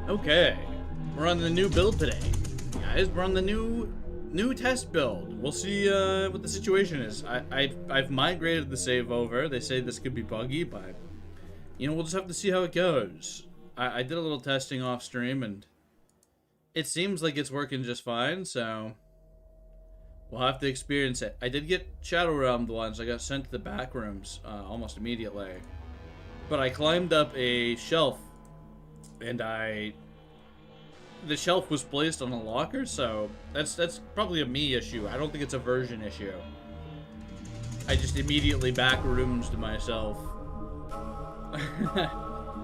Okay, we're on the new build today, guys. We're on the new test build. We'll see what the situation is. I've migrated the save over. They say this could be buggy, but you know, we'll just have to see how it goes. I did a little testing off stream, and it seems like it's working just fine. So we'll have to experience it. I did get Shadow Realmed once. I got sent to the back rooms almost immediately, but I climbed up a shelf. And the shelf was placed on a locker, so that's probably a me issue. I don't think it's a version issue. I just immediately back rooms to myself.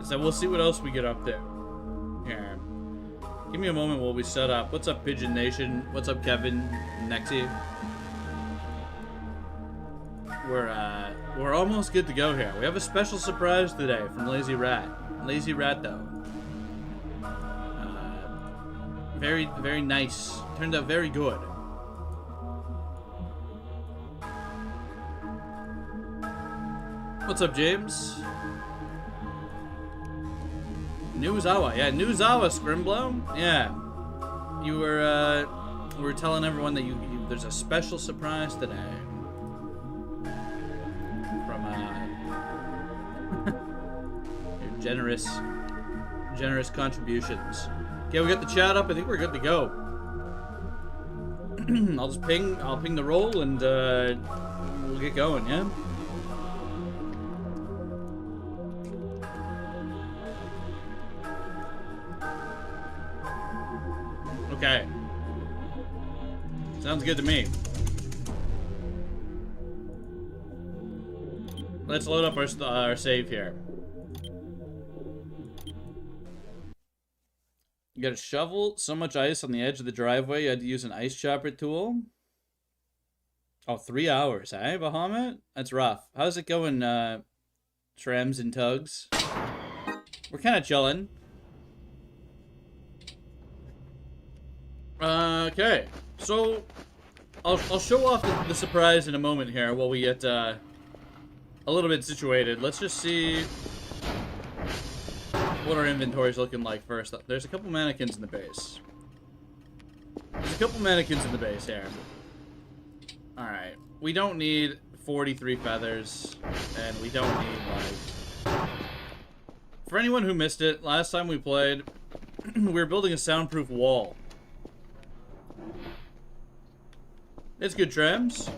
So we'll see what else we get up there. Here, give me a moment while we set up. What's up, Pigeon Nation? What's up, Kevin? Nexy? We're almost good to go here. We have a special surprise today from Lazy Rat. Lazy Rat, though. Very, very nice. Turned out very good. What's up, James? New ZAWA. Yeah, new ZAWA, Scrimblow. Yeah. You were, we were telling everyone that there's a special surprise today. From, your generous contributions. Okay, we got the chat up. I think we're good to go. I'll ping the roll and we'll get going, yeah? Okay. Sounds good to me. Let's load up our save here. You got a shovel, so much ice on the edge of the driveway, you had to use an ice chopper tool. Oh, 3 hours, eh, Bahamut? That's rough. How's it going, Trems and Tugs? We're kind of chilling. Okay. So, I'll show off the surprise in a moment here while we get, a little bit situated. Let's just see what our inventory's looking like first. There's a couple mannequins in the base. Here. Alright. We don't need 43 feathers. And we don't need, like... For anyone who missed it, last time we played, we were building a soundproof wall. It's good, Trems.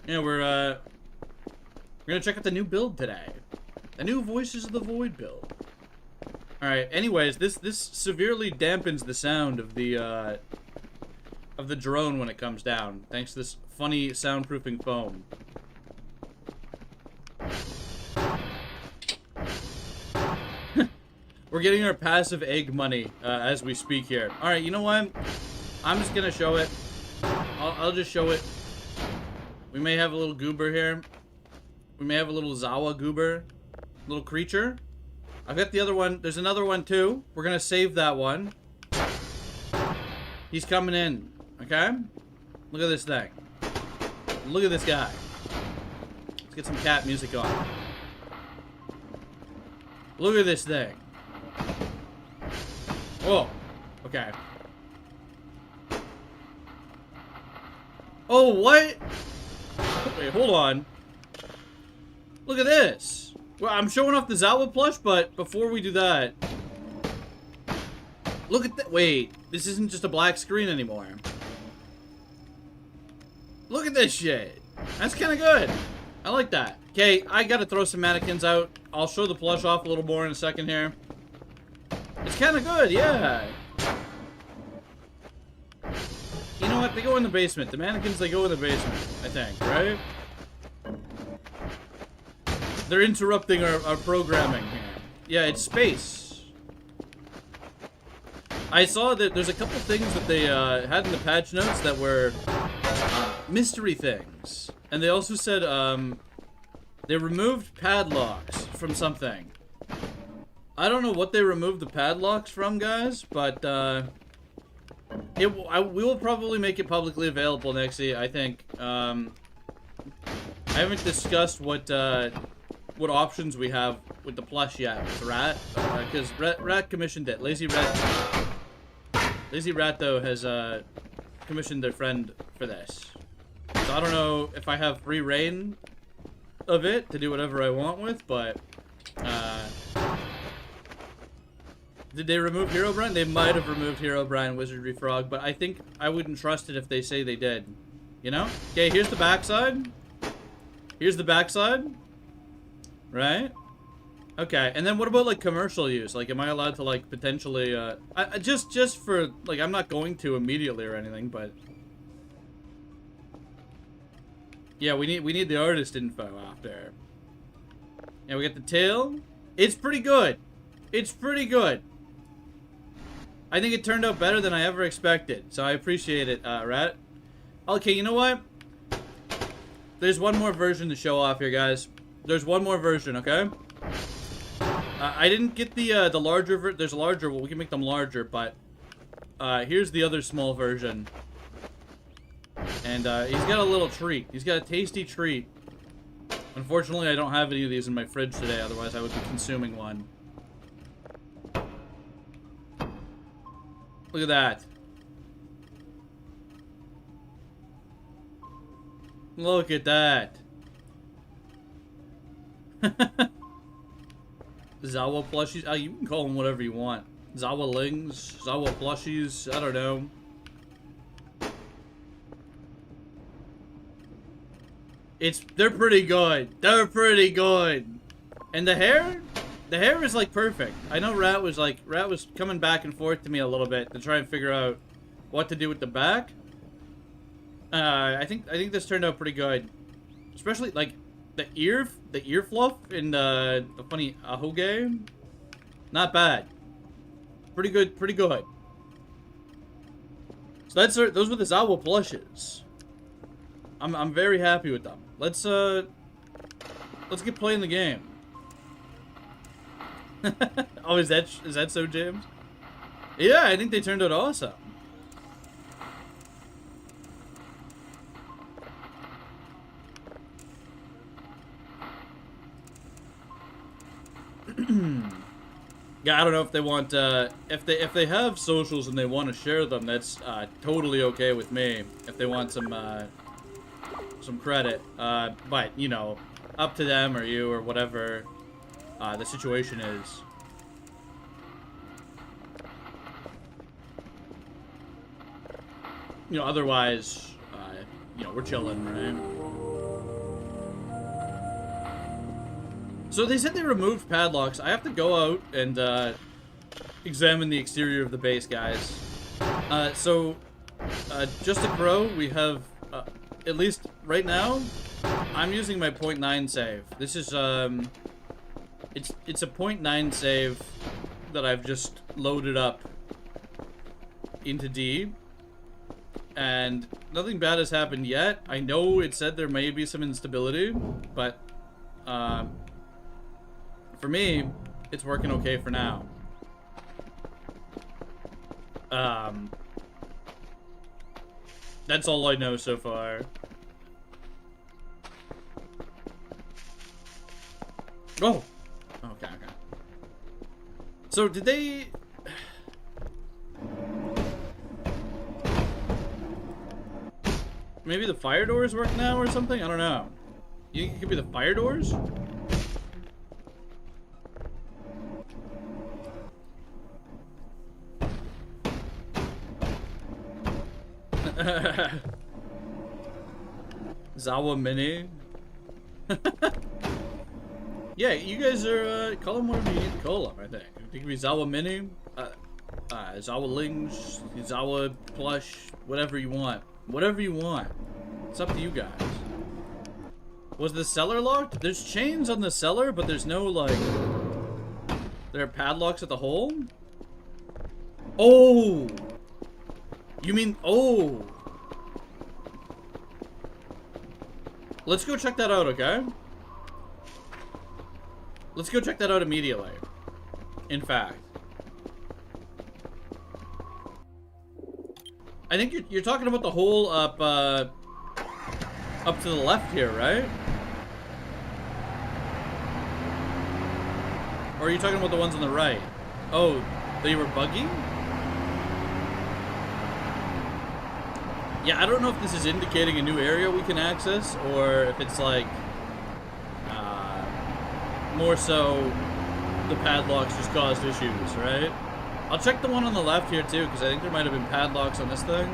Yeah, we're gonna check out the new build today. The new Voices of the Void build. Alright, anyways, this severely dampens the sound of the drone when it comes down, thanks to this funny soundproofing foam. We're getting our passive egg money as we speak here. Alright, you know what? I'm just gonna show it. I'll just show it. We may have a little goober here. We may have a little ZAWA goober. Little creature. I've got the other one. There's another one too. We're gonna save that one. He's coming in. Okay? Look at this thing. Look at this guy. Let's get some cat music on. Look at this thing. Oh. Okay. Oh, what? Wait, hold on. Look at this. Well, I'm showing off the ZAWA plush, but before we do that... Look at that. Wait, this isn't just a black screen anymore. Look at this shit. That's kind of good. I like that. Okay, I gotta throw some mannequins out. I'll show the plush off a little more in a second here. It's kind of good, yeah. You know what? They go in the basement. The mannequins, they go in the basement, I think, right? They're interrupting our programming here. Yeah, it's space. I saw that there's a couple things that they had in the patch notes that were mystery things. And they also said they removed padlocks from something. I don't know what they removed the padlocks from, guys, but we will probably make it publicly available, Nexy, I think. I haven't discussed what what options we have with the plush yet with Rat, because Rat commissioned it. Lazy Rat though has commissioned their friend for this. So I don't know if I have free reign of it to do whatever I want with, but did they remove Herobrine? They might have removed Herobrine Wizardry Frog, but I think I wouldn't trust it if they say they did. You know? Okay, here's the backside. Here's the backside. Right? Okay, and then what about, like, commercial use? Like, am I allowed to, like, potentially, just for, like, I'm not going to immediately or anything, but... Yeah, we need the artist info after. Yeah, we got the tail. It's pretty good. It's pretty good. I think it turned out better than I ever expected, so I appreciate it, Rat. Okay, you know what? There's one more version to show off here, guys. There's one more version, okay? I didn't get the larger version. There's a larger one. We can make them larger, but here's the other small version. And he's got a little treat. He's got a tasty treat. Unfortunately, I don't have any of these in my fridge today. Otherwise, I would be consuming one. Look at that. Look at that. ZAWA plushies. Oh, you can call them whatever you want. ZAWA lings, ZAWA plushies. I don't know. They're pretty good. They're pretty good. And the hair is like perfect. I know Rat was coming back and forth to me a little bit to try and figure out what to do with the back. I think this turned out pretty good. Especially like the ear fluff in the funny ahoge. Not bad. Pretty good, pretty good. So those were the ZAWA plushes. I'm very happy with them. Let's get playing the game. Oh, is that so, James? Yeah, I think they turned out awesome. Yeah, I don't know if they want if they have socials and they want to share them, that's totally okay with me. If they want some credit, but you know, up to them or you or whatever the situation is. You know, otherwise, you know, we're chilling, right? So they said they removed padlocks. I have to go out and examine the exterior of the base, guys. Just to grow, we have, at least right now, I'm using my 0.9 save. This is, it's a 0.9 save that I've just loaded up into D. And nothing bad has happened yet. I know it said there may be some instability, but, for me, it's working okay for now. That's all I know so far. Oh! Okay, okay. So, did they... Maybe the fire doors work now or something? I don't know. You think it could be the fire doors? ZAWA Mini. Yeah, you guys are, call them whatever you need to call them, I think. It could be ZAWA Mini, ZAWA Lings, ZAWA Plush, whatever you want. Whatever you want. It's up to you guys. Was the cellar locked? There's chains on the cellar, but there's no, like... There are padlocks at the hole? Oh! You mean... Oh! Let's go check that out, okay? Let's go check that out immediately. In fact. I think you're talking about the hole up, up to the left here, right? Or are you talking about the ones on the right? Oh, they were buggy? Yeah, I don't know if this is indicating a new area we can access, or if it's like, more so the padlocks just caused issues, right? I'll check the one on the left here too, because I think there might have been padlocks on this thing.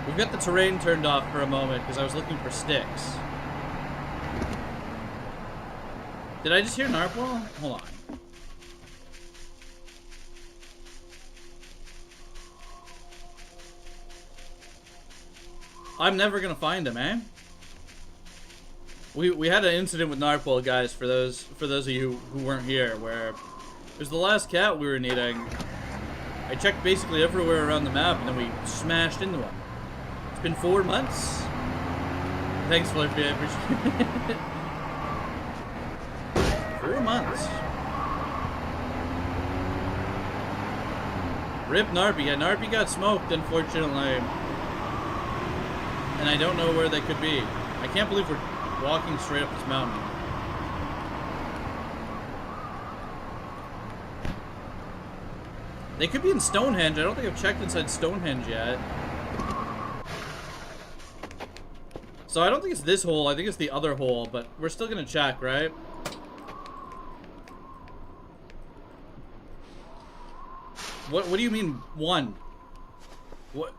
We've got the terrain turned off for a moment, because I was looking for sticks. Did I just hear narwhal? Hold on. I'm never gonna find him, eh? We had an incident with narwhal, guys. For those of you who weren't here, where it was the last cat we were needing. I checked basically everywhere around the map, and then we smashed into him. It's been 4 months. Thanks, Flippy. I appreciate it. 4 months. Rip Narby. Yeah, Narby got smoked, unfortunately. And I don't know where they could be. I can't believe we're walking straight up this mountain. They could be in Stonehenge. I don't think I've checked inside Stonehenge yet. So I don't think it's this hole. I think it's the other hole, but we're still gonna check, right? What do you mean, one? What?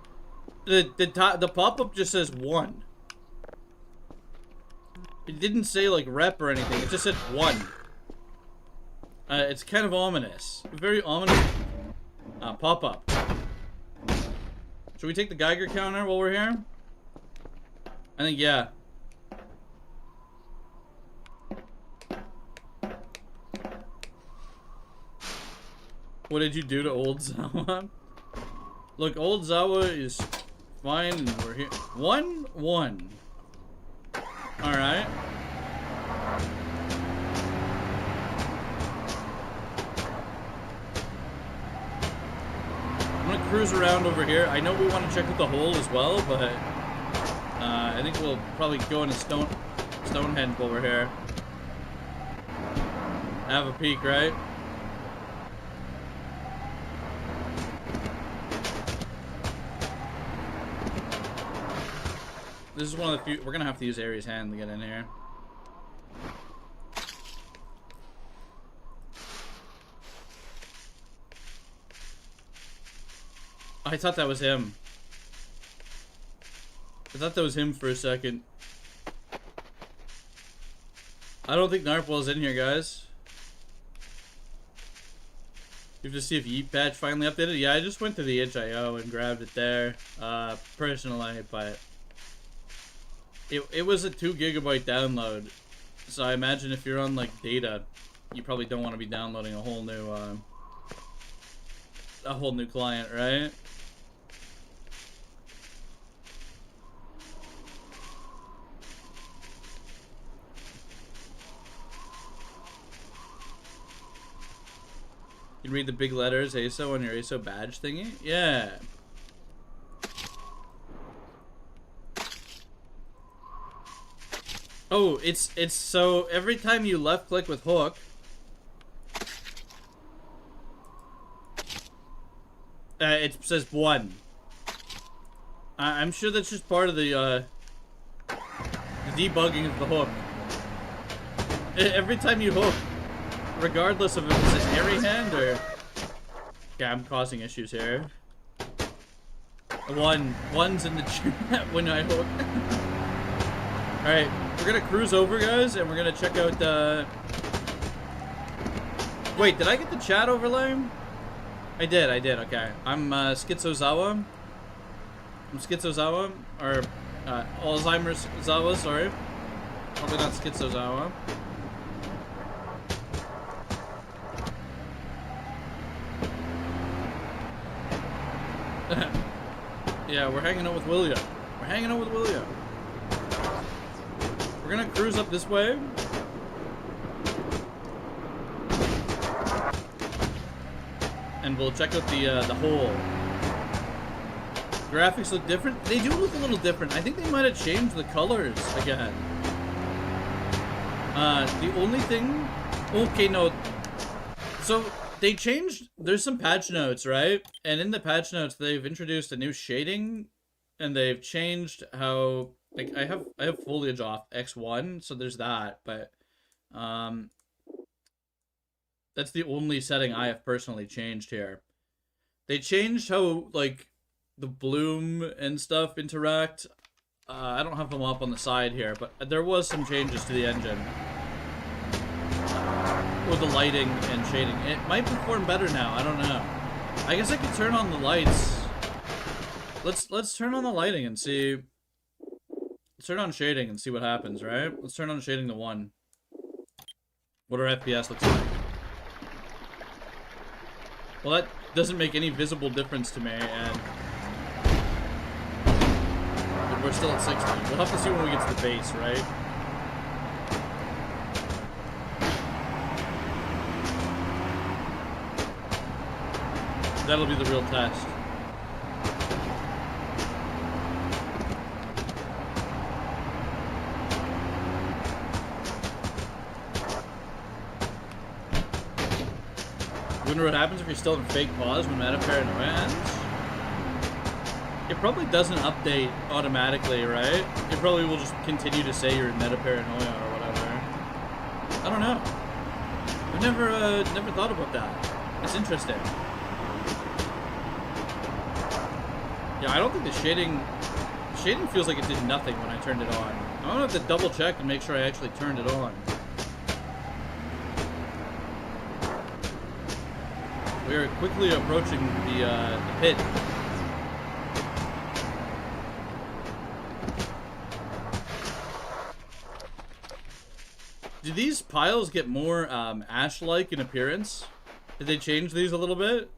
The pop-up just says one. It didn't say like rep or anything. It just said one. It's kind of ominous. Very ominous pop-up. Should we take the Geiger counter while we're here? I think, yeah. What did you do to old ZAWA? Look, old ZAWA is fine and we're here. 1-1. Alright. I'm gonna cruise around over here. I know we want to check out the hole as well, but I think we'll probably go into Stonehenge while we're here. Have a peek, right? This is one of the few. We're gonna have to use Aries' hand to get in here. I thought that was him. I thought that was him for a second. I don't think Narwhal's in here, guys. You have to see if Yeet Patch finally updated. Yeah, I just went to the itch.io and grabbed it there, personally, but it was a 2 GB download. So I imagine if you're on like data, you probably don't want to be downloading a whole new client, right? You read the big letters ASO on your ASO badge thingy? Yeah. Oh, it's so every time you left click with hook, it says 1. I'm sure that's just part of the debugging of the hook. Every time you hook, regardless of if it's an airy hand or... Yeah, I'm causing issues here. One's in the chat when I hook. Alright, we're gonna cruise over, guys, and we're gonna check out, Wait, did I get the chat overlay? I did, okay. I'm, Schizo ZAWA. I'm Schizo ZAWA, or, Alzheimer's ZAWA, sorry. Probably not Schizo ZAWA. Yeah, we're hanging out with William. We're gonna cruise up this way. And we'll check out the hole. Graphics look different. They do look a little different. I think they might have changed the colors again. The only thing... Okay, no. So, they changed... There's some patch notes, right? And in the patch notes, they've introduced a new shading. And they've changed how... Like, I have foliage off X1, so there's that. But, that's the only setting I have personally changed here. They changed how, like, the bloom and stuff interact. I don't have them up on the side here, but there was some changes to the engine. With the lighting and shading. It might perform better now, I don't know. I guess I could turn on the lights. Let's turn on the lighting and see. Let's turn on shading and see what happens, right? Let's turn on shading to 1. What our FPS looks like. Well, that doesn't make any visible difference to me, and we're still at 60. We'll have to see when we get to the base, right? That'll be the real test. Wonder what happens if you're still in fake pause when meta paranoia ends? It probably doesn't update automatically, right? It probably will just continue to say you're in meta paranoia or whatever. I don't know. I've never thought about that. It's interesting. Yeah, I don't think the shading feels like it did nothing when I turned it on. I'm gonna have to double check and make sure I actually turned it on. We are quickly approaching the pit. Do these piles get more ash-like in appearance? Did they change these a little bit?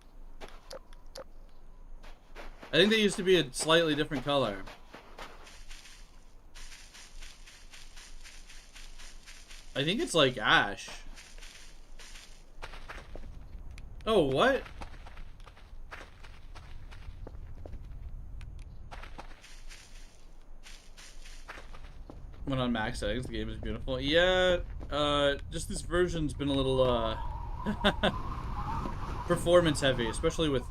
I think they used to be a slightly different color. I think it's like ash. Oh, what? Went on max settings, the game is beautiful. Yeah, just this version's been a little, performance heavy, especially with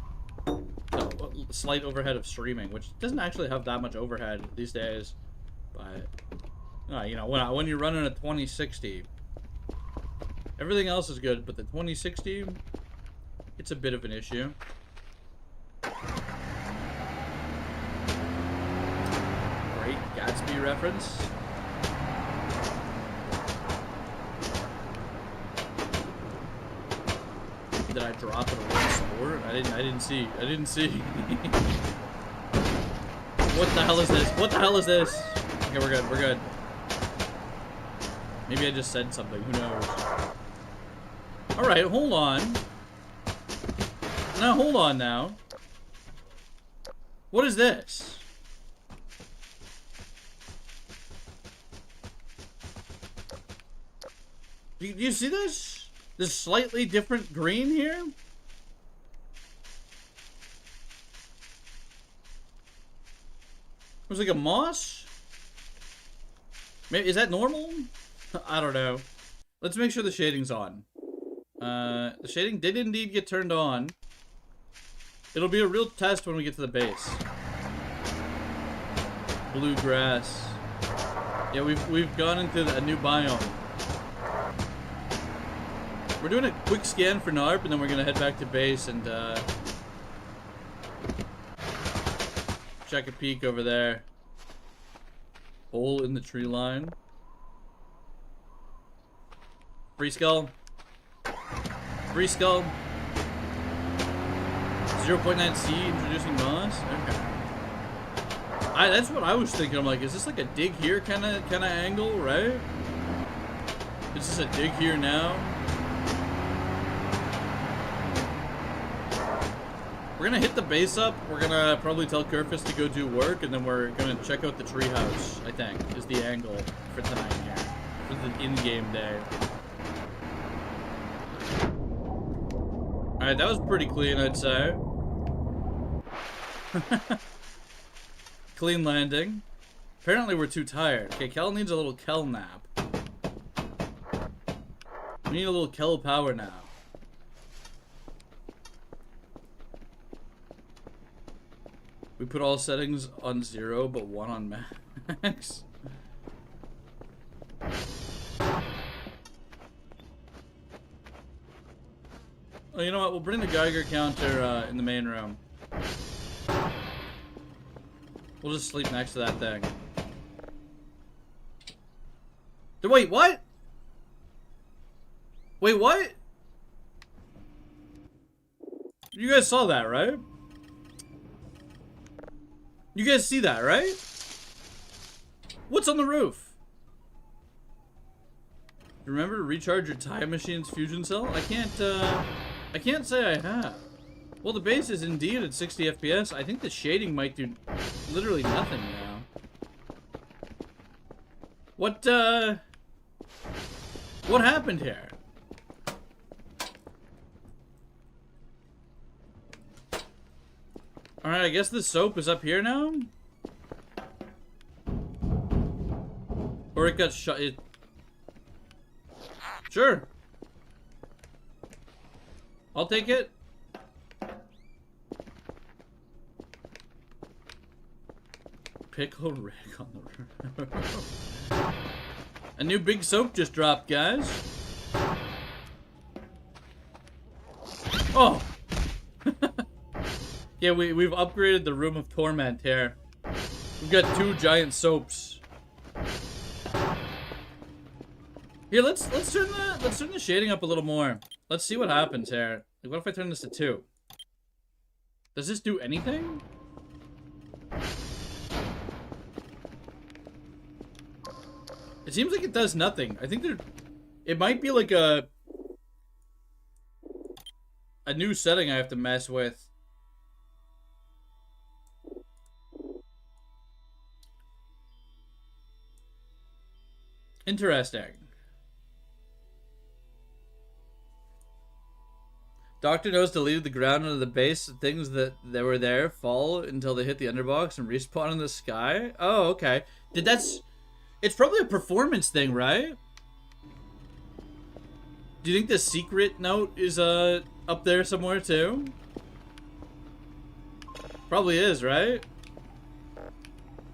the slight overhead of streaming, which doesn't actually have that much overhead these days. But, you know, when you're running a 2060, everything else is good, but the 2060... it's a bit of an issue. Great Gatsby reference. Did I drop it a little sword? I didn't see. What the hell is this? What the hell is this? Okay, we're good. We're good. Maybe I just said something. Who knows? All right, hold on. Now, hold on now. What is this? Do you see this? This slightly different green here? It was like a moss? Maybe, is that normal? I don't know. Let's make sure the shading's on. The shading did indeed get turned on. It'll be a real test when we get to the base. Bluegrass. Yeah, we've gone into a new biome. We're doing a quick scan for NARP, and then we're gonna head back to base and check a peek over there. Hole in the tree line. Free skull. Free skull. 0.9C introducing moss? Okay. That's what I was thinking. I'm like, is this like a dig here kind of angle, right? Is this a dig here now? We're gonna hit the base up. We're gonna probably tell Kerfus to go do work, and then we're gonna check out the treehouse, I think, is the angle for tonight here. For the in-game day. Alright, that was pretty clean, I'd say. Clean landing. Apparently we're too tired. Okay, Kel needs a little Kel nap. We need a little Kel power now. We put all settings on 0, but 1 on max. Oh, you know what? We'll bring the Geiger counter in the main room. We'll just sleep next to that thing. Wait, what? Wait, what? You guys saw that, right? You guys see that, right? What's on the roof? Remember to recharge your time machine's fusion cell? I can't say I have. Well, the base is indeed at 60 FPS. I think the shading might do literally nothing now. What happened here? Alright, I guess the soap is up here now? Or it got shut. Sure. I'll take it. Pickle rig on the roof. A new big soap just dropped, guys. Oh! Yeah, we've upgraded the room of torment here. We've got 2 giant soaps. Here, let's turn the shading up a little more. Let's see what happens here. Like, what if I turn this to 2? Does this do anything? It seems like it does nothing. I think it might be like a new setting I have to mess with. Interesting. Doctor Nose deleted the ground under the base. Things that were there fall until they hit the underbox and respawn in the sky. Oh, okay. It's probably a performance thing, right? Do you think the secret note is up there somewhere too? Probably is, right?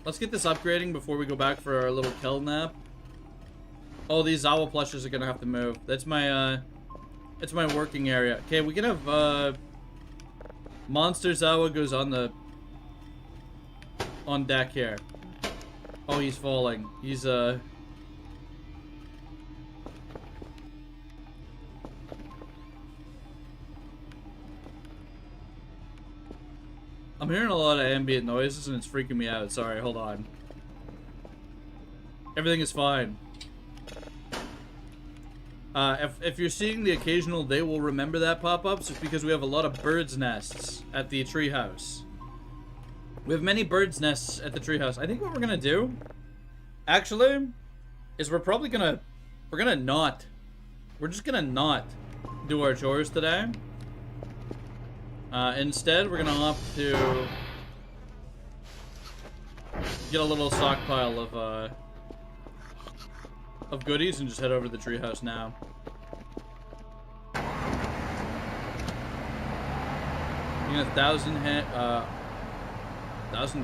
Let's get this upgrading before we go back for our little Kel nap. Oh, these ZAWA plushes are gonna have to move. That's my it's my working area. Okay, we can have Monster ZAWA goes on deck here. Oh, he's falling. He's I'm hearing a lot of ambient noises and it's freaking me out. Sorry, hold on. Everything is fine. If you're seeing the occasional "they will remember that" pop-ups, it's because we have a lot of birds' nests at the treehouse. We have many birds' nests at the treehouse. I think what we're gonna do, actually, is we're just gonna not do our chores today. Instead, we're gonna opt to get a little stockpile of goodies and just head over to the treehouse now. You get 1,000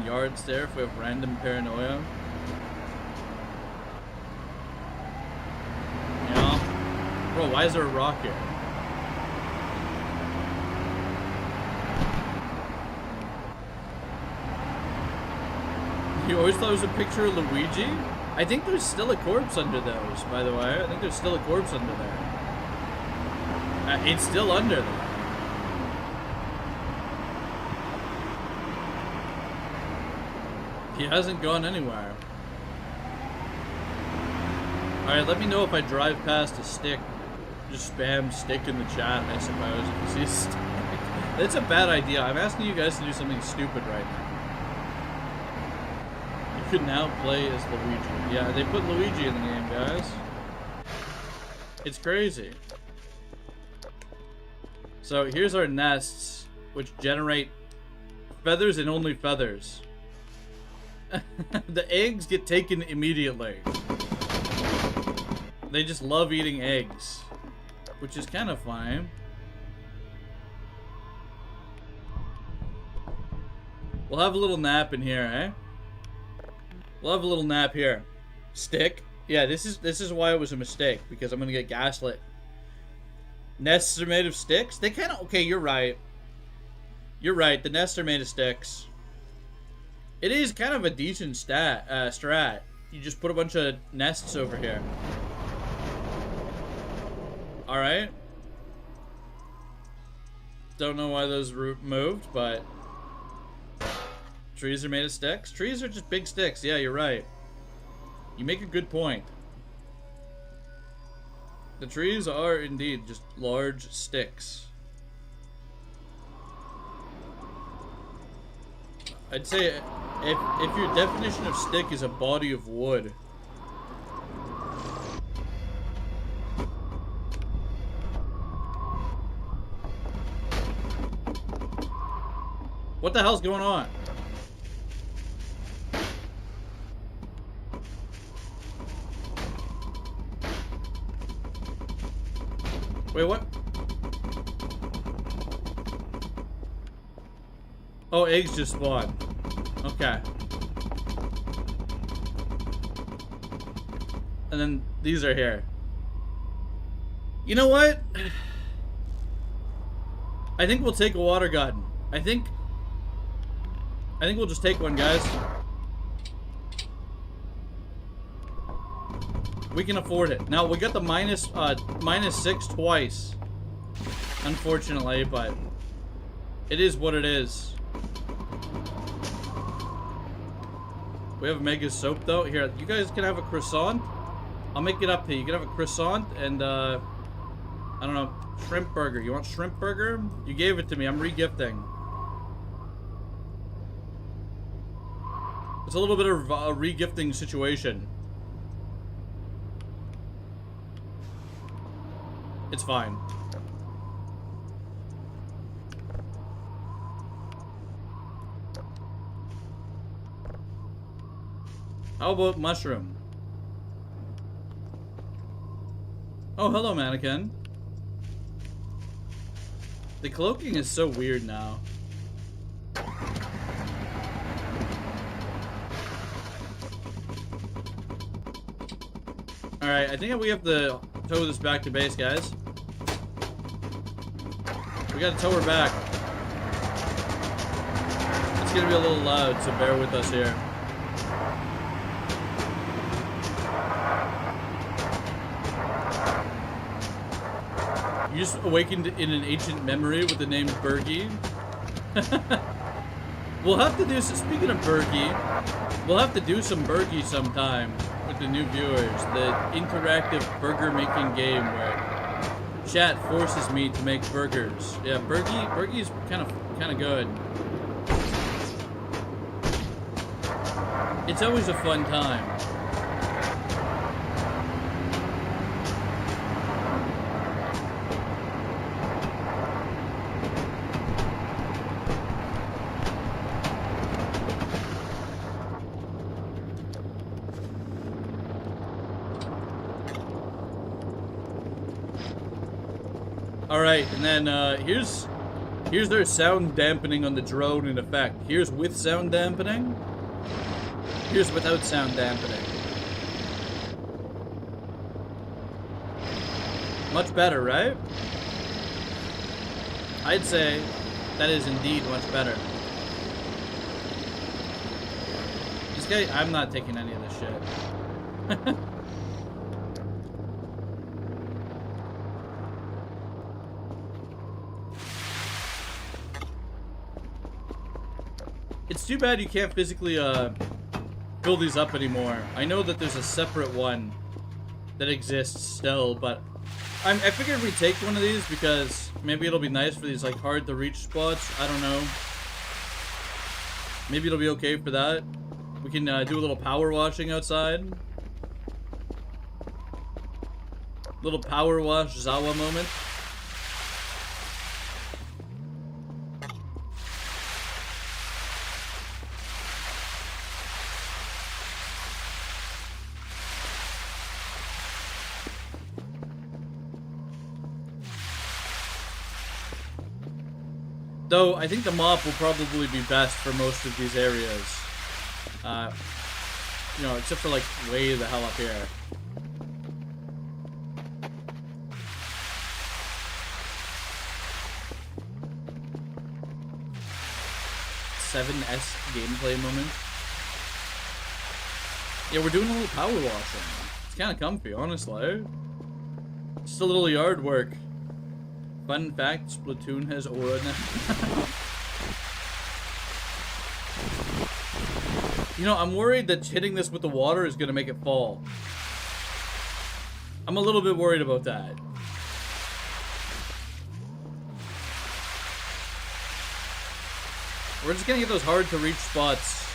yards there if we have random paranoia. You know? Bro, why is there a rock here? You always thought it was a picture of Luigi? I think there's still a corpse under those, by the way. I think there's still a corpse under there. It's still under there. He hasn't gone anywhere. Alright, let me know if I drive past a stick. Just spam stick in the chat, I suppose, if you see a stick. That's a bad idea. I'm asking you guys to do something stupid right now. You could now play as Luigi. Yeah, they put Luigi in the game, guys. It's crazy. So here's our nests, which generate feathers and only feathers. The eggs get taken immediately. They just love eating eggs. which is kind of fine. We'll have a little nap in here, eh? We'll have a little nap here. Stick? Yeah, this is why it was a mistake, because I'm gonna get gaslit. Nests are made of sticks? They kind of... Okay, you're right. You're right, the nests are made of sticks. It is kind of a decent strat. You just put a bunch of nests over here. Alright. Don't know why those moved, but... Trees are made of sticks? Trees are just big sticks. Yeah, you're right. You make a good point. The trees are indeed just large sticks. I'd say if your definition of stick is a body of wood. What the hell's going on? Wait, what? Oh, eggs just spawned. Okay. And then these are here. You know what? I think we'll take a water gun. I think we'll just take one, guys. We can afford it. Now, we got the minus 6 twice. Unfortunately, but it is what it is. We have mega soap, though. Here, you guys can have a croissant. I'll make it up to you. You can have a croissant and, I don't know, shrimp burger. You want shrimp burger? You gave it to me. I'm re-gifting. It's a little bit of a re-gifting situation. It's fine. How about mushroom? Oh, hello, mannequin. The cloaking is so weird now. Alright, I think we have to tow this back to base, guys. We gotta tow her back. It's gonna be a little loud, so bear with us here. You just awakened in an ancient memory with the name Bergie. We'll have to do, speaking of Bergie, we'll have to do some Bergie sometime with the new viewers. The interactive burger making game where chat forces me to make burgers. Yeah, Bergie's kind of good. It's always a fun time. Alright, and then here's their sound dampening on the drone in effect. Here's with sound dampening. Here's without sound dampening. Much better, right? I'd say that is indeed much better. This guy, I'm not taking any of this shit. It's too bad you can't physically fill these up anymore. I know that there's a separate one that exists still, but I figured we'd take one of these because maybe it'll be nice for these like hard to reach spots. I don't know. Maybe it'll be okay for that. We can do a little power washing outside. Little power wash ZAWA moment. Though, I think the mop will probably be best for most of these areas. You know, except for, like, way the hell up here. S gameplay moment. Yeah, we're doing a little power washing. It's kind of comfy, honestly. Just a little yard work. Fun fact, Splatoon has aura now. You know, I'm worried that hitting this with the water is going to make it fall. I'm a little bit worried about that. We're just going to get those hard to reach spots.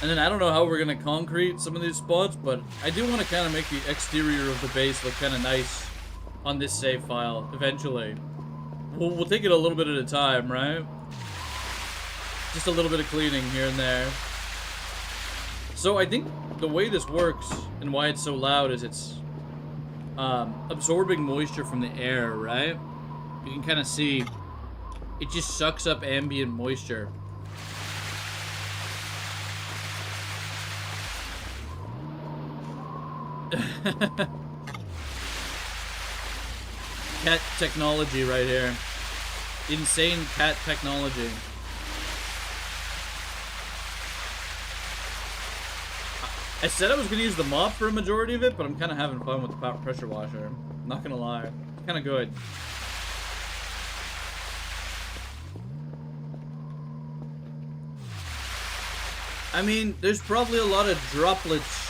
And then I don't know how we're going to concrete some of these spots, but I do want to kind of make the exterior of the base look kind of nice on this save file eventually. We'll take it a little bit at a time, right? Just a little bit of cleaning here and there. So I think the way this works and why it's so loud is it's absorbing moisture from the air, right? You can kind of see it just sucks up ambient moisture. Cat technology right here. Insane cat technology. I said I was going to use the mop for a majority of it, but I'm kind of having fun with the pressure washer. I'm not going to lie. It's kind of good. I mean, there's probably a lot of droplets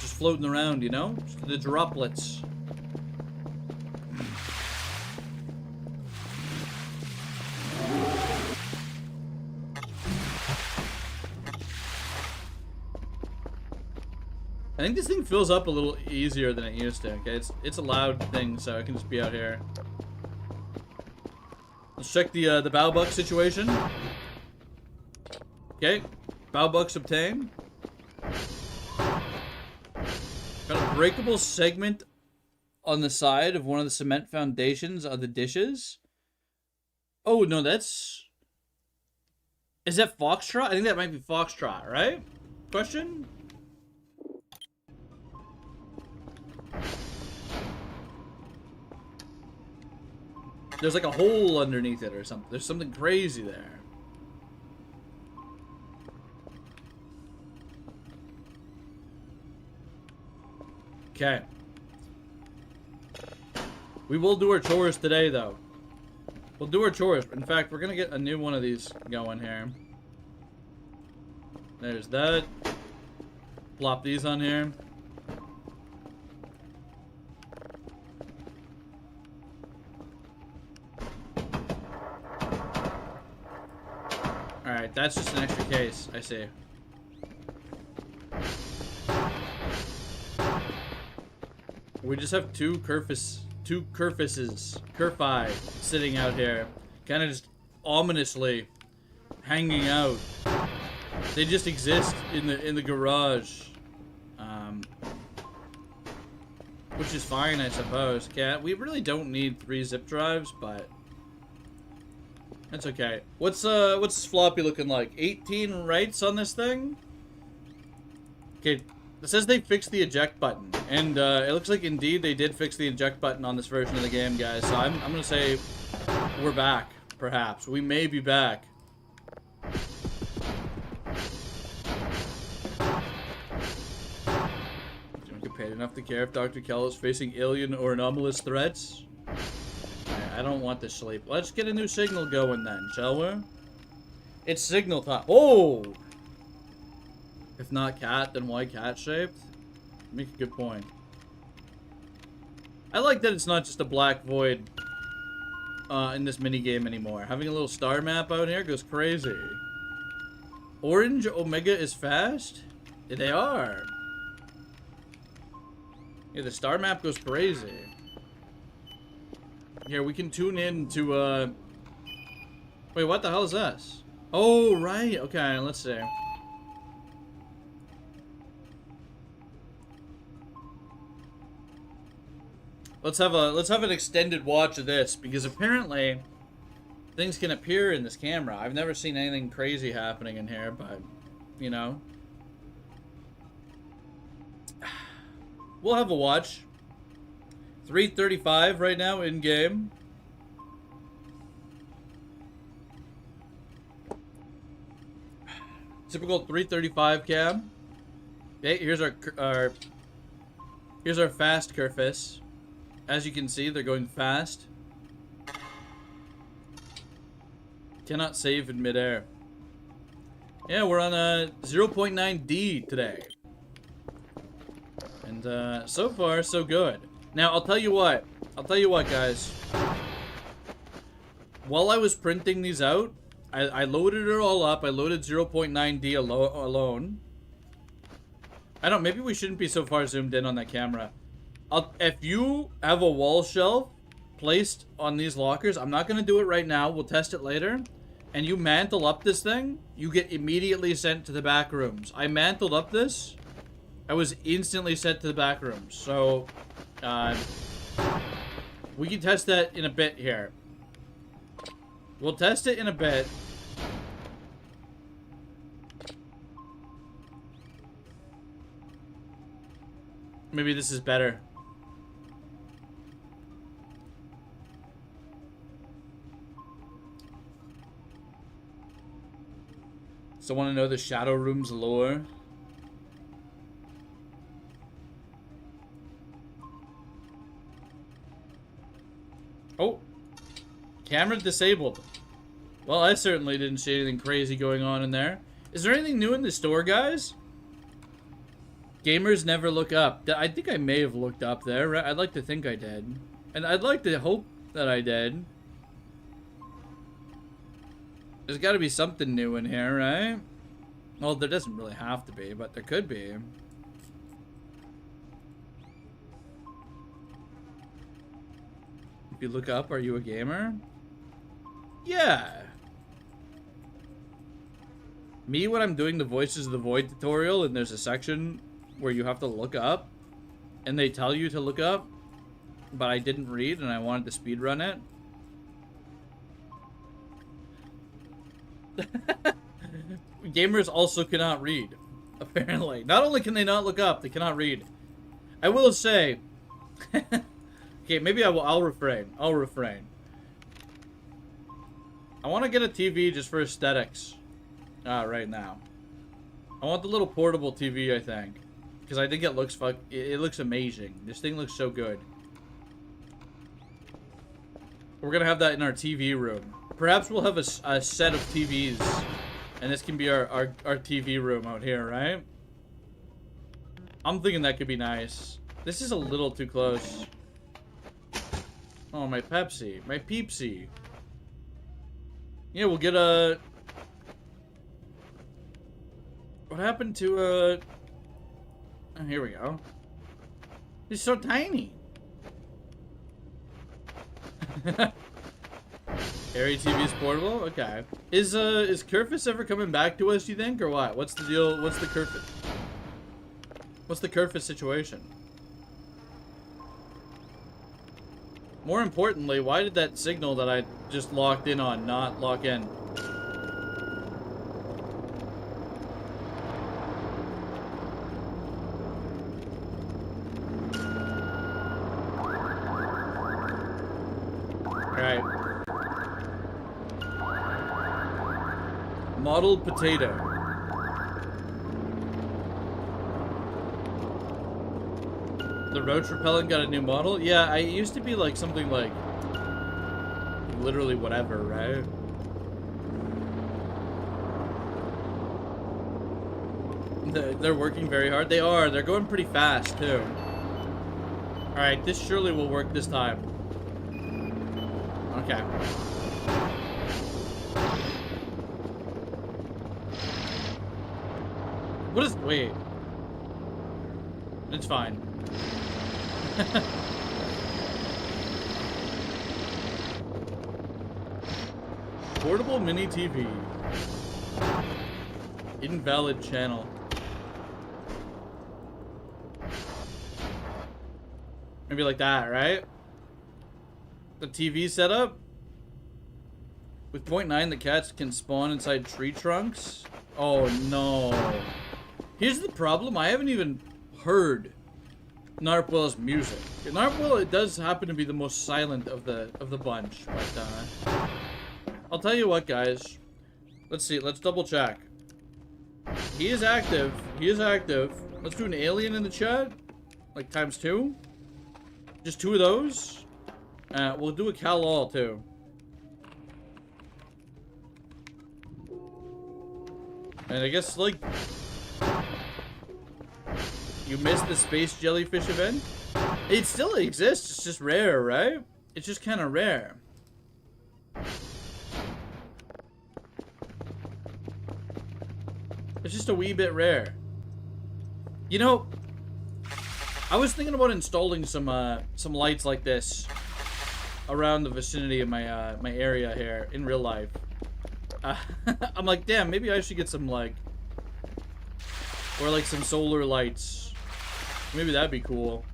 just floating around, you know? Just the droplets. I think this thing fills up a little easier than it used to. Okay, it's a loud thing, so I can just be out here. Let's check the bow buck situation. Okay, bow bucks obtained. Got a breakable segment on the side of one of the cement foundations of the dishes. Oh no, that's... Is that Foxtrot? I think that might be Foxtrot, right? Question? There's like a hole underneath it or something. There's something crazy there. Okay. We will do our chores today, though. We'll do our chores. In fact, we're gonna get a new one of these going here. There's that. Plop these on here. Alright, that's just an extra case, I see. We just have two Kerfi sitting out here, kind of just ominously hanging out. They just exist in the garage, which is fine, I suppose. Okay, we really don't need 3 zip drives, but that's okay. What's this floppy looking like? 18 writes on this thing? Okay, it says they fixed the eject button, and it looks like indeed they did fix the eject button on this version of the game, guys. So I'm gonna say we're back, perhaps. We may be back. Don't get paid enough to care if Dr. Kell is facing alien or anomalous threats. I don't want to sleep. Let's get a new signal going then, shall we? It's signal time. Oh! If not cat, then why cat shaped? Make a good point. I like that it's not just a black void in this minigame anymore. Having a little star map out here goes crazy. Orange Omega is fast? Yeah, they are. Yeah, the star map goes crazy. Here, we can tune in to, Wait, what the hell is this? Oh, right. Okay, let's see. Let's have an extended watch of this, because apparently things can appear in this camera. I've never seen anything crazy happening in here, but, you know. We'll have a watch. 3:35 right now in game. Typical 3:35 cam. Okay, here's our fast Kerfus. As you can see, they're going fast. Cannot save in midair. Yeah, we're on a 0.9D today. And so far, so good. Now, I'll tell you what. Guys. While I was printing these out, I loaded it all up. I loaded 0.9D alone. I don't, maybe we shouldn't be so far zoomed in on that camera. If you have a wall shelf placed on these lockers, I'm not going to do it right now. We'll test it later. And you mantle up this thing, you get immediately sent to the back rooms. I mantled up this. I was instantly sent to the back rooms. So, we can test that in a bit here. We'll test it in a bit. Maybe this is better. So want to know the Shadow Room's lore? Oh. Camera disabled. Well, I certainly didn't see anything crazy going on in there. Is there anything new in the store, guys? Gamers never look up. I think I may have looked up there. Right? I'd like to think I did. And I'd like to hope that I did. There's got to be something new in here, right? Well, there doesn't really have to be, but there could be. If you look up, are you a gamer? Yeah. Me, when I'm doing the Voices of the Void tutorial, and there's a section where you have to look up, and they tell you to look up, but I didn't read, and I wanted to speedrun it. Gamers also cannot read, apparently. Not only can they not look up, they cannot read. I will say... Okay, maybe I'll refrain. I'll refrain. I want to get a TV just for aesthetics. Right now. I want the little portable TV, I think. Because I think it looks it looks amazing. This thing looks so good. We're gonna have that in our TV room. Perhaps we'll have a set of TVs. And this can be our TV room out here, right? I'm thinking that could be nice. This is a little too close. Oh, my Pepsi. My Peepsy. Yeah, we'll get a... What happened to oh, here we go. It's so tiny. Airy TV's portable? Okay. Is Kerfus ever coming back to us, do you think, or what? What's the deal? What's the Kerfus? What's the Kerfus situation? More importantly, why did that signal that I just locked in on not lock in? Alright. Model potato. The roach repellent got a new model? Yeah, it used to be like something like literally whatever, right? They're working very hard. They are. They're going pretty fast too. Alright, this surely will work this time. Okay. What is... Wait. It's fine. Portable mini TV. Invalid channel. Maybe like that, right? The TV setup? With .9, the cats can spawn inside tree trunks. Oh no. Here's the problem. I haven't even heard Narpwell's music. Narpwell, it does happen to be the most silent of the bunch, but I'll tell you what, guys. Let's see. Let's double check. He is active. He is active. Let's do an alien in the chat, like ×2. Just 2 of those. We'll do a Cal-All too. And I guess, like, you missed the space jellyfish event? It still exists, it's just rare, right? It's just kind of rare. It's just a wee bit rare. You know, I was thinking about installing some lights like this around the vicinity of my my area here in real life. I'm like, damn, maybe I should get some, like, or like some solar lights. Maybe that'd be cool.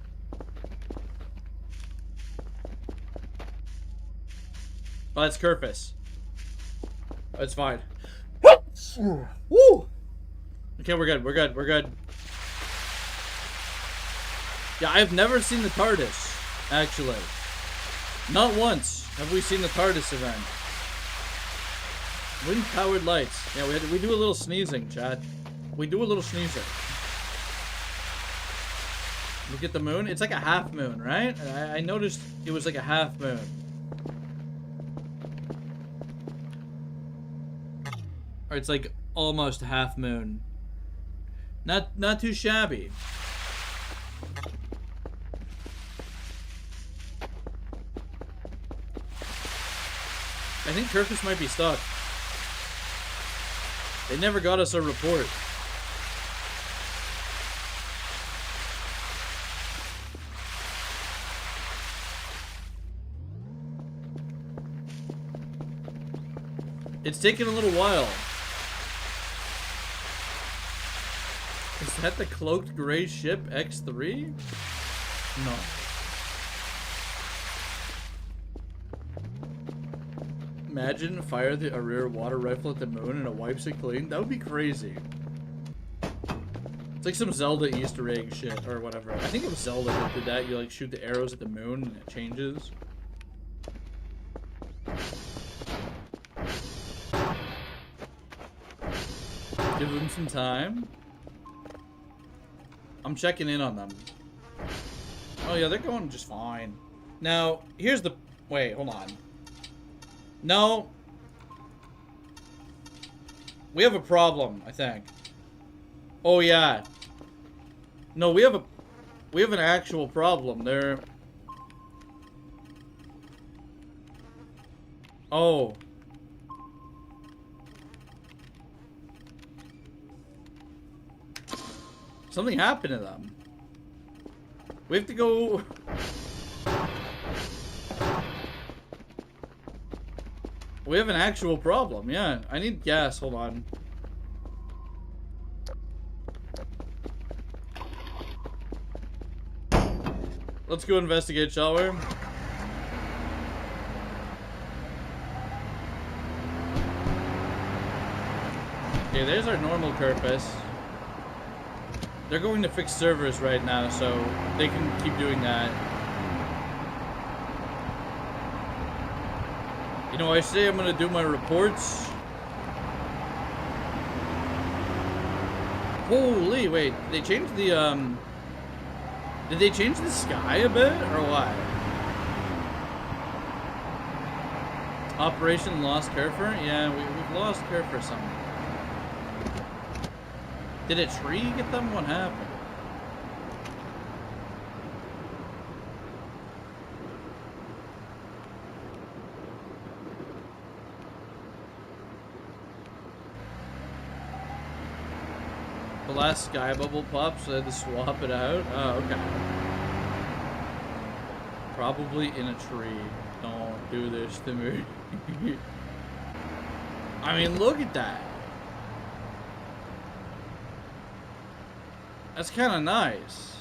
Oh, that's Kerfus. That's fine. Woo! Okay, we're good, we're good, we're good. Yeah, I've never seen the TARDIS, actually. Not once have we seen the TARDIS event. Wind-powered lights. Yeah, we do a little sneezing, chat. We do a little sneezing. Look at the moon. It's like a half moon, right? I noticed it was like a half moon. Or it's like almost half moon. Not too shabby. I think Kerfus might be stuck. They never got us a report. It's taken a little while. Is that the cloaked gray ship X3? No. Imagine fire a rear water rifle at the moon and it wipes it clean. That would be crazy. It's like some Zelda Easter egg shit or whatever. I think it was Zelda that did that. You like shoot the arrows at the moon and it changes. Give them some time. I'm checking in on them. Oh yeah, they're going just fine. Now, here's the... Wait, hold on. No. We have a problem, I think. Oh yeah. No, we have an actual problem. They're... Oh. Something happened to them. We have to go... We have an actual problem, yeah. I need gas, hold on. Let's go investigate, shall we? Okay, there's our normal Kerfus. They're going to fix servers right now, so they can keep doing that. You know, I say I'm gonna do my reports. Holy, wait, they changed the, did they change the sky a bit, or what? Operation Lost Kerfer? Yeah, we've lost Kerfer somewhere. Did a tree get them? What happened? The last sky bubble popped, so I had to swap it out. Oh, okay. Probably in a tree. Don't do this to me. I mean, look at that. That's kind of nice.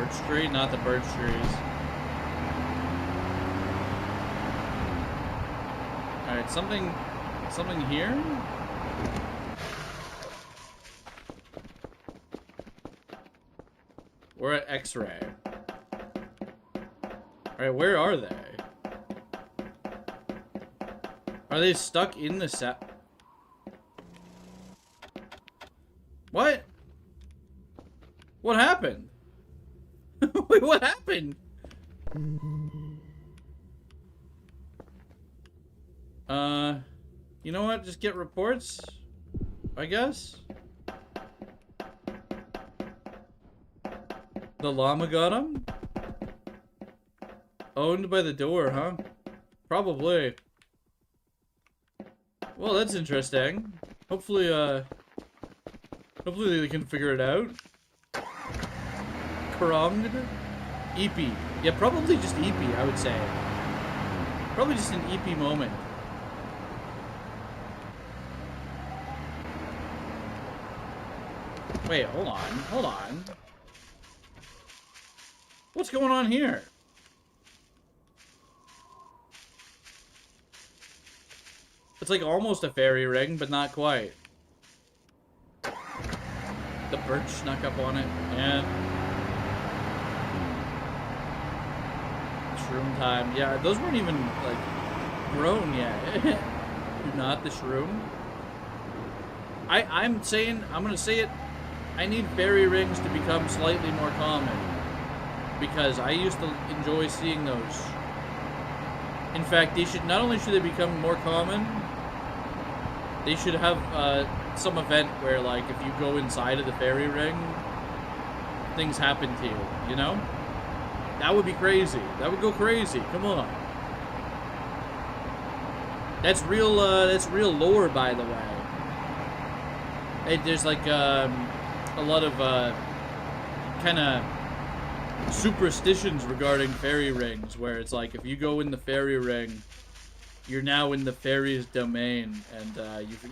birch tree, not the birch trees. Alright, something here? We're at X-ray. Alright, where are they? Are they stuck in the set? What? What happened? Wait, what happened? You know what? Just get reports, I guess. The llama got him? Owned by the door, huh? Probably. Well, that's interesting. Hopefully they can figure it out. Kronged? EP. Yeah, probably just EP, I would say. Probably just an EP moment. Wait, hold on. What's going on here? It's like almost a fairy ring, but not quite. The birch snuck up on it. Yeah. Shroom time. Yeah, those weren't even, like, grown yet. Not the shroom. I'm gonna say it, I need fairy rings to become slightly more common. Because I used to enjoy seeing those. In fact, not only should they become more common, they should have some event where, like, if you go inside of the fairy ring, things happen to you, you know? That would be crazy. That would go crazy. Come on. That's real lore, by the way. There's, like, a lot of, kind of superstitions regarding fairy rings, where it's like, if you go in the fairy ring, you're now in the fairy's domain, and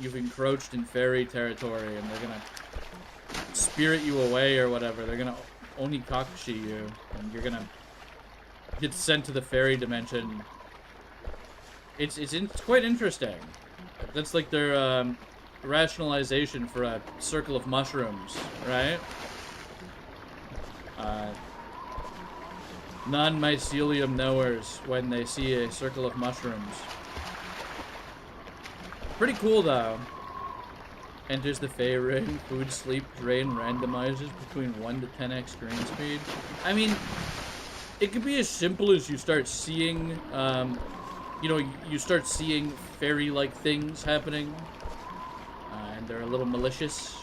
you've encroached in fairy territory, and they're gonna spirit you away or whatever. They're gonna onikakushi you, and you're gonna get sent to the fairy dimension. It's quite interesting. That's like their rationalization for a circle of mushrooms, right? Non-mycelium knowers when they see a circle of mushrooms. Pretty cool, though. Enters the Fey ring. Food, sleep, drain randomizes between 1 to 10x drain speed. I mean, it could be as simple as you start seeing, you know, you start seeing fairy-like things happening. And they're a little malicious.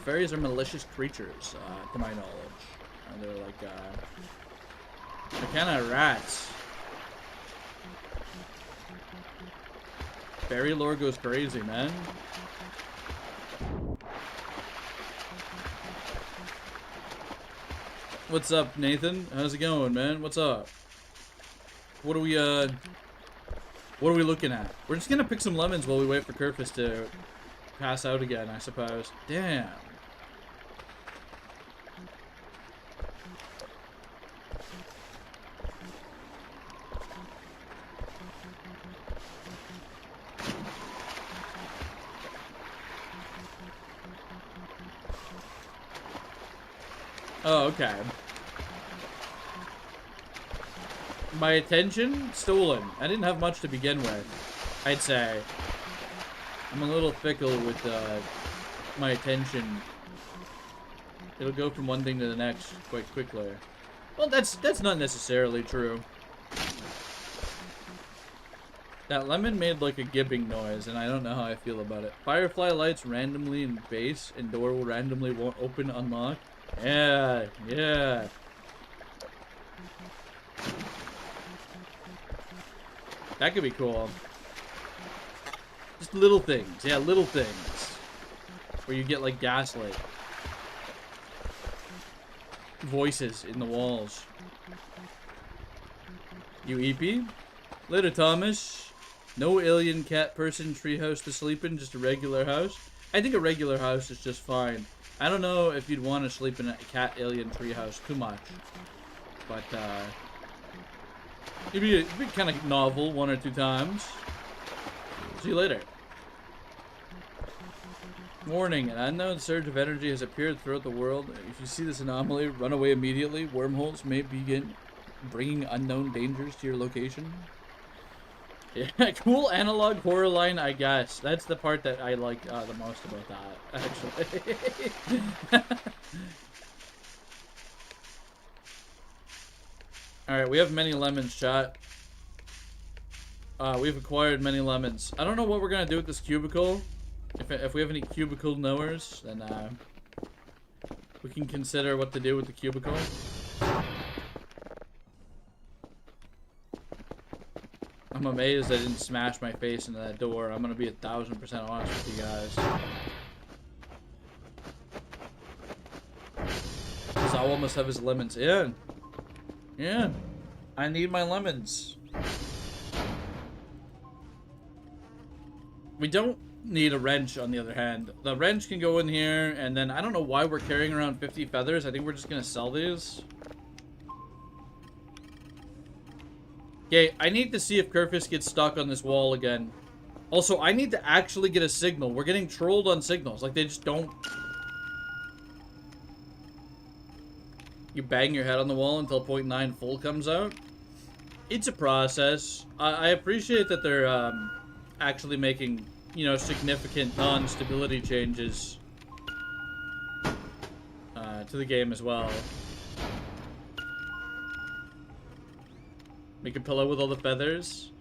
Fairies are malicious creatures, to my knowledge. They're like, they're kind of rats. Fairy lore goes crazy, man. What's up, Nathan? How's it going, man? What's up? What are we looking at? We're just gonna pick some lemons while we wait for Kerfus to pass out again, I suppose. Damn. Oh, okay. My attention? Stolen. I didn't have much to begin with, I'd say. I'm a little fickle with my attention. It'll go from one thing to the next quite quickly. Well, that's not necessarily true. That lemon made like a gibbing noise, and I don't know how I feel about it. Firefly lights randomly in base, and door will randomly won't open, unlock. Yeah, yeah. That could be cool. Just little things. Yeah, little things. Where you get like gaslight. Voices in the walls. You EP? Later, Thomas. No alien cat person treehouse to sleep in, just a regular house. I think a regular house is just fine. I don't know if you'd want to sleep in a cat alien treehouse too much. But, it'd be kind of novel 1 or 2 times. See you later. Warning, an unknown surge of energy has appeared throughout the world. If you see this anomaly, run away immediately. Wormholes may begin bringing unknown dangers to your location. Yeah, cool analog horror line, I guess. That's the part that I like the most about that, actually. Alright, we have many lemons, chat. We've acquired many lemons. I don't know what we're gonna do with this cubicle. If we have any cubicle knowers, then we can consider what to do with the cubicle. I'm amazed I didn't smash my face into that door. I'm gonna be 1000% honest with you guys. ZAWA must have his lemons. Yeah. Yeah. I need my lemons. We don't need a wrench, on the other hand. The wrench can go in here, and then I don't know why we're carrying around 50 feathers. I think we're just gonna sell these. Okay, I need to see if Kerfus gets stuck on this wall again. Also, I need to actually get a signal. We're getting trolled on signals. Like, they just don't... You bang your head on the wall until 0.9 full comes out. It's a process. I appreciate that they're actually making, you know, significant non-stability changes to the game as well. Make a pillow with all the feathers.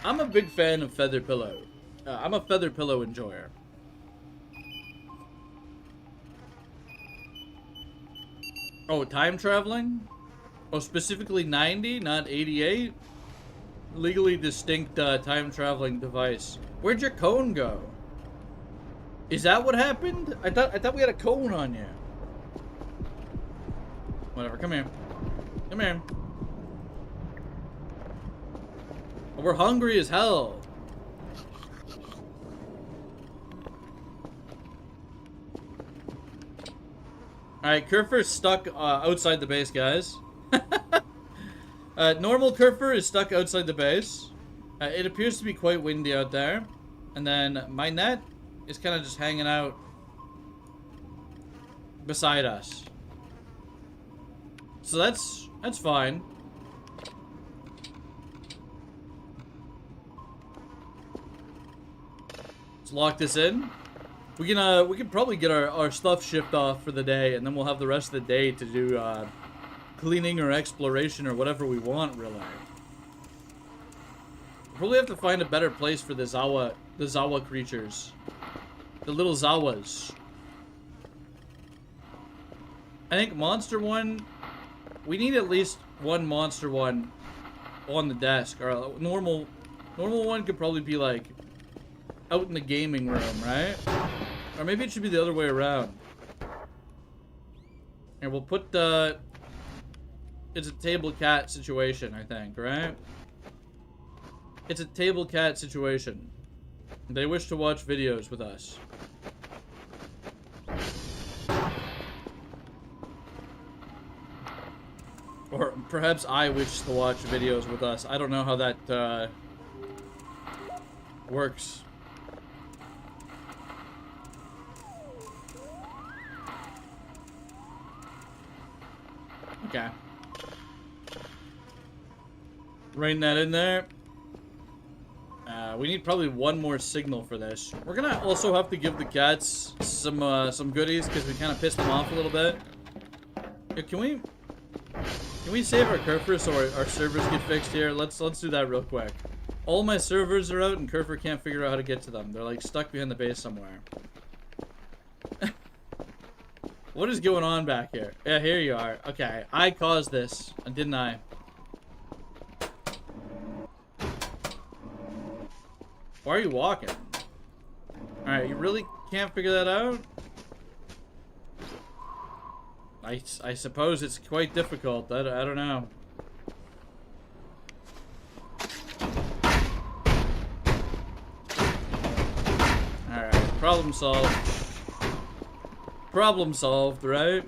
I'm a big fan of feather pillow. I'm a feather pillow enjoyer. Oh, time traveling? Oh, specifically 90, not 88? Legally distinct time traveling device. Where'd your cone go? Is that what happened? I thought we had a cone on you. Whatever, come here. Come here. We're hungry as hell. Alright, Kerfer's stuck outside the base, guys. Normal Kerfer is stuck outside the base. It appears to be quite windy out there. And then my net is kind of just hanging out beside us. So that's fine. Lock this in. We can probably get our stuff shipped off for the day, and then we'll have the rest of the day to do cleaning or exploration or whatever we want, really. We'll probably have to find a better place for the ZAWA creatures. The little ZAWAs. I think monster one, we need at least one monster one on the desk, or a normal one could probably be like out in the gaming room, right? Or maybe it should be the other way around. And we'll put the... It's a table cat situation, I think, right? It's a table cat situation. They wish to watch videos with us. Or perhaps I wish to watch videos with us. I don't know how that works. Okay. Writing that in there. We need probably one more signal for this. We're gonna also have to give the cats some goodies because we kind of pissed them off a little bit. Yeah, can we save our Kerfer so our servers get fixed here? Let's do that real quick. All my servers are out and Kerfer can't figure out how to get to them. They're like stuck behind the base somewhere. What is going on back here? Yeah, here you are. Okay, I caused this, didn't I? Why are you walking? Alright, you really can't figure that out? I suppose it's quite difficult. I don't know. Alright. Problem solved. Problem solved, right?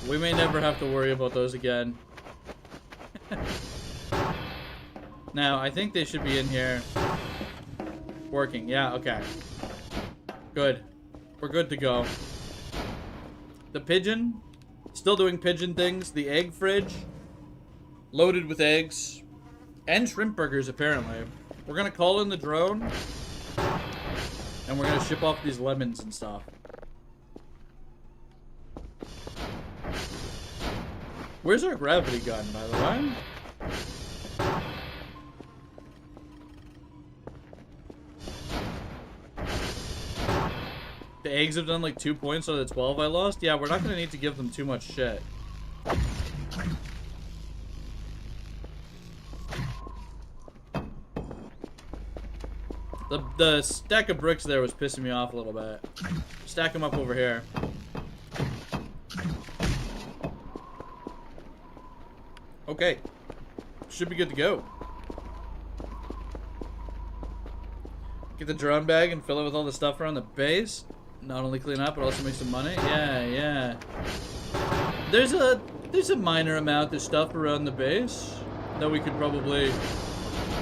We may never have to worry about those again. Now, I think they should be in here. Working, yeah, okay. Good. We're good to go. The pigeon, still doing pigeon things. The egg fridge, loaded with eggs. And shrimp burgers, apparently. We're gonna call in the drone. And we're gonna ship off these lemons and stuff. Where's our gravity gun, by the way? The eggs have done like 2 points out of the 12 I lost? Yeah, we're not gonna need to give them too much shit. The stack of bricks there was pissing me off a little bit. Stack them up over here. Okay. Should be good to go. Get the drone bag and fill it with all the stuff around the base. Not only clean up, but also make some money. Yeah, yeah. There's a minor amount of stuff around the base that we could probably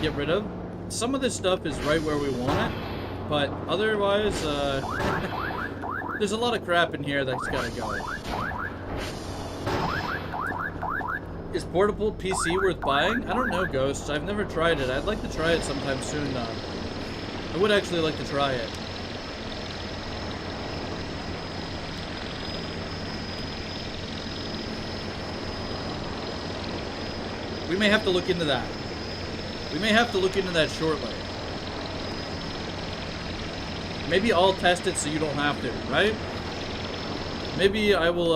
get rid of. Some of this stuff is right where we want it, but otherwise, there's a lot of crap in here that's gotta go. Is portable PC worth buying? I don't know, Ghosts. I've never tried it. I'd like to try it sometime soon, though. I would actually like to try it. We may have to look into that. We may have to look into that shortly. Maybe I'll test it so you don't have to, right? Maybe I will,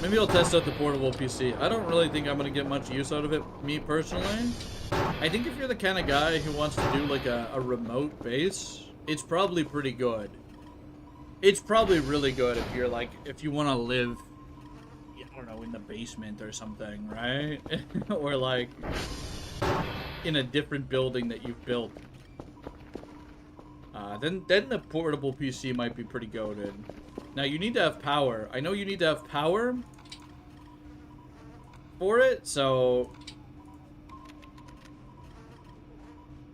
maybe I'll test out the portable PC. I don't really think I'm gonna get much use out of it, me personally. I think if you're the kind of guy who wants to do like a remote base, it's probably pretty good. It's probably really good if you're like, if you want to live, I don't know, in the basement or something, right? Or like in a different building that you've built. Then the portable PC might be pretty goated. Now you need to have power. I know you need to have power for it, so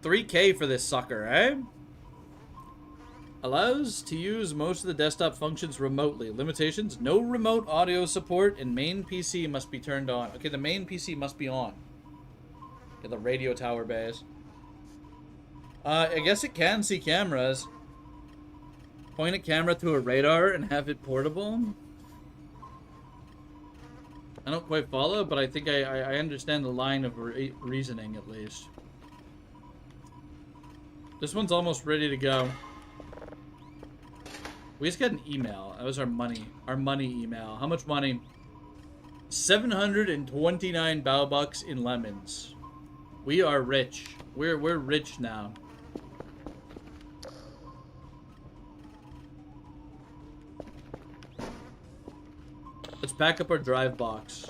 3K for this sucker, eh? Allows to use most of the desktop functions remotely. Limitations: no remote audio support, and main PC must be turned on. Okay, the main PC must be on. Okay, the radio tower base. I guess it can see cameras. Point a camera to a radar and have it portable. I don't quite follow, but I think I understand the line of reasoning at least. This one's almost ready to go. We just got an email. That was our money email. How much money? 729 bow bucks in lemons. We are rich. We're rich now. Let's pack up our drive box.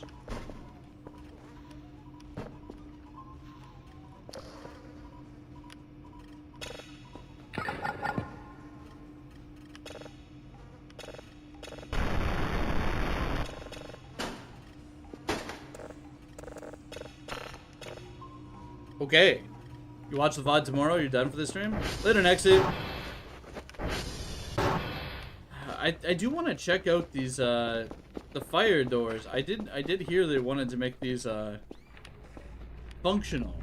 Okay. You watch the VOD tomorrow? You're done for the stream? Later, Nexy. I do want to check out these the fire doors. I did hear they wanted to make these functional.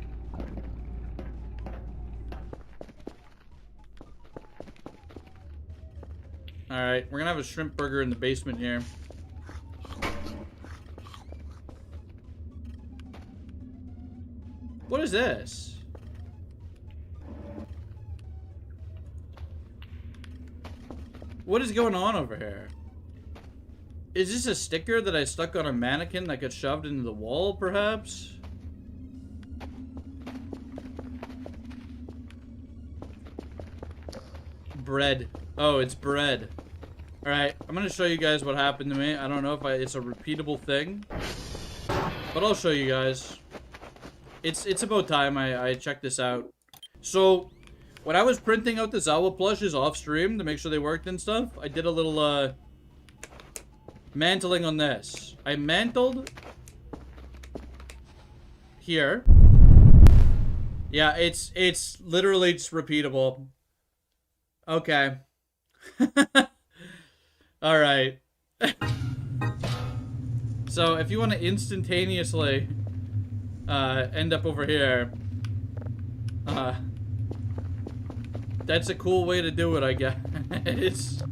Alright, we're gonna have a shrimp burger in the basement here. What is this? What is going on over here? Is this a sticker that I stuck on a mannequin that got shoved into the wall, perhaps? Bread. Oh, it's bread. Alright, I'm gonna show you guys what happened to me. I don't know if it's a repeatable thing, but I'll show you guys. It's about time I checked this out. So, when I was printing out the ZAWA plushes off stream to make sure they worked and stuff, I did a little, mantling on this. I mantled here. Yeah, it's literally just repeatable. Okay. Alright. So, if you want to instantaneously, end up over here, that's a cool way to do it, I guess.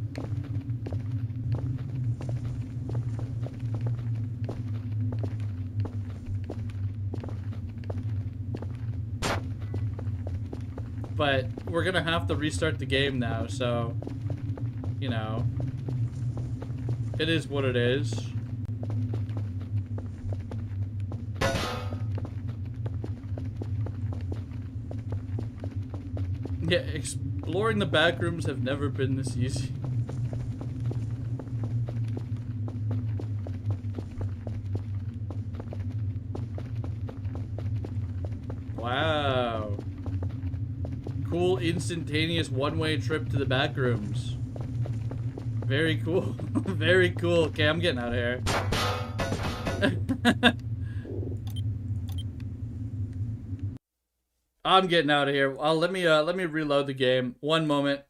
But we're gonna have to restart the game now, so, you know, it is what it is. Yeah, exploring the back rooms have never been this easy. Wow. Cool, instantaneous one-way trip to the back rooms. Very cool. Very cool. Okay, I'm getting out of here. I'm getting out of here. Let me reload the game. One moment.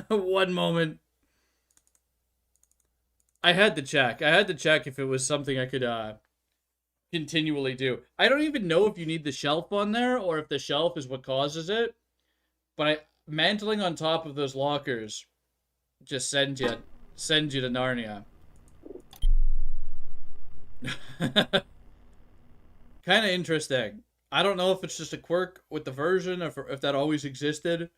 One moment. I had to check. I had to check if it was something I could continually do. I don't even know if you need the shelf on there or if the shelf is what causes it. But mantling on top of those lockers just sends you to Narnia. Kind of interesting. I don't know if it's just a quirk with the version, or if that always existed.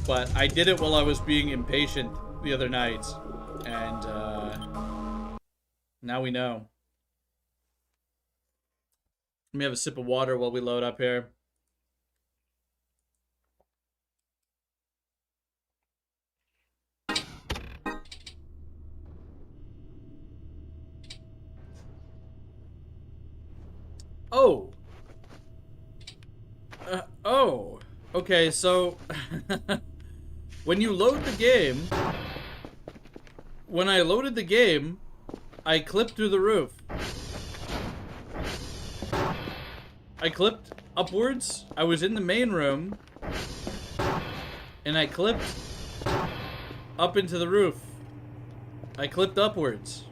But I did it while I was being impatient the other night. And, now we know. Let me have a sip of water while we load up here. Oh. Oh. Okay, so when you load the game, when I loaded the game, I clipped through the roof. I clipped upwards. I was in the main room, and I clipped up into the roof. I clipped upwards.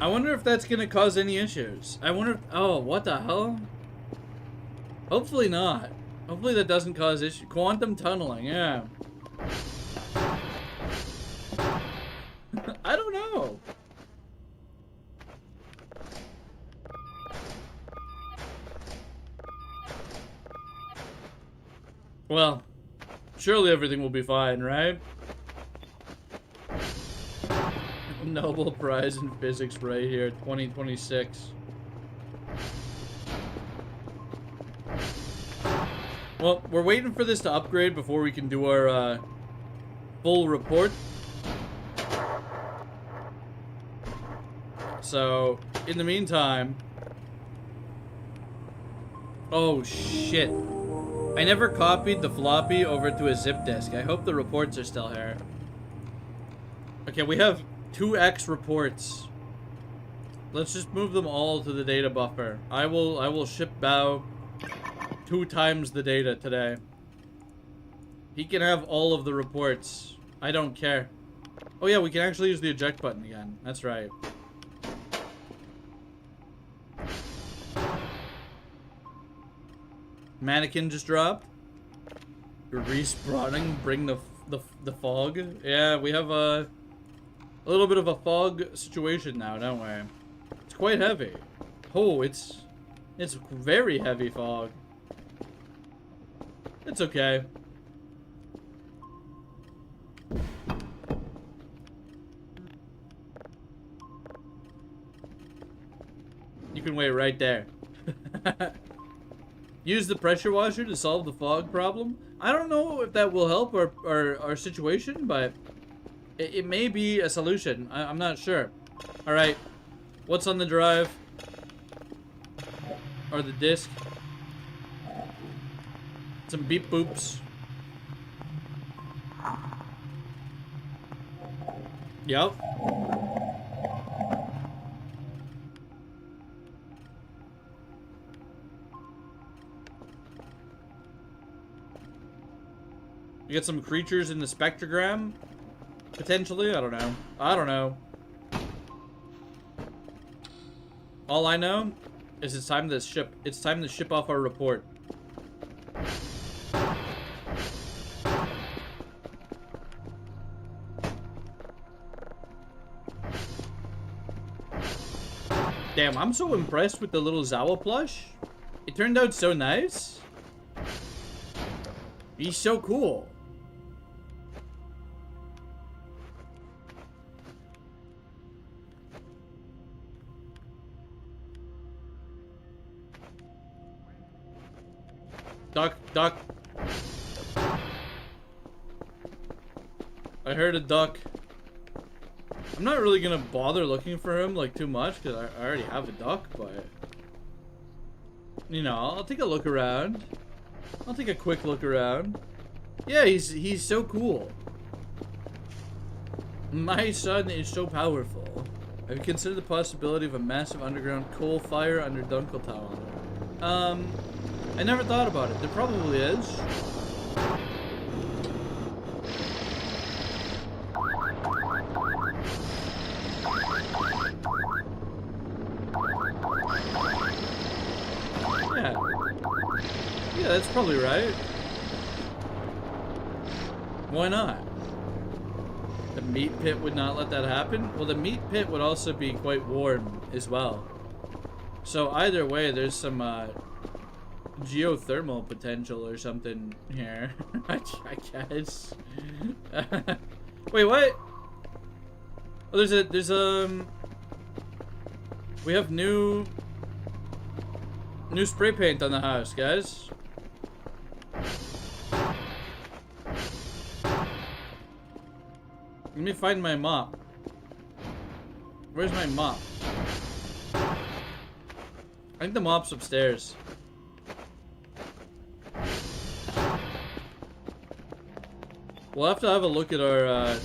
I wonder if that's gonna cause any issues. I wonder if, oh, what the hell? Hopefully not. Hopefully that doesn't cause issues. Quantum tunneling, yeah. I don't know. Well, surely everything will be fine, right? Nobel Prize in Physics right here, 2026. Well, we're waiting for this to upgrade before we can do our full report. So, in the meantime... Oh, shit. I never copied the floppy over to a zip disk. I hope the reports are still here. Okay, we have 2x reports. Let's just move them all to the data buffer. I will ship Bao 2 times the data today. He can have all of the reports. I don't care. Oh yeah, we can actually use the eject button again. That's right. Mannequin just dropped. Respawning, bring the fog. Yeah, we have a little bit of a fog situation now, don't we? It's quite heavy. Oh, it's very heavy fog. It's okay. You can wait right there. Use the pressure washer to solve the fog problem. I don't know if that will help our situation, but it may be a solution. I'm not sure. All right. What's on the drive? Or the disc? Some beep boops. Yep. You get some creatures in the spectrogram? Potentially? I don't know. I don't know. All I know is it's time to ship off our report. Damn, I'm so impressed with the little ZAWA plush. It turned out so nice. He's so cool. Duck, duck. I heard a duck. I'm not really gonna bother looking for him like too much because I already have a duck, but you know, I'll take a look around. I'll take a quick look around. Yeah, he's so cool. My son is so powerful. Have you considered the possibility of a massive underground coal fire under Dunkeltown? I never thought about it. There probably is. Yeah, that's probably right. Why not? The meat pit would not let that happen? Well, the meat pit would also be quite warm as well. So either way, there's some geothermal potential or something here. I guess. Wait, what? Oh, we have new spray paint on the house, guys. Let me find my mop. Where's my mop? I think the mop's upstairs. We'll have to have a look at our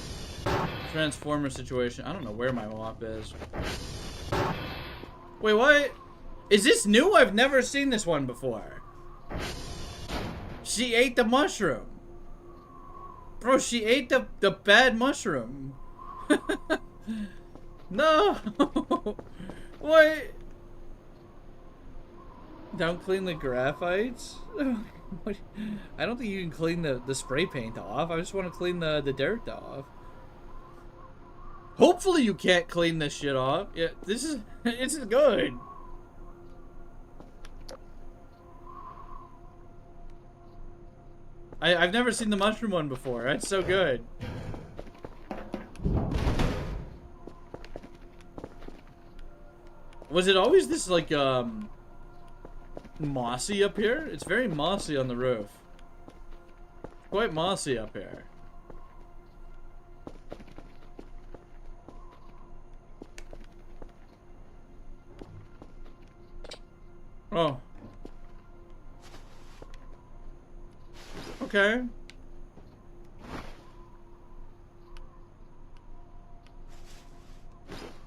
transformer situation. I don't know where my mop is. Wait, what? Is this new? I've never seen this one before. She ate the mushroom. Bro, she ate the bad mushroom. No. What? Don't clean the graphites? What? I don't think you can clean the spray paint off. I just want to clean the dirt off. Hopefully you can't clean this shit off. Yeah, this is good. I've never seen the mushroom one before. That's so good. Was it always this like mossy up here? It's very mossy on the roof. Quite mossy up here. Oh. Okay.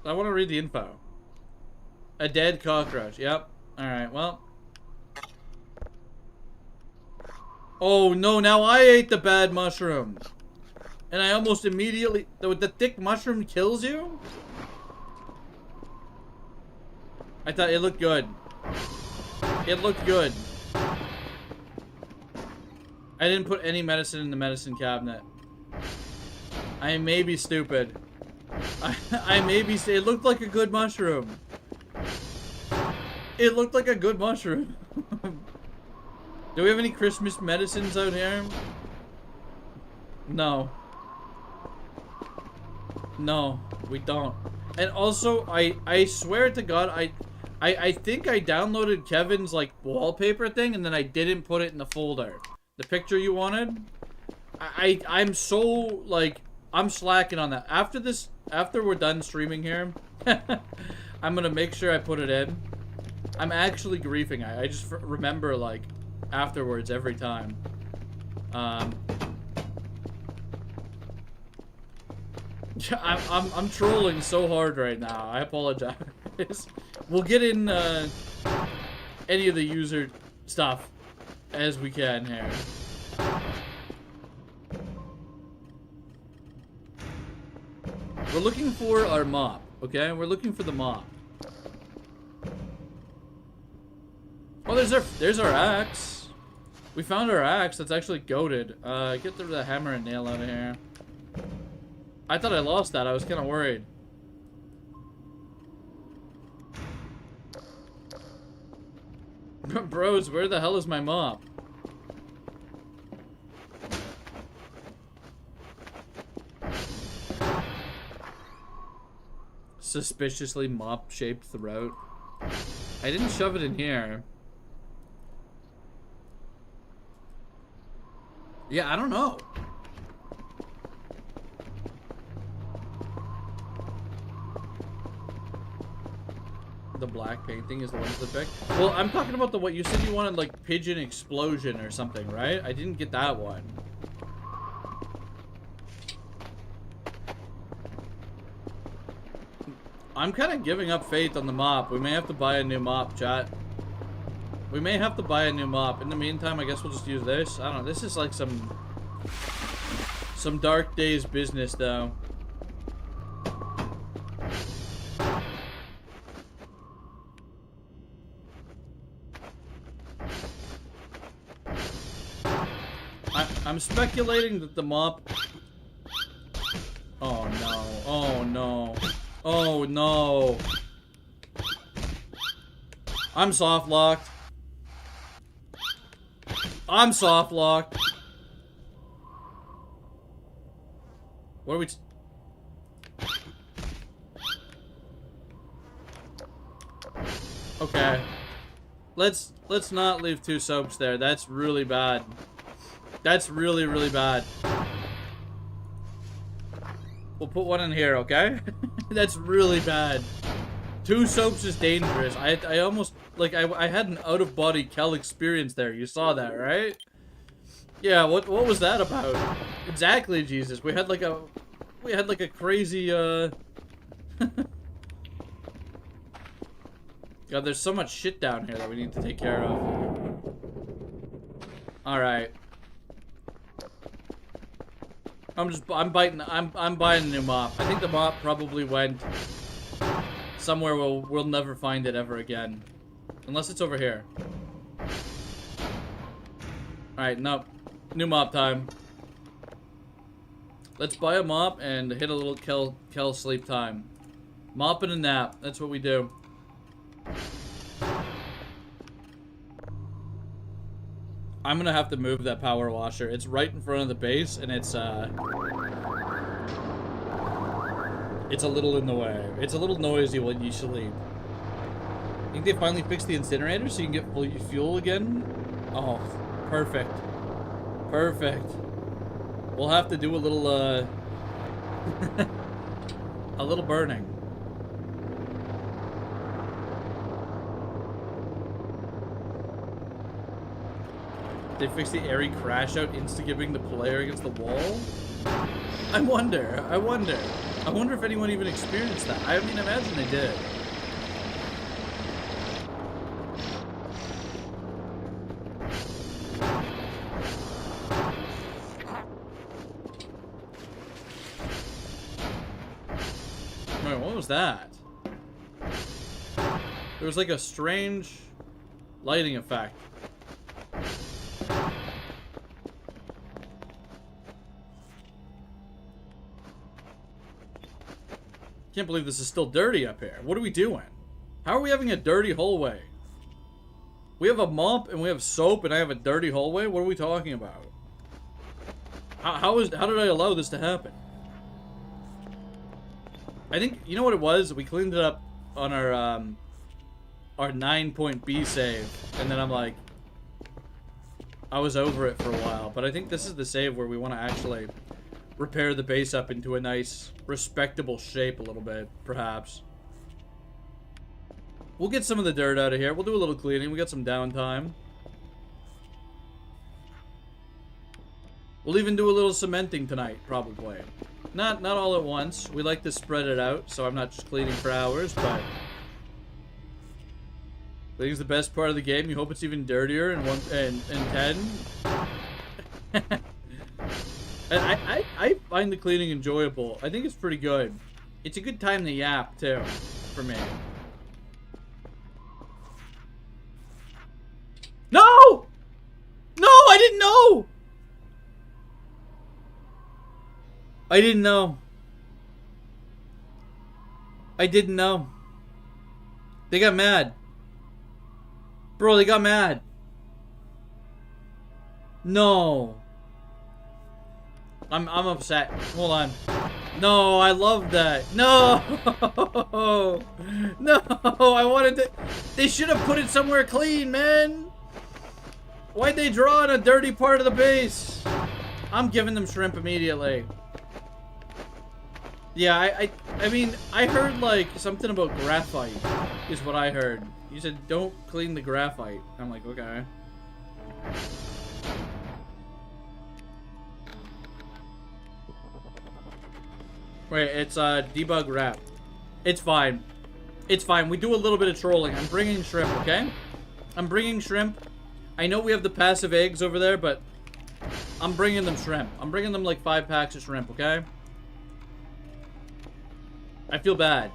I want to read the info. A dead cockroach. Yep. Alright, well. Oh no, now I ate the bad mushroom. And I almost immediately... The thick mushroom kills you? I thought it looked good. It looked good. I didn't put any medicine in the medicine cabinet. I may be stupid. I may be... It looked like a good mushroom. It looked like a good mushroom. Do we have any Christmas medicines out here? No. No, we don't. And also, I swear to God, I think I downloaded Kevin's, like, wallpaper thing, and then I didn't put it in the folder. The picture you wanted? I'm so, like, I'm slacking on that. After we're done streaming here, I'm gonna make sure I put it in. I'm actually griefing. I just remember, like, afterwards every time. I'm trolling so hard right now. I apologize. We'll get in any of the user stuff as we can here. We're looking for our mop, okay? We're looking for the mop. Oh, there's our axe. We found our axe. That's actually goated. Get the hammer and nail out of here. I thought I lost that. I was kind of worried. Bros, where the hell is my mop? Suspiciously mop-shaped throat. I didn't shove it in here. Yeah, I don't know. The black painting is the one to the pick. Well, I'm talking about the what you said you wanted, like pigeon explosion or something, right? I didn't get that one. I'm kind of giving up faith on the mop. We may have to buy a new mop, chat. We may have to buy a new mop. In the meantime, I guess we'll just use this. I don't know. This is like some dark days business, though. I'm speculating that the mop... Oh no, oh no, oh no. I'm soft locked. I'm soft locked. What are we... Okay. Let's not leave two soaps there. That's really bad. That's really, really bad. We'll put one in here, okay? That's really bad. Two soaps is dangerous. I almost, like, I had an out-of-body Kel experience there. You saw that, right? Yeah, what was that about? Exactly, Jesus. We had like a crazy, God, there's so much shit down here that we need to take care of. Alright. I'm buying a new mop. I think the mop probably went somewhere where we'll never find it ever again. Unless it's over here. Alright, nope. New mop time. Let's buy a mop and hit a little Kel sleep time. Mop and a nap. That's what we do. I'm gonna have to move that power washer. It's right in front of the base, and it's a little in the way. It's a little noisy when you sleep. I think they finally fixed the incinerator so you can get full fuel again. Oh, perfect. Perfect. We'll have to do a little, a little burning. They fixed the airy crash out, insta-giving the player against the wall? I wonder if anyone even experienced that. I mean, imagine they did. Wait, what was that? There was like a strange lighting effect. Can't believe this is still dirty up here. What are we doing? How are we having a dirty hallway? We have a mop and we have soap and I have a dirty hallway? What are we talking about? How did I allow this to happen? I think, you know what it was? We cleaned it up on our 9-point B save. And then I'm like, I was over it for a while. But I think this is the save where we want to actually repair the base up into a nice, respectable shape a little bit, perhaps. We'll get some of the dirt out of here. We'll do a little cleaning. We got some downtime. We'll even do a little cementing tonight, probably. Not all at once. We like to spread it out, so I'm not just cleaning for hours, but I think it's the best part of the game. You hope it's even dirtier in 10. And I find the cleaning enjoyable. I think it's pretty good. It's a good time to yap too, for me. No! No, I didn't know! I didn't know. I didn't know. They got mad. Bro, they got mad. No. I'm upset. Hold on. No, I love that. No. No, I wanted to. They should have put it somewhere clean, man. Why'd they draw on a dirty part of the base? I'm giving them shrimp immediately. Yeah, I mean, I heard like something about graphite is what I heard. You said don't clean the graphite. I'm like, okay. Wait, it's debug wrap. It's fine. It's fine. We do a little bit of trolling. I'm bringing shrimp, okay? I'm bringing shrimp. I know we have the passive eggs over there, but I'm bringing them shrimp. I'm bringing them like 5 packs of shrimp, okay? I feel bad.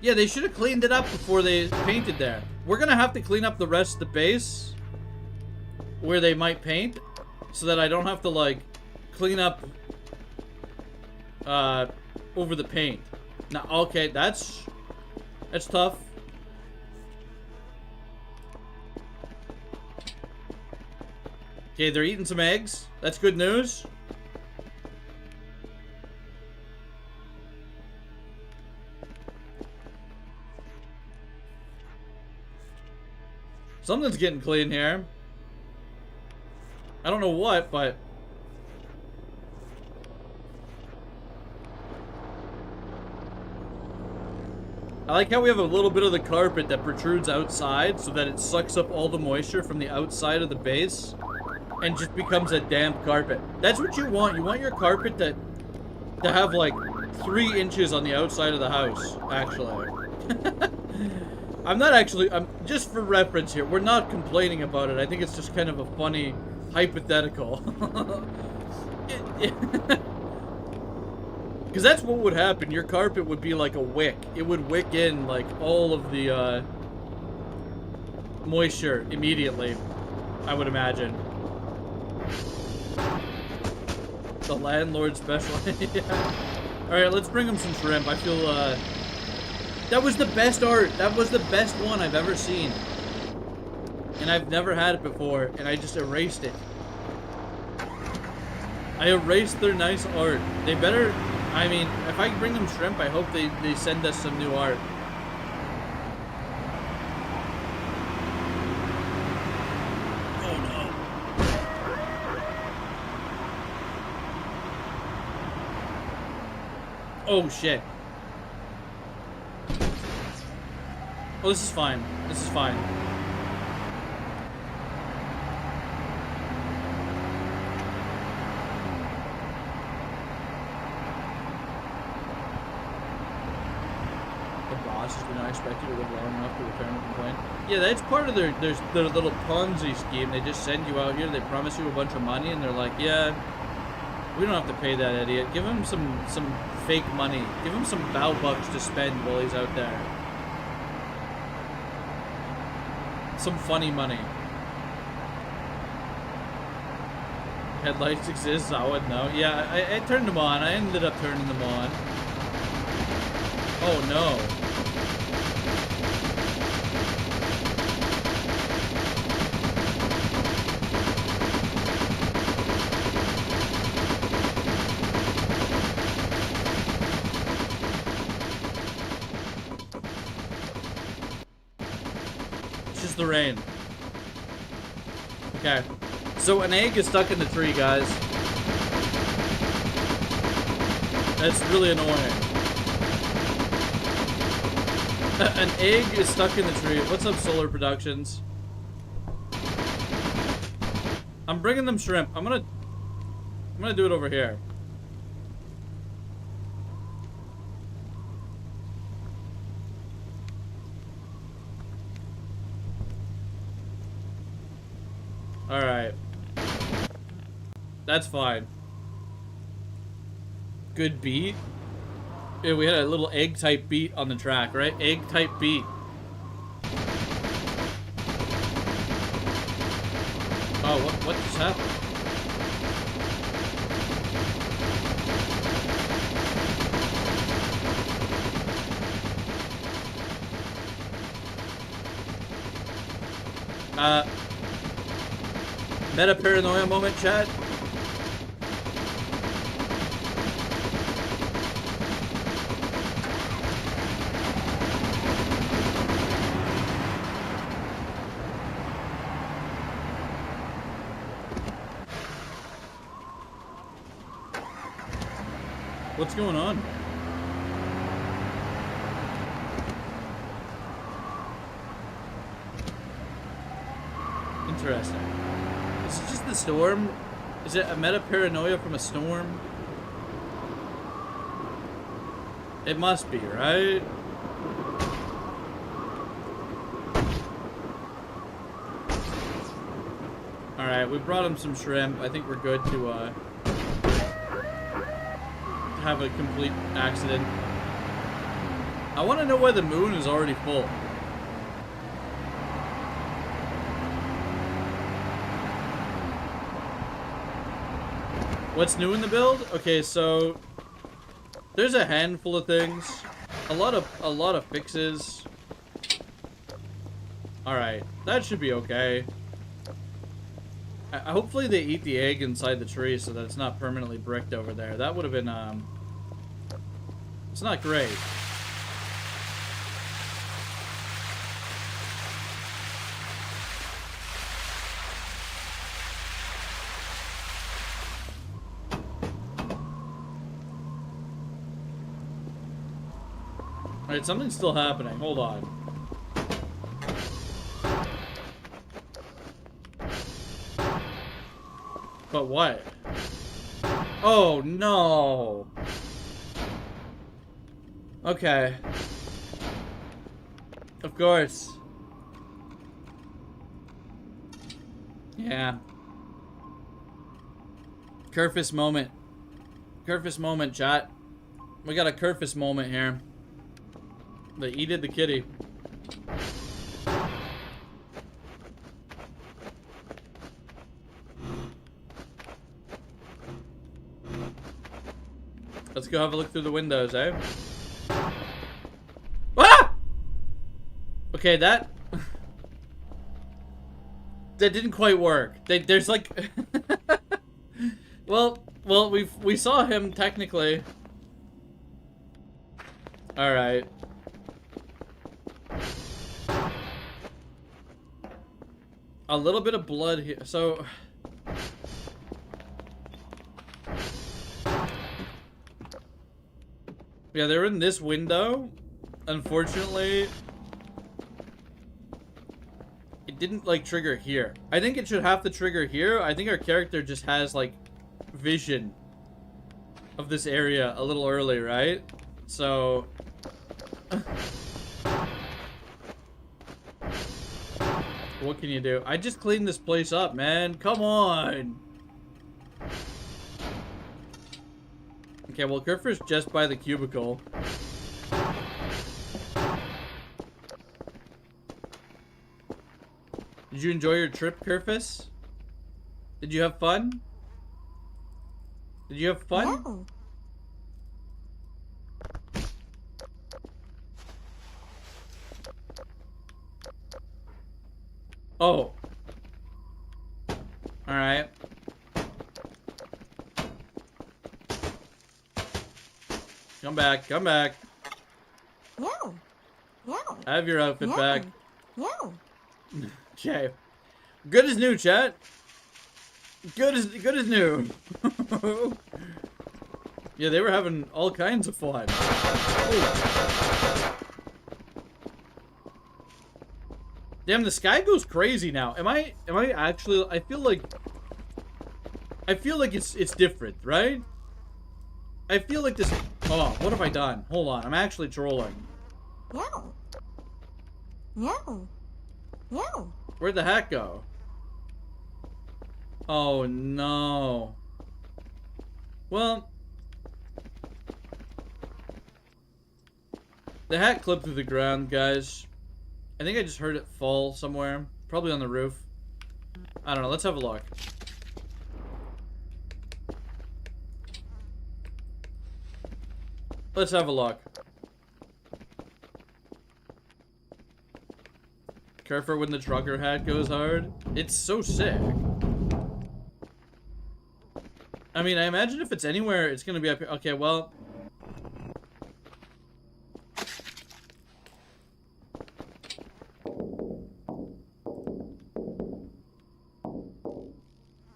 Yeah, they should have cleaned it up before they painted there. We're gonna have to clean up the rest of the base where they might paint, so that I don't have to like clean up over the paint. Now, okay, that's tough. Okay, they're eating some eggs. That's good news. Something's getting clean here. I don't know what, but I like how we have a little bit of the carpet that protrudes outside so that it sucks up all the moisture from the outside of the base and just becomes a damp carpet. That's what you want. You want your carpet to have like 3 inches on the outside of the house, actually. I'm just for reference here, we're not complaining about it. I think it's just kind of a funny hypothetical. Because that's what would happen. Your carpet would be like a wick. It would wick in like all of the moisture immediately, I would imagine. The landlord special. Yeah. Alright, let's bring him some shrimp. I feel that was the best art. That was the best one I've ever seen. And I've never had it before, and I just erased it. I erased their nice art. They better, I mean, if I bring them shrimp, I hope they send us some new art. Oh no. Oh shit. Oh, this is fine. This is fine. The boss is not expected to live long enough to return a complaint. Yeah, that's part of their little Ponzi scheme. They just send you out here, they promise you a bunch of money, and they're like, yeah, we don't have to pay that idiot. Give him some fake money. Give him some bow bucks to spend while he's out there. Some funny money. Headlights exist, ZAWA, no. Yeah, I turned them on. I ended up turning them on. Oh no. The rain. Okay. So an egg is stuck in the tree, guys. That's really annoying. An egg is stuck in the tree. What's up, Solar Productions? I'm bringing them shrimp. I'm gonna do it over here. All right. That's fine. Good beat. Yeah, we had a little egg type beat on the track, right? Egg type beat. Oh, what just happened? Meta paranoia moment, chat. What's going on? Interesting. Is it just the storm? Is it a meta paranoia from a storm? It must be, right? Alright, we brought him some shrimp. I think we're good to have a complete accident. I want to know why the moon is already full. What's new in the build? Okay, so there's a handful of things, a lot of fixes. All right, that should be okay. Hopefully they eat the egg inside the tree so that it's not permanently bricked over there. That would have been it's not great. Alright, something's still happening. Hold on. But what? Oh, no. Okay. Of course. Yeah. Kerfus moment. Kerfus moment, chat. We got a Kerfus moment here. They eated the kitty. Let's go have a look through the windows, eh? Ah! Okay, that didn't quite work. There's like well, we saw him technically. All right. A little bit of blood here. So yeah, they're in this window. Unfortunately, it didn't like trigger here. I think it should have to trigger here. I think our character just has like vision of this area a little early, right? So what can you do? I just cleaned this place up, man. Come on. Okay, well, Kerfer's just by the cubicle. Did you enjoy your trip, Kerfus? Did you have fun? Did you have fun? No. Oh. Alright. Come back, come back. No. No. Have your outfit back. No. Okay. Good as new, chat. Good as new. Yeah, they were having all kinds of fun. Oh. Damn, the sky goes crazy now. Am I actually, I feel like it's different, right? I feel like this, oh, what have I done? Hold on, I'm actually trolling. Meow. Meow. Meow. Where'd the hat go? Oh no. Well, the hat clipped through the ground, guys. I think I just heard it fall somewhere. Probably on the roof. I don't know. Let's have a look. Let's have a look. Careful when the trucker hat goes hard. It's so sick. I mean, I imagine if it's anywhere, it's gonna be up here. Okay, well.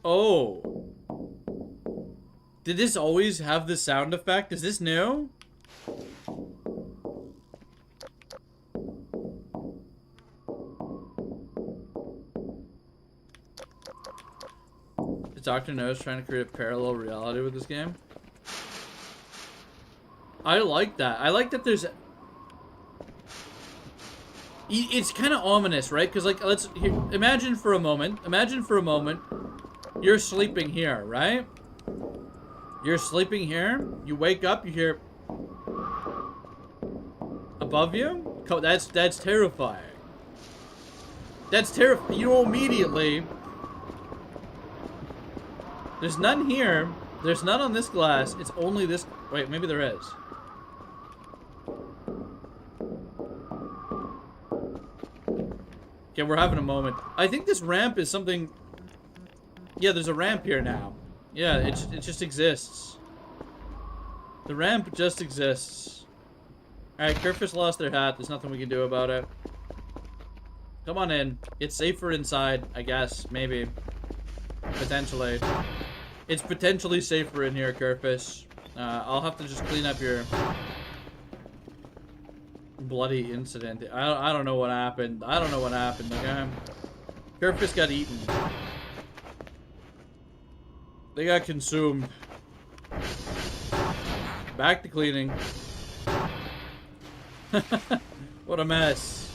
Oh. Did this always have the sound effect? Is this new? Is Dr. No's trying to create a parallel reality with this game? I like that. I like that there's... It's kind of ominous, right? Because, like, imagine for a moment, you're sleeping here, right? You're sleeping here, you wake up, you hear... above you? That's terrifying. That's terrifying. You know, immediately... There's none here. There's none on this glass. It's only this... Wait, maybe there is. Okay, we're having a moment. I think this ramp is something... Yeah, there's a ramp here now. Yeah, it just exists. The ramp just exists. Alright, Kerfish lost their hat. There's nothing we can do about it. Come on in. It's safer inside, I guess. Maybe. Potentially. It's potentially safer in here, Kerfish. I'll have to just clean up your bloody incident. I don't know what happened. I don't know what happened, okay? Kerfish got eaten. They got consumed. Back to cleaning. What a mess.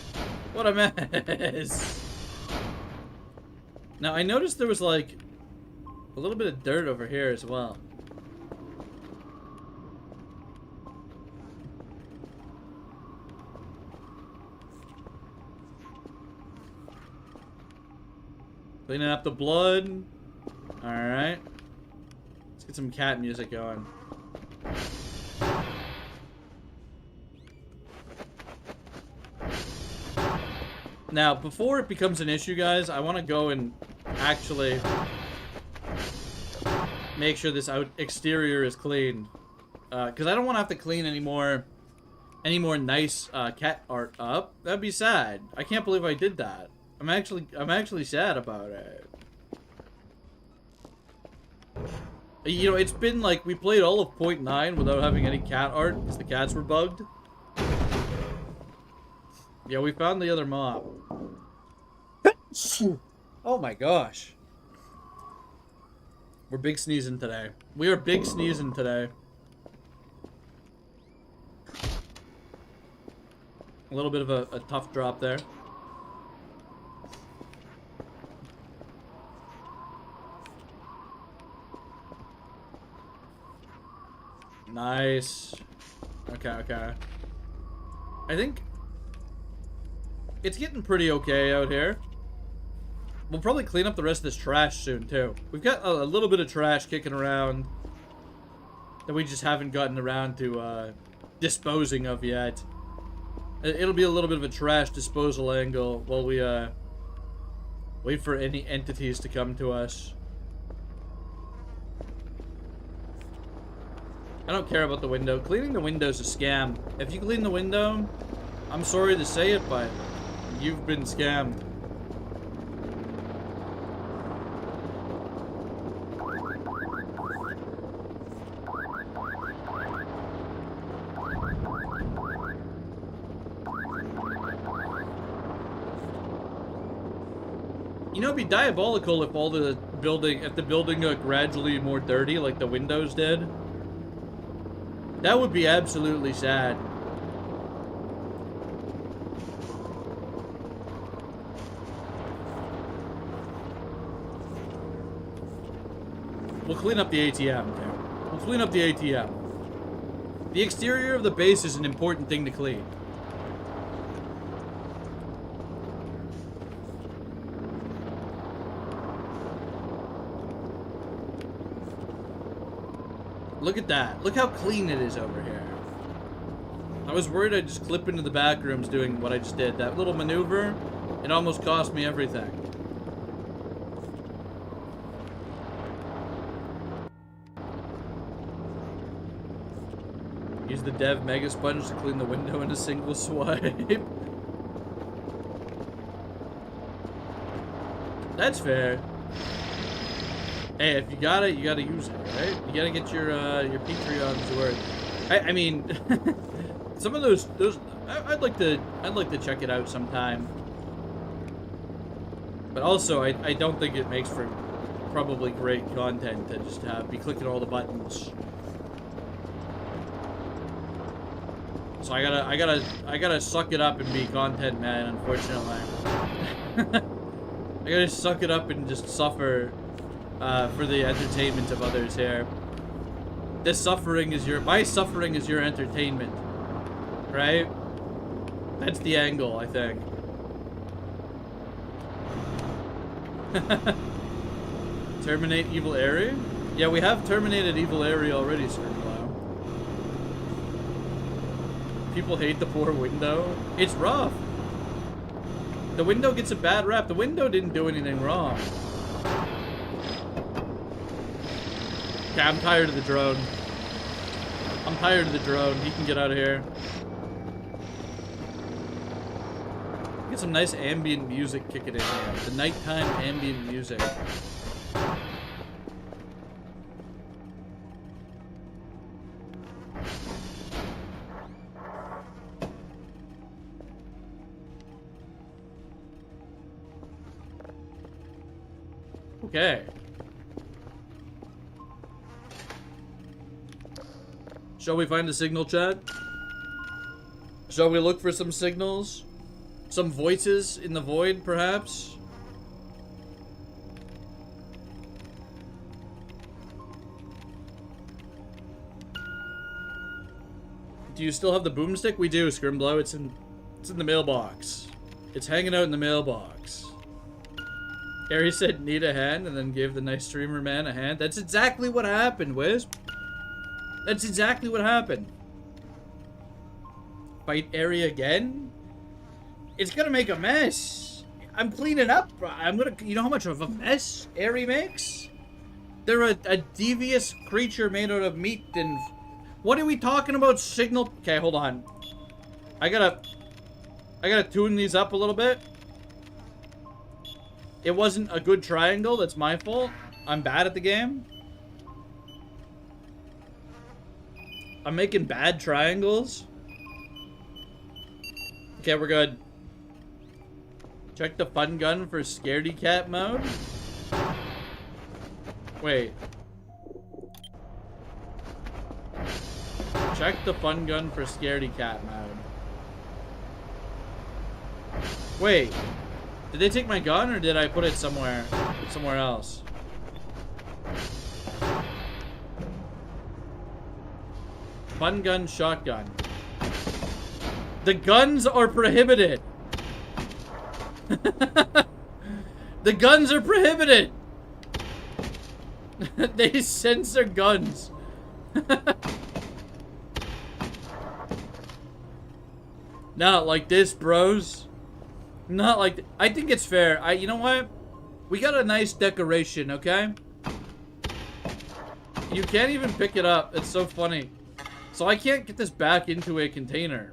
What a mess. Now, I noticed there was, like, a little bit of dirt over here as well. Cleaning up the blood. Alright. Let's get some cat music going. Now, before it becomes an issue, guys, I want to go and actually make sure this exterior is cleaned. Because I don't want to have to clean any more nice cat art up. That'd be sad. I can't believe I did that. I'm actually sad about it. You know, it's been like, we played all of 0.9 without having any cat art because the cats were bugged. Yeah, we found the other mob. Oh my gosh. We're big sneezing today. We are big sneezing today. A little bit of a tough drop there. Nice. Okay, okay. I think it's getting pretty okay out here. We'll probably clean up the rest of this trash soon, too. We've got a little bit of trash kicking around that we just haven't gotten around to disposing of yet. It'll be a little bit of a trash disposal angle while we wait for any entities to come to us. I don't care about the window. Cleaning the window's a scam. If you clean the window, I'm sorry to say it, but you've been scammed. You know, it'd be diabolical if all the building got gradually more dirty, like the windows did. That would be absolutely sad. We'll clean up the ATM, okay? We'll clean up the ATM. The exterior of the base is an important thing to clean. Look at that. Look how clean it is over here. I was worried I'd just clip into the back rooms doing what I just did. That little maneuver, it almost cost me everything. Use the dev mega sponge to clean the window in a single swipe. That's fair. Hey, if you got it, you gotta use it, right? You gotta get your Patreon's worth. I mean, some of those I'd like to check it out sometime. But also, I don't think it makes for probably great content to just be clicking all the buttons. So I gotta suck it up and be content man, unfortunately. I gotta suck it up and just suffer for the entertainment of others here. My suffering is your entertainment, right? That's the angle, I think. Terminate evil area? Yeah, we have terminated evil area already, Screwblow. People hate the poor window. It's rough. The window gets a bad rap. The window didn't do anything wrong. Okay, I'm tired of the drone. I'm tired of the drone. He can get out of here. Get some nice ambient music kicking in here. The nighttime ambient music. Okay. Shall we find a signal, chat? Shall we look for some signals? Some voices in the void, perhaps? Do you still have the boomstick? We do, Scrimblow. It's in the mailbox. It's hanging out in the mailbox. Harry said, need a hand, and then gave the nice streamer man a hand. That's exactly what happened, Wisp. That's exactly what happened. Fight area again? It's gonna make a mess. I'm cleaning up. You know how much of a mess Airy makes? They're a devious creature made out of meat and... What are we talking about? Signal... Okay, hold on. I gotta tune these up a little bit. It wasn't a good triangle. That's my fault. I'm bad at the game. I'm making bad triangles. Okay, we're good. Check the fun gun for scaredy cat mode. Wait. Check the fun gun for scaredy cat mode. Wait. Did they take my gun or did I put it somewhere else? Fun gun, shotgun. The guns are prohibited. The guns are prohibited. They censor guns. Not like this, bros. Not like... I think it's fair. You know what? We got a nice decoration, okay? You can't even pick it up. It's so funny. So I can't get this back into a container.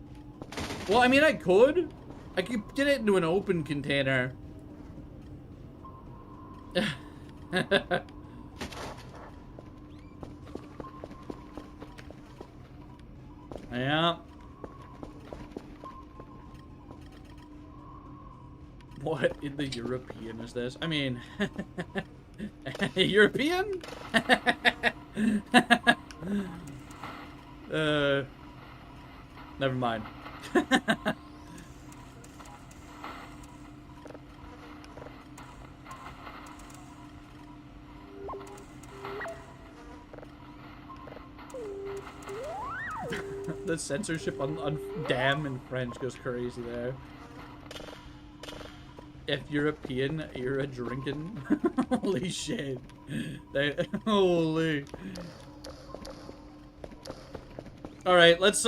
Well, I mean, I could. I could get it into an open container. Yeah. What in the European is this? I mean, European? Never mind. The censorship on damn in French goes crazy there. If European, you're a drinking. Holy shit. Holy. Alright, let's,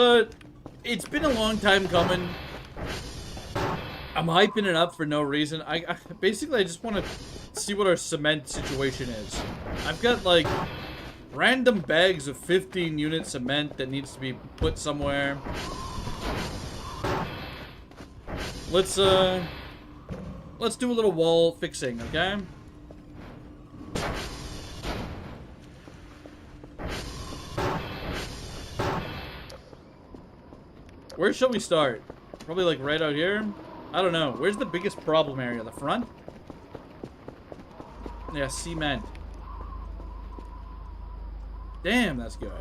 it's been a long time coming. I'm hyping it up for no reason. Basically, I just want to see what our cement situation is. I've got, like, random bags of 15-unit cement that needs to be put somewhere. Let's do a little wall fixing, okay? Where shall we start? Probably like right out here? I don't know. Where's the biggest problem area? The front? Yeah, cement. Damn, that's good.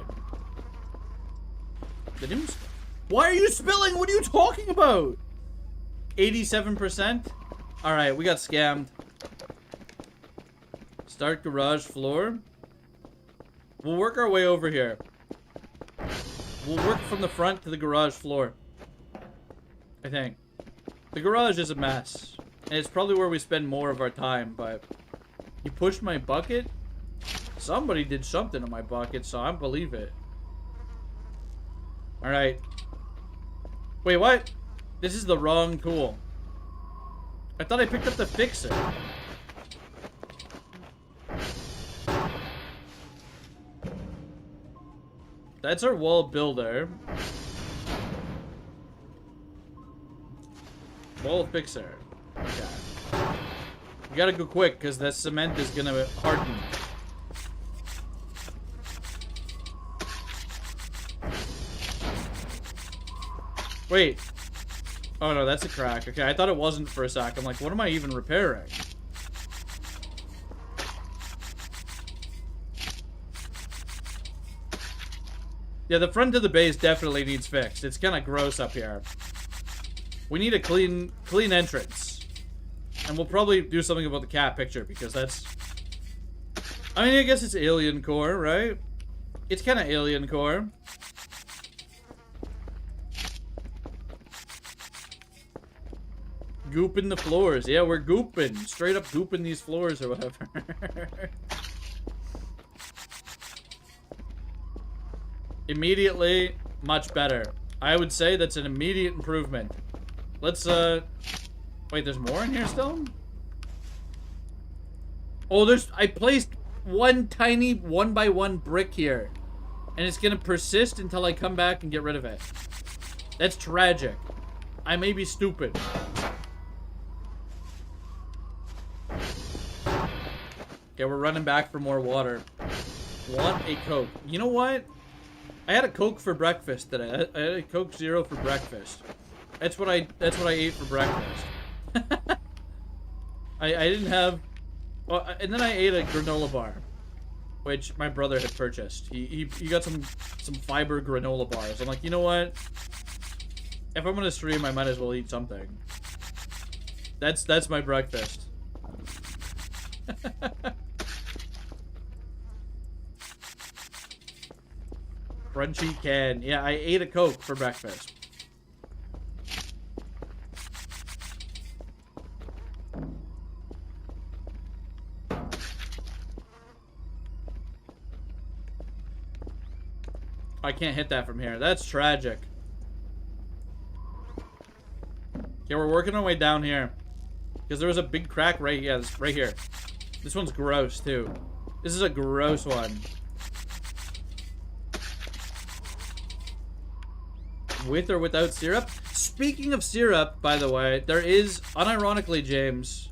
Why are you spilling? What are you talking about? 87%? Alright, we got scammed. Start garage floor. We'll work our way over here. We'll work from the front to the garage floor. I think. The garage is a mess. And it's probably where we spend more of our time, but... You pushed my bucket? Somebody did something to my bucket, so I believe it. Alright. Wait, what? This is the wrong tool. I thought I picked up the fixer. That's our wall builder. Wall fixer. Okay. We gotta go quick, because that cement is gonna harden. Wait. Oh no, that's a crack. Okay, I thought it wasn't for a sec. I'm like, what am I even repairing? Yeah, the front of the base definitely needs fixed. It's kind of gross up here. We need a clean entrance. And we'll probably do something about the cat picture, because that's... I mean, I guess it's alien core, right? It's kind of alien core. Gooping the floors. Yeah, we're gooping. Straight up gooping these floors or whatever. Immediately, much better. I would say that's an immediate improvement. Let's, wait, there's more in here still? Oh, I placed one tiny 1x1 brick here. And it's gonna persist until I come back and get rid of it. That's tragic. I may be stupid. Okay, we're running back for more water. Want a Coke. You know what? I had a Coke for breakfast today. I had a Coke Zero for breakfast. That's what I ate for breakfast. I didn't have... Well, and then I ate a granola bar, which my brother had purchased. He got some fiber granola bars. I'm like, you know what? If I'm gonna stream, I might as well eat something. That's my breakfast. Crunchy can. Yeah, I ate a Coke for breakfast. I can't hit that from here. That's tragic. Okay, we're working our way down here. Because there was a big crack right, yeah, right here. This one's gross, too. This is a gross one. With or without syrup? Speaking of syrup, by the way, there is, unironically, James,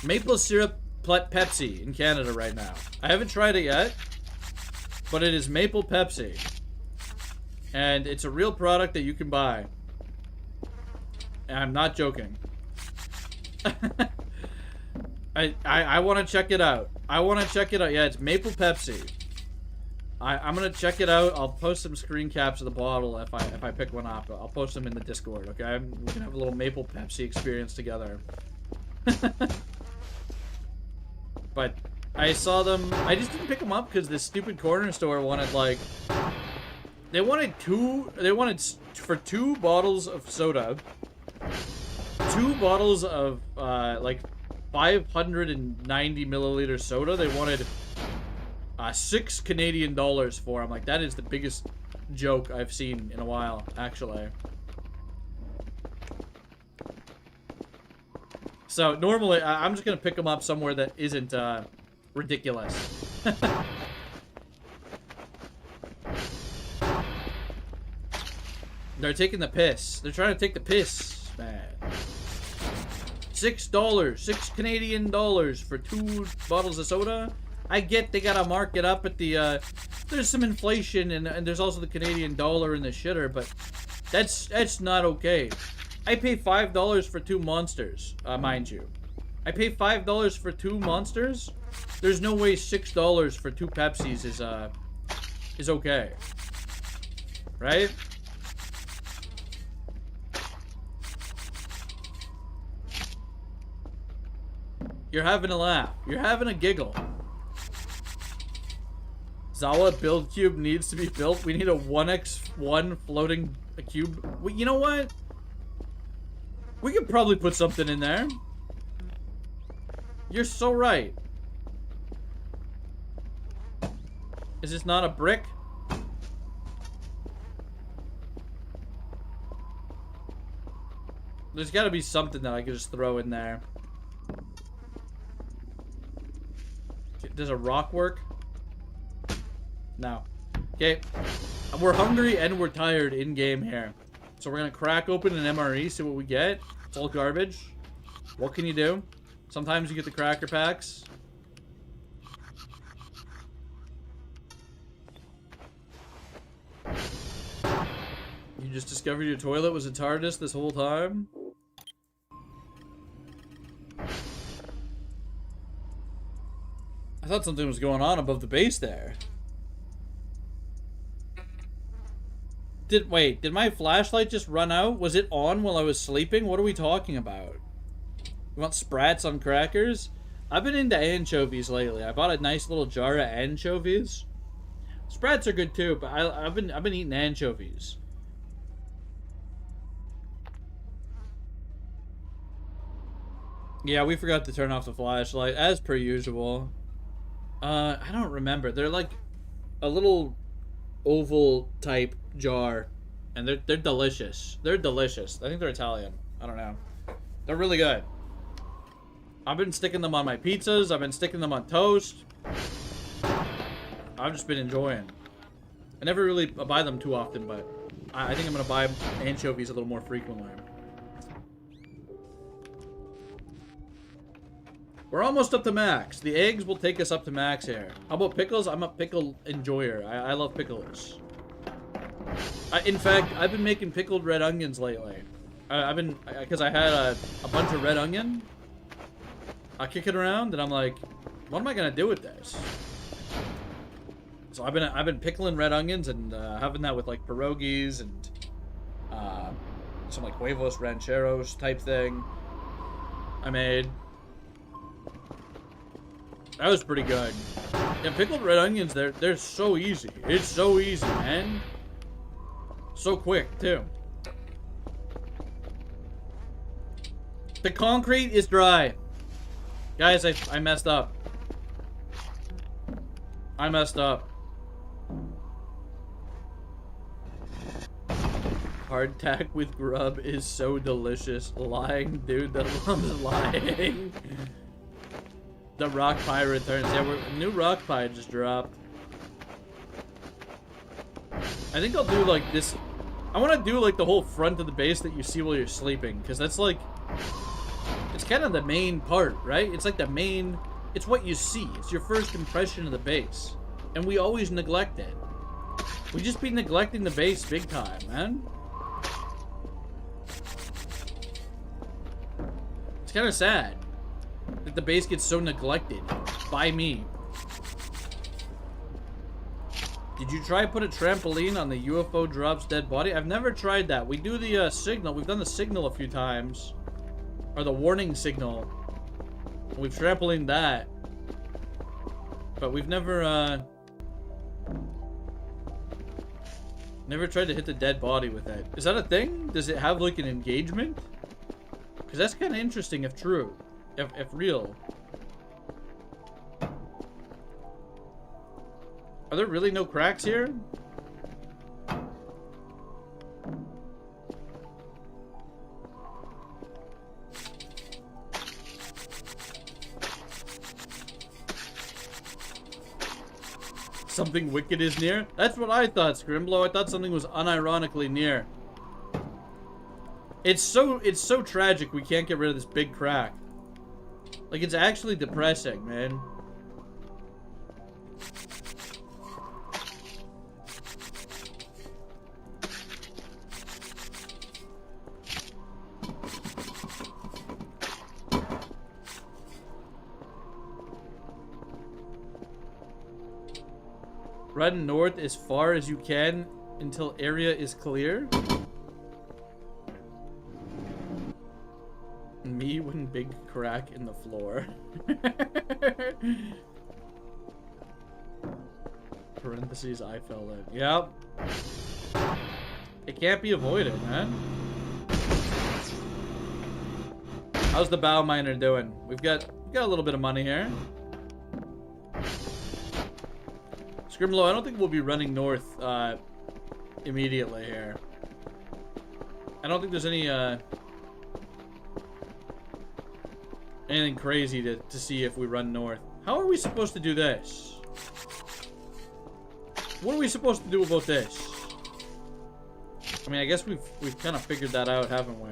maple syrup Pepsi in Canada right now. I haven't tried it yet, but it is maple Pepsi. And it's a real product that you can buy. And I'm not joking. I want to check it out. I want to check it out. Yeah, it's Maple Pepsi. I'm gonna check it out. I'll post some screen caps of the bottle if I pick one up. I'll post them in the Discord, okay? We can have a little Maple Pepsi experience together. But I saw them. I just didn't pick them up because this stupid corner store wanted like. They wanted for 2 bottles of soda. 2 bottles of like 590 milliliter soda. They wanted 6 Canadian dollars for. I'm like, that is the biggest joke I've seen in a while, actually. So normally I'm just gonna pick them up somewhere that isn't ridiculous. They're taking the piss. They're trying to take the piss, man. $6, 6 Canadian dollars for 2 bottles of soda. I get they gotta mark it up at the, there's some inflation and there's also the Canadian dollar in the shitter, but that's not okay. I pay $5 for 2 monsters, mind you. I pay $5 for 2 monsters. There's no way $6 for 2 Pepsis is okay. Right? You're having a laugh. You're having a giggle. ZAWA build cube needs to be built. We need a 1x1 floating cube. You know what? We could probably put something in there. You're so right. Is this not a brick? There's got to be something that I could just throw in there. Does a rock work? No. Okay. We're hungry and we're tired in game here. So we're gonna crack open an MRE, see what we get. It's all garbage. What can you do? Sometimes you get the cracker packs. You just discovered your toilet was a TARDIS this whole time? I thought something was going on above the base there. Wait, did my flashlight just run out? Was it on while I was sleeping? What are we talking about? You want sprats on crackers? I've been into anchovies lately. I bought a nice little jar of anchovies. Sprats are good too, but I've been eating anchovies. Yeah, we forgot to turn off the flashlight as per usual. I don't remember. They're like a little oval type jar, and they're delicious. They're delicious. I think they're Italian. I don't know. They're really good. I've been sticking them on my pizzas. I've been sticking them on toast. I've just been enjoying. I never really buy them too often, but I think I'm gonna buy anchovies a little more frequently. We're almost up to max. The eggs will take us up to max here. How about pickles? I'm a pickle enjoyer. I love pickles. In fact, I've been making pickled red onions lately. Because I had a bunch of red onion. I kick it around, and I'm like, what am I gonna do with this? So I've been pickling red onions and having that with like pierogies and some like huevos rancheros type thing. I made. That was pretty good. Yeah, pickled red onions, they're so easy. It's so easy, man. So quick, too. The concrete is dry. Guys, I messed up. I messed up. Hardtack with grub is so delicious. Lying, dude, that loves lying. The rock pie returns. Yeah, new rock pie just dropped. I think I'll do like this. I want to do like the whole front of the base that you see while you're sleeping, because that's like, it's kind of the main part, right? It's like the main, it's what you see. It's your first impression of the base, and we always neglect it. We just be neglecting the base big time, man. It's kind of sad that the base gets so neglected by me. Did you try put a trampoline on the UFO drops dead body? I've never tried that. We do the signal. We've done the signal a few times. Or the warning signal. We've trampolined that. But we've never, never tried to hit the dead body with it. Is that a thing? Does it have, like, an engagement? Because that's kind of interesting if true. If real. Are there really no cracks here? Something wicked is near? That's what I thought, Scrimblow. I thought something was unironically near. It's so tragic we can't get rid of this big crack. Like, it's actually depressing, man. Run north as far as you can until area is clear. Me when big crack in the floor. Parentheses, I fell in. Yep. It can't be avoided, man. How's the bow miner doing? We've got a little bit of money here. Scrimblow, I don't think we'll be running north immediately here. I don't think there's any anything crazy to see if we run north. How are we supposed to do this? What are we supposed to do about this? I mean, I guess we've kind of figured that out, haven't we?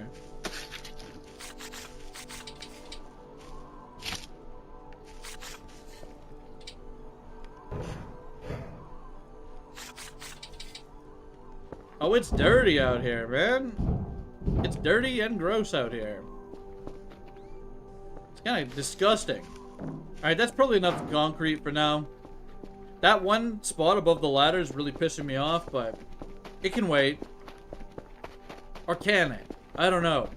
Oh, it's dirty out here, man. It's dirty and gross out here. It's kind of disgusting. Alright, that's probably enough concrete for now. That one spot above the ladder is really pissing me off, but it can wait. Or can it? I don't know.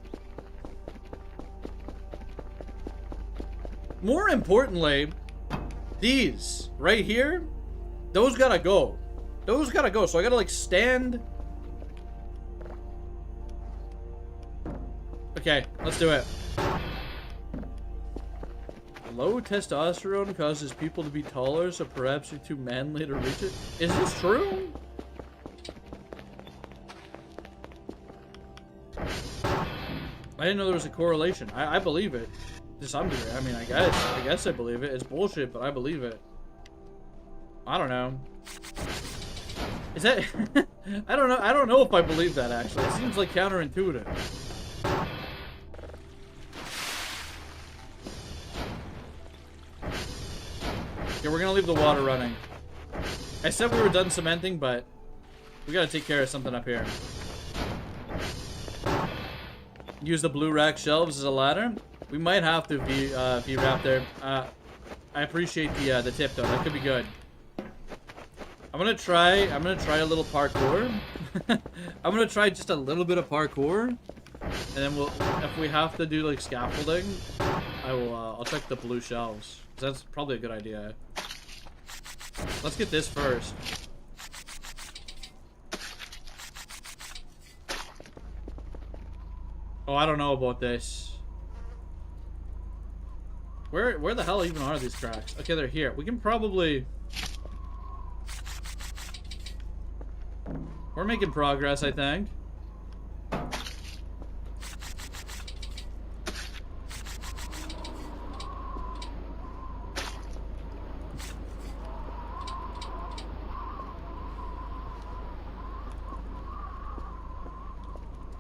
More importantly, these right here, those gotta go. Those gotta go. So I gotta like stand. Okay, let's do it. Low testosterone causes people to be taller, so perhaps you're too manly to reach it. Is this true? I didn't know there was a correlation. I believe it to some degree. I mean, I guess I believe it. It's bullshit, but I believe it. I don't know. Is that? I don't know. I don't know if I believe that actually. It seems like counterintuitive. Okay, we're gonna leave the water running. I said we were done cementing, but we gotta take care of something up here. Use the blue rack shelves as a ladder. We might have to be wrapped there. I appreciate the tip though. That could be good. I'm gonna try a little parkour. I'm gonna try just a little bit of parkour, and then if we have to do like scaffolding, I'll check the blue shelves. That's probably a good idea. Let's get this first. Oh, I don't know about this. Where the hell even are these cracks? Okay, they're here. We can probably... We're making progress, I think.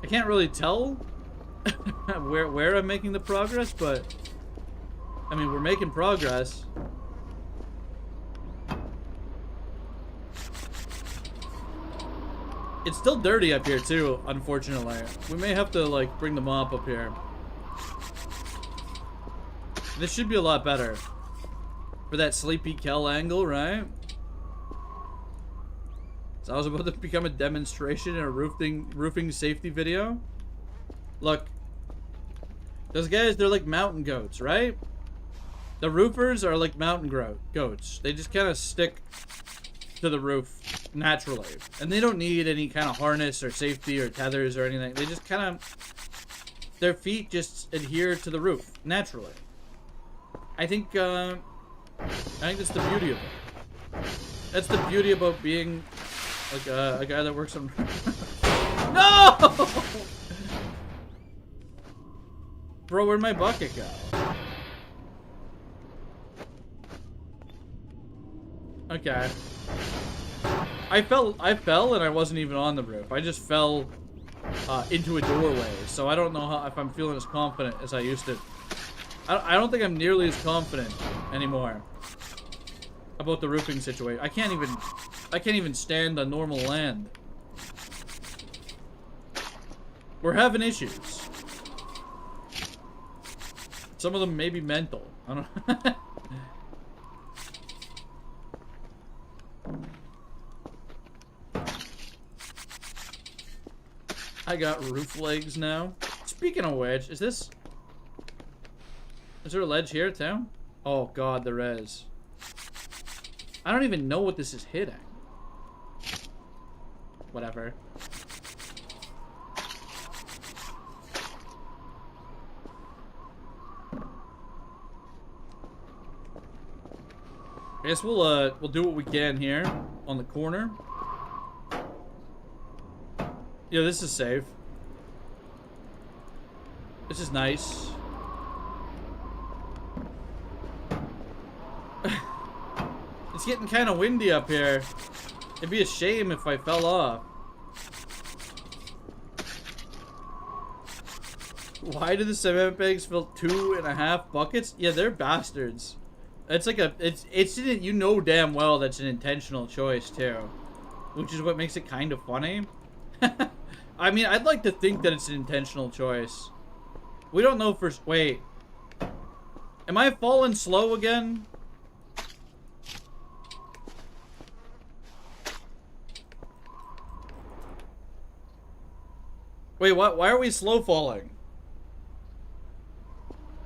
I can't really tell where I'm making the progress, but I mean, we're making progress. It's still dirty up here too, unfortunately. We may have to like bring the mop up here. This should be a lot better. For that Sleepy Kel angle, right? So I was about to become a demonstration in a roofing safety video. Look. Those guys, they're like mountain goats, right? The roofers are like mountain goats. They just kind of stick to the roof naturally. And they don't need any kind of harness or safety or tethers or anything. They just kind of... Their feet just adhere to the roof naturally. I think that's the beauty of it. That's the beauty about being like a guy that works on... No! Bro, where'd my bucket go? Okay. I fell and I wasn't even on the roof. I just fell into a doorway. So I don't know if I'm feeling as confident as I used to. I don't think I'm nearly as confident anymore about the roofing situation. I can't even stand on normal land. We're having issues. Some of them may be mental. I don't know. I got roof legs now. Speaking of which, is there a ledge here too? Oh god, there is. I don't even know what this is hitting. Whatever. I guess we'll do what we can here on the corner. Yeah, this is safe. This is nice. It's getting kind of windy up here. It'd be a shame if I fell off. Why do the cement bags fill 2.5 buckets? Yeah, they're bastards. It's like you know damn well that's an intentional choice too, which is what makes it kind of funny. I mean, I'd like to think that it's an intentional choice. We don't know for... Wait. Am I falling slow again? Wait, what? Why are we slow falling?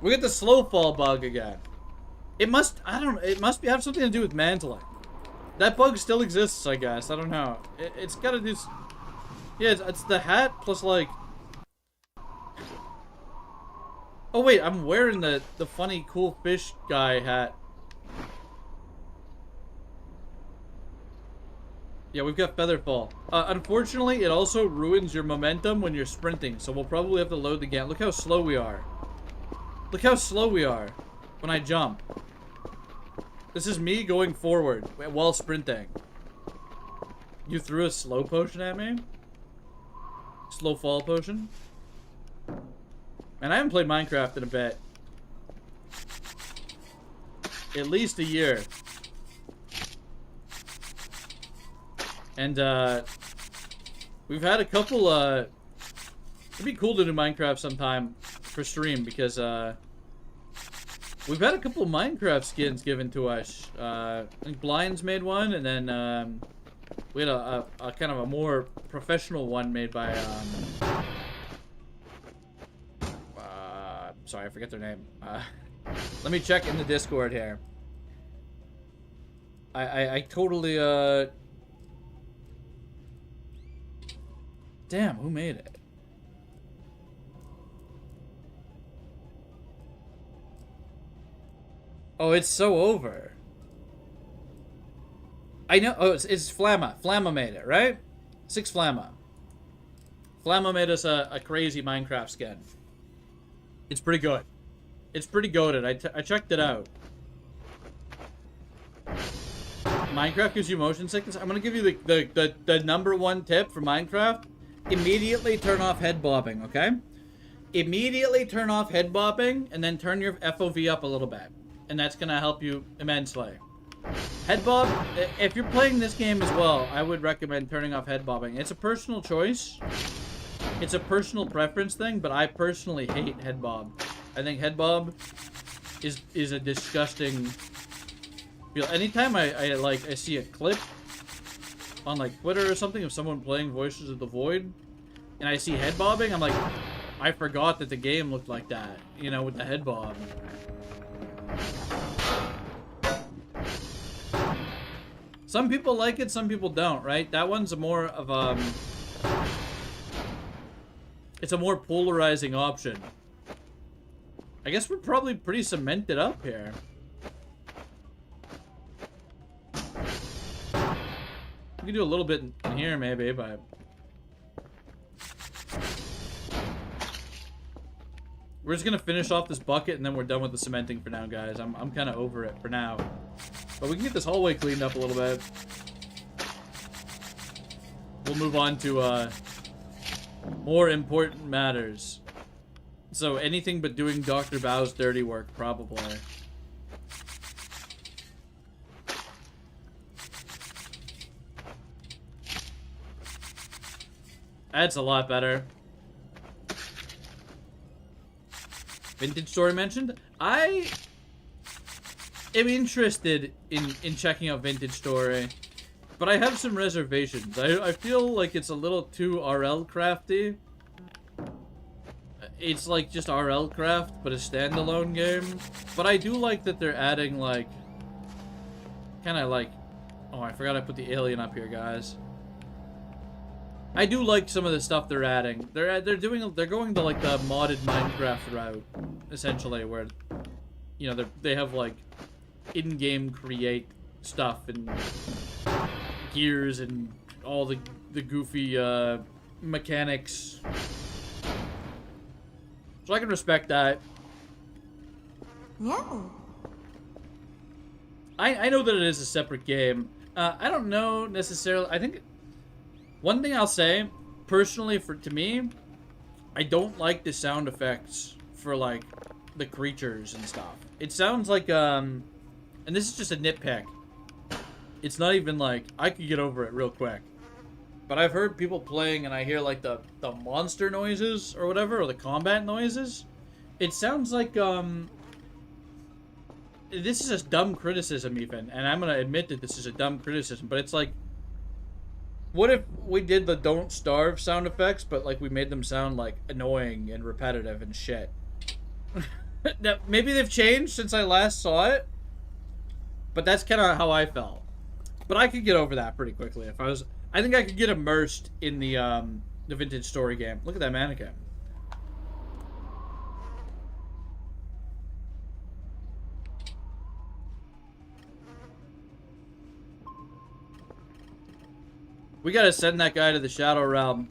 We get the slow fall bug again. It must... I don't know. It must have something to do with mantling. That bug still exists, I guess. I don't know. It's gotta do... Yeah, it's the hat plus like... Oh wait, I'm wearing the funny cool fish guy hat. Yeah, we've got Featherfall. Unfortunately, it also ruins your momentum when you're sprinting, so we'll probably have to load the game. Look how slow we are. Look how slow we are when I jump. This is me going forward while sprinting. You threw a slow potion at me? Slow fall potion? And I haven't played Minecraft in a bit. At least a year. And, we've had a couple, it'd be cool to do Minecraft sometime for stream, because, we've had a couple of Minecraft skins given to us. I think Blinds made one, and then, we had a kind of a more professional one made by, sorry, I forget their name. Let me check in the Discord here. I totally, damn, who made it? Oh, it's so over. I know. Oh, it's Flamma. Flamma made it, right? 6 Flamma. Flamma made us a crazy Minecraft skin. It's pretty good. It's pretty goated. I checked it out. Minecraft gives you motion sickness. I'm gonna give you the #1 tip for Minecraft. Immediately turn off head bobbing, okay? Immediately turn off head bobbing, and then turn your FOV up a little bit. And that's gonna help you immensely. Head bob, if you're playing this game as well, I would recommend turning off head bobbing. It's a personal choice. It's a personal preference thing, but I personally hate head bob. I think head bob is a disgusting feel. Anytime I see a clip on like Twitter or something of someone playing Voices of the Void, and I see head bobbing, I'm like, I forgot that the game looked like that, you know, with the head bob. Some people like it, some people don't, right? That one's a more of it's a more polarizing option. I guess we're probably pretty cemented up here. We can do a little bit in here maybe, but we're just gonna finish off this bucket and then we're done with the cementing for now, guys. I'm kind of over it for now. But we can get this hallway cleaned up a little bit. We'll move on to more important matters. So anything but doing Dr. Bao's dirty work, probably. That's a lot better. Vintage Story mentioned. I am interested in checking out Vintage Story, but I have some reservations. I feel like it's a little too RL crafty. It's like just RL craft, but a standalone game. But I do like that they're adding like, kind of like, oh, I forgot I put the alien up here, guys. I do like some of the stuff they're adding. They're going to like the modded Minecraft route, essentially, where, you know, they have like in-game create stuff and gears and all the goofy mechanics. So I can respect that. No. I know that it is a separate game. I don't know necessarily. I think one thing I'll say, personally, to me, I don't like the sound effects for like the creatures and stuff. It sounds like and this is just a nitpick. It's not even like I could get over it real quick. But I've heard people playing and I hear like the monster noises or whatever, or the combat noises. It sounds like this is a dumb criticism even, and I'm gonna admit that this is a dumb criticism, but it's like, what if we did the don't starve sound effects, but like we made them sound like annoying and repetitive and shit? Now, maybe they've changed since I last saw it, but that's kind of how I felt. But I could get over that pretty quickly if I was. I think I could get immersed in the Vintage Story game. Look at that mannequin. We gotta send that guy to the Shadow Realm.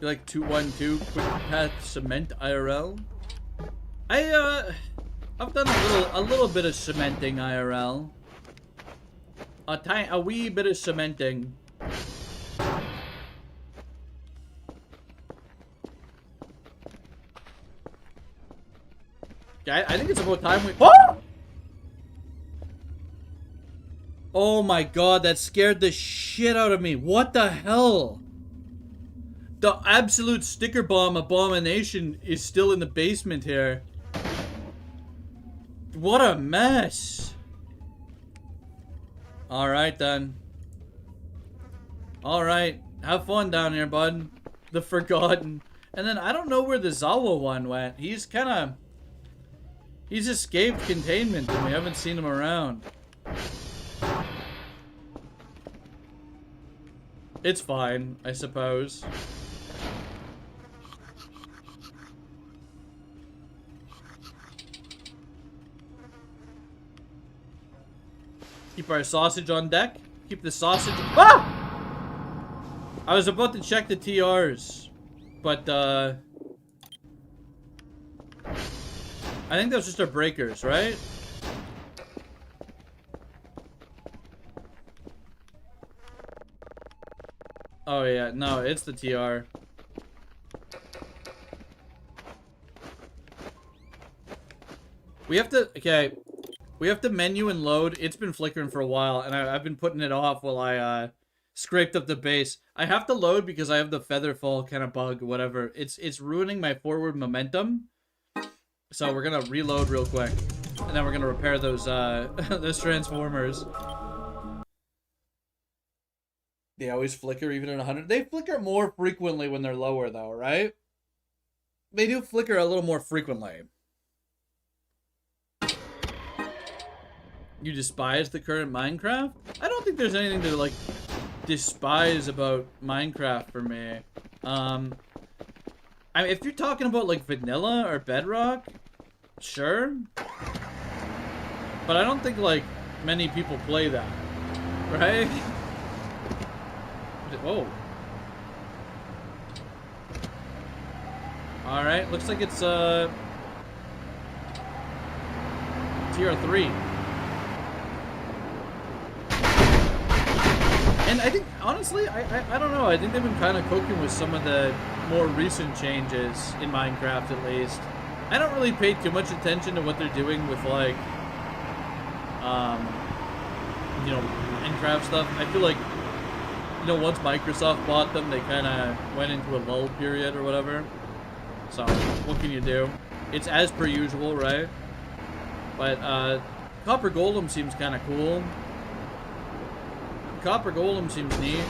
You like 212 quick path cement IRL? I've done a little bit of cementing IRL. A wee bit of cementing. Yeah, I think it's about time we. Oh! Oh my god, that scared the shit out of me. What the hell? The absolute sticker bomb abomination is still in the basement here. What a mess. Alright then. Alright. Have fun down here, bud. The Forgotten. And then I don't know where the ZAWA one went. He's escaped containment and we haven't seen him around. It's fine, I suppose. Keep our sausage on deck. Keep the sausage. Ah! I was about to check the TRs, but I think that was just our breakers, right? Oh yeah, no, it's the TR. We have to, okay, we have to menu and load. It's been flickering for a while, and I've been putting it off while I scraped up the base. I have to load because I have the feather fall kind of bug, whatever. It's ruining my forward momentum. So we're gonna reload real quick, and then we're gonna repair those those transformers. They always flicker even at 100. They flicker more frequently when they're lower, though, right? They do flicker a little more frequently. You despise the current Minecraft? I don't think there's anything to, like, despise about Minecraft for me. I mean, if you're talking about, like, vanilla or bedrock, sure. But I don't think, like, many people play that, right? Whoa. Alright, looks like it's, tier 3. And I think, honestly, I don't know. I think they've been kind of cooking with some of the more recent changes in Minecraft, at least. I don't really pay too much attention to what they're doing with, like, you know, Minecraft stuff. I feel like, you know, once Microsoft bought them, they kind of went into a lull period or whatever. So, what can you do? It's as per usual, right? But, Copper Golem seems kind of cool. Copper Golem seems neat.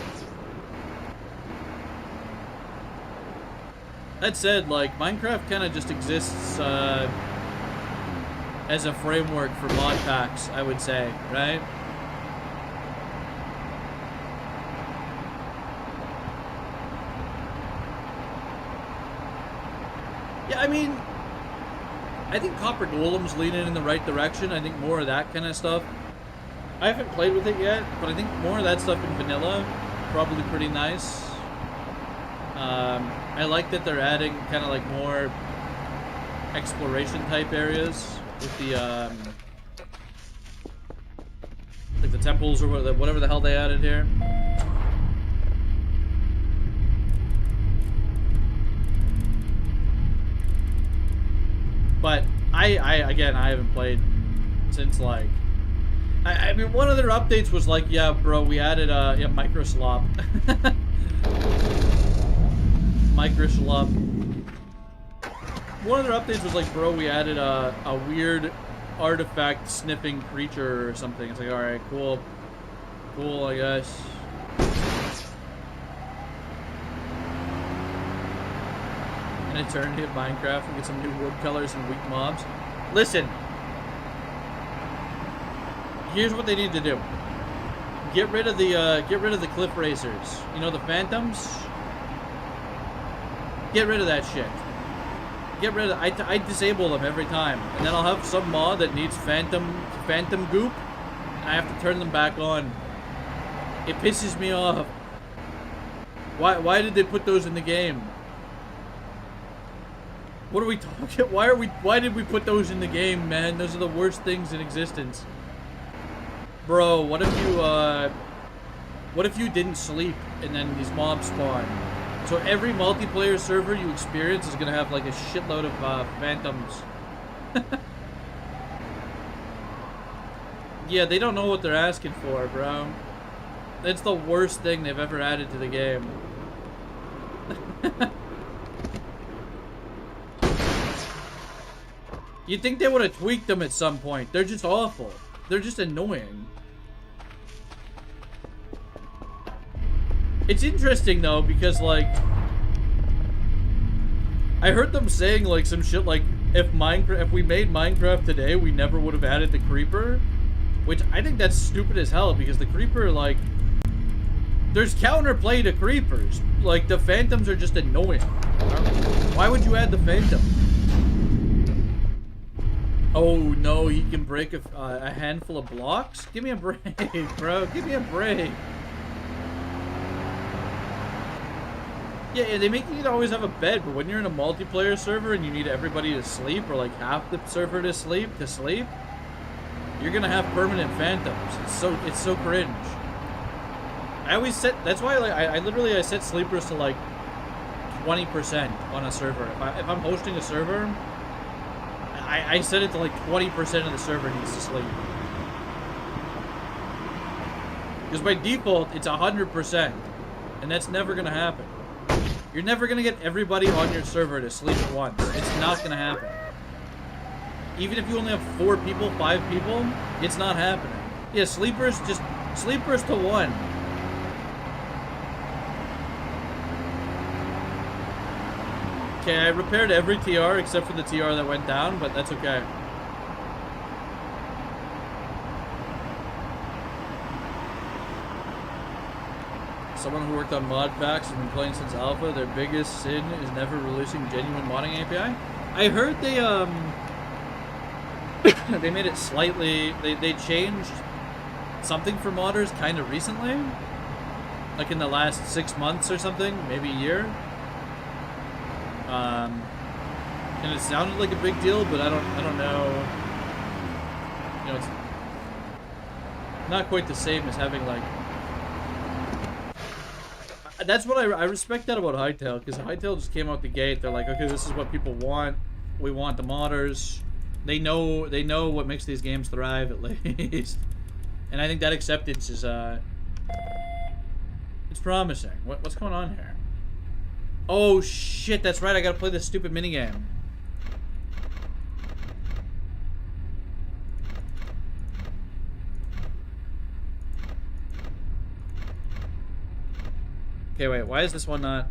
That said, like, Minecraft kind of just exists, as a framework for mod packs, I would say, right? Yeah, I mean, I think Copper Golem's leaning in the right direction. I think more of that kind of stuff. I haven't played with it yet, but I think more of that stuff in vanilla, probably pretty nice. I like that they're adding kind of like more exploration type areas with the, like the temples or whatever the hell they added here. But again, I haven't played since, like, I mean, one of their updates was like, yeah, bro, we added, yeah, microslop. Microslop. One of their updates was like, bro, we added a weird artifact sniffing creature or something. It's like, alright, cool. Cool, I guess. An eternity of Minecraft and get some new wood colors and weak mobs. Listen. Here's what they need to do. Get rid of the cliff racers. You know, the phantoms? Get rid of that shit. Get rid of I disable them every time. And then I'll have some mod that needs phantom goop. And I have to turn them back on. It pisses me off. Why did they put those in the game? What are we talking? Why did we put those in the game, man? Those are the worst things in existence. Bro, what if you didn't sleep and then these mobs spawn? So every multiplayer server you experience is gonna have like a shitload of phantoms. Yeah, they don't know what they're asking for, bro. That's the worst thing they've ever added to the game. You'd think they would have tweaked them at some point. They're just awful. They're just annoying. It's interesting though, because like, I heard them saying like some shit like, if we made Minecraft today, we never would have added the creeper, which I think that's stupid as hell, because the creeper, like, there's counterplay to creepers. Like, the phantoms are just annoying. Why would you add the phantom? Oh no, he can break a handful of blocks? Give me a break, bro. Give me a break. Yeah, they make you always have a bed, but when you're in a multiplayer server and you need everybody to sleep, or like half the server to sleep, you're gonna have permanent phantoms. It's so cringe. I always set, that's why like I literally set sleepers to like 20% on a server. If I'm hosting a server, I set it to like 20% of the server needs to sleep. Because by default, it's 100%. And that's never gonna happen. You're never gonna get everybody on your server to sleep at once. It's not gonna happen. even if you only have 4 people, 5 people, it's not happening. Yeah, sleepers to 1. Okay, I repaired every TR except for the TR that went down, but that's okay. Someone who worked on mod packs has been playing since alpha. Their biggest sin is never releasing genuine modding API. I heard they they made it slightly. They changed something for modders kind of recently, like in the last 6 months or something, maybe a year. And it sounded like a big deal, but I don't know. You know, it's not quite the same as having like. That's what I respect that about Hightail, because Hightail just came out the gate. They're like, okay, this is what people want. We want the modders. They know what makes these games thrive at least, and I think that acceptance is it's promising. What's going on here? Oh shit, that's right. I gotta play this stupid minigame. Okay, wait, why is this one not?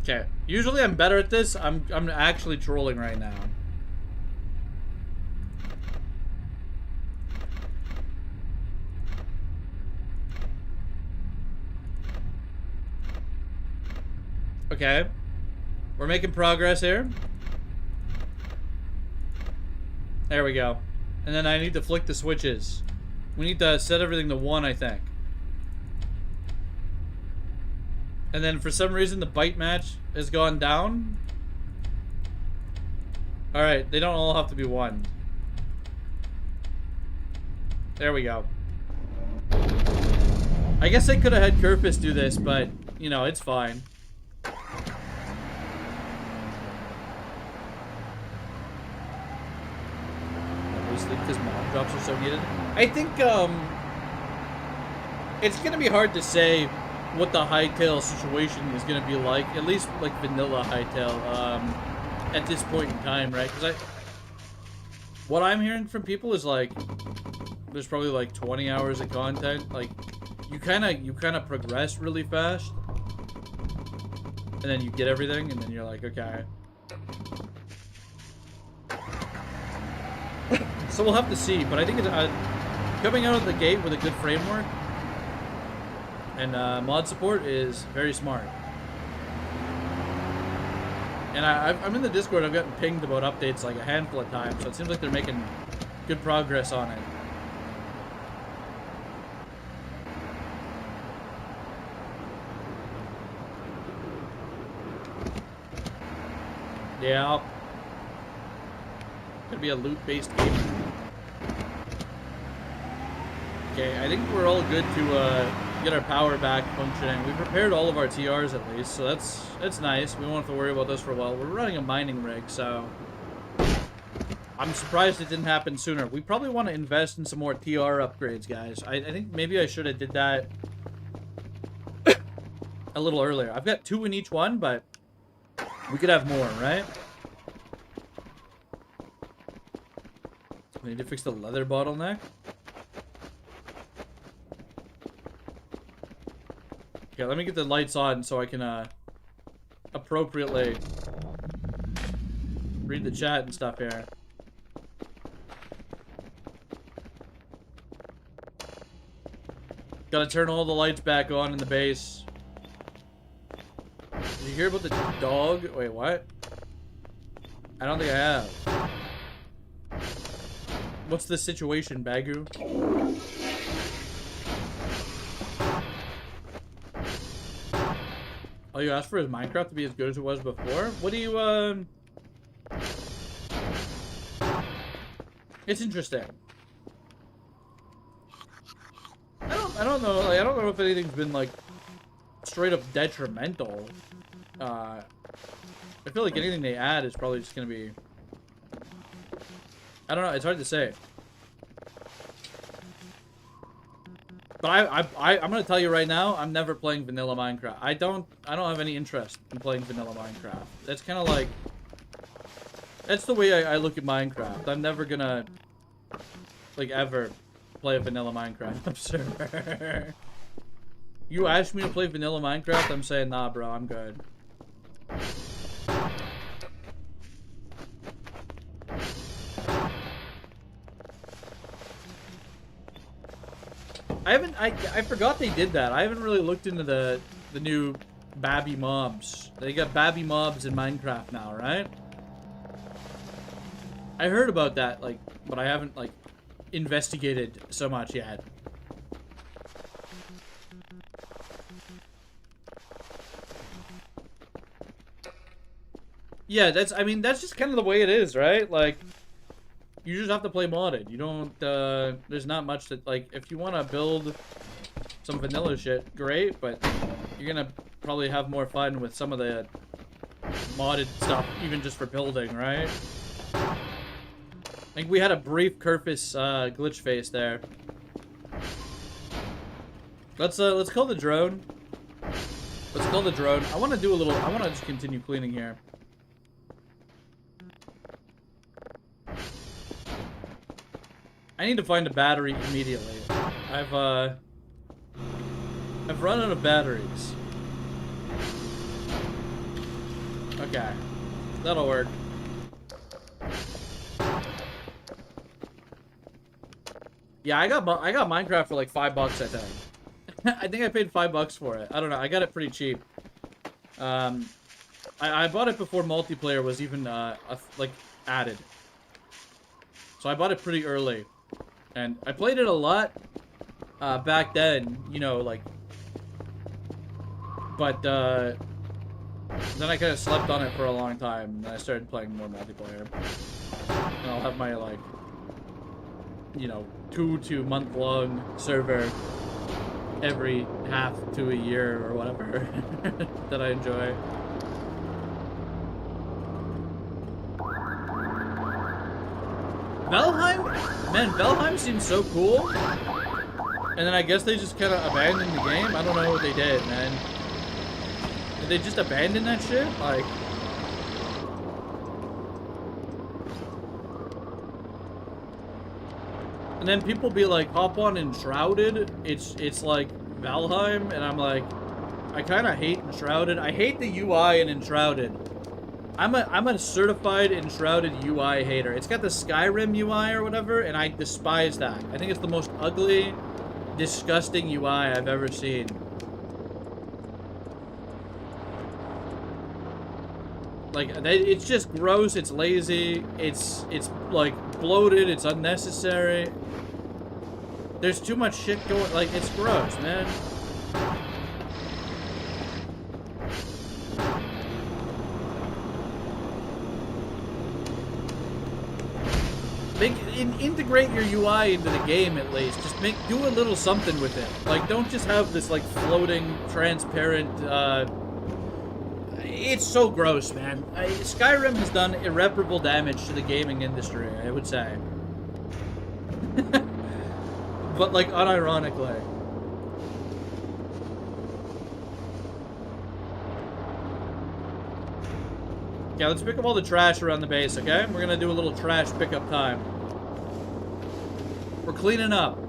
Okay, usually I'm better at this. I'm actually trolling right now. Okay, we're making progress here. There we go. And then I need to flick the switches. We need to set everything to 1, I think. And then for some reason the bite match has gone down. Alright, they don't all have to be 1. There we go. I guess I could have had Kerpus do this, but, you know, it's fine. Because mob drops are so needed. I think it's gonna be hard to say what the Hightail situation is gonna be like, at least like vanilla Hightail, at this point in time, right? Because what I'm hearing from people is like there's probably like 20 hours of content. Like you kind of progress really fast, and then you get everything, and then you're like, okay. So we'll have to see, but I think it's coming out of the gate with a good framework and mod support is very smart. And I'm in the Discord. I've gotten pinged about updates like a handful of times, so it seems like they're making good progress on it. Yeah. Gonna be a loot-based game. Okay, I think we're all good to get our power back functioning. We've repaired all of our TRs at least, so that's nice. We won't have to worry about this for a while. We're running a mining rig, so I'm surprised it didn't happen sooner. We probably want to invest in some more TR upgrades, guys. I think maybe I should have did that a little earlier. I've got 2 in each one, but we could have more, right? We need to fix the leather bottleneck. Okay, let me get the lights on so I can appropriately read the chat and stuff here. Gotta turn all the lights back on in the base. Did you hear about the dog? Wait, what? I don't think I have. What's the situation, Bagu? Oh, you asked for his Minecraft to be as good as it was before? What do you, It's interesting. I don't know, like, I don't know if anything's been, like, straight up detrimental. I feel like anything they add is probably just gonna be... I don't know, it's hard to say. But I'm gonna tell you right now, I'm never playing vanilla Minecraft. I don't have any interest in playing vanilla Minecraft. That's kind of like, that's the way I look at Minecraft. I'm never gonna, like, ever play a vanilla Minecraft server. You asked me to play vanilla Minecraft, I'm saying, nah, bro, I'm good. I forgot they did that. I haven't really looked into the new Babby mobs. They got Babby mobs in Minecraft now, right? I heard about that, like, but I haven't, like, investigated so much yet. Yeah, I mean, that's just kind of the way it is, right? Like, you just have to play modded. You don't, there's not much that, like, if you want to build some vanilla shit, great, but you're gonna probably have more fun with some of the modded stuff, even just for building, right? I think we had a brief Kerfus, glitch face there. Let's call the drone. Let's call the drone. I want to do a little, I want to just continue cleaning here. I need to find a battery immediately. I've run out of batteries. Okay. That'll work. Yeah, I got Minecraft for like $5, I think. I think I paid $5 for it. I don't know. I got it pretty cheap. I bought it before multiplayer was even like added. So I bought it pretty early. And I played it a lot back then, you know, like, but then I kind of slept on it for a long time, and I started playing more multiplayer. And I'll have my, like, you know, 2 to month-long server every half to a year or whatever that I enjoy. Valheim? Man, Valheim seems so cool. And then I guess they just kind of abandoned the game. I don't know what they did, man. Did they just abandon that shit? Like... And then people be like, hop on Enshrouded. It's like Valheim. And I'm like, I kind of hate Enshrouded. I hate the UI in Enshrouded. I'm a certified Enshrouded UI hater. It's got the Skyrim UI or whatever, and I despise that. I think it's the most ugly, disgusting UI I've ever seen. Like, it's just gross, it's lazy, it's like bloated, it's unnecessary. There's too much shit going, like, it's gross, man. Integrate your UI into the game at least. Just do a little something with it. Like, don't just have this like floating, transparent. It's so gross, man. Skyrim has done irreparable damage to the gaming industry, I would say. But like unironically. Yeah, let's pick up all the trash around the base, okay? We're gonna do a little trash pickup time. We're cleaning up.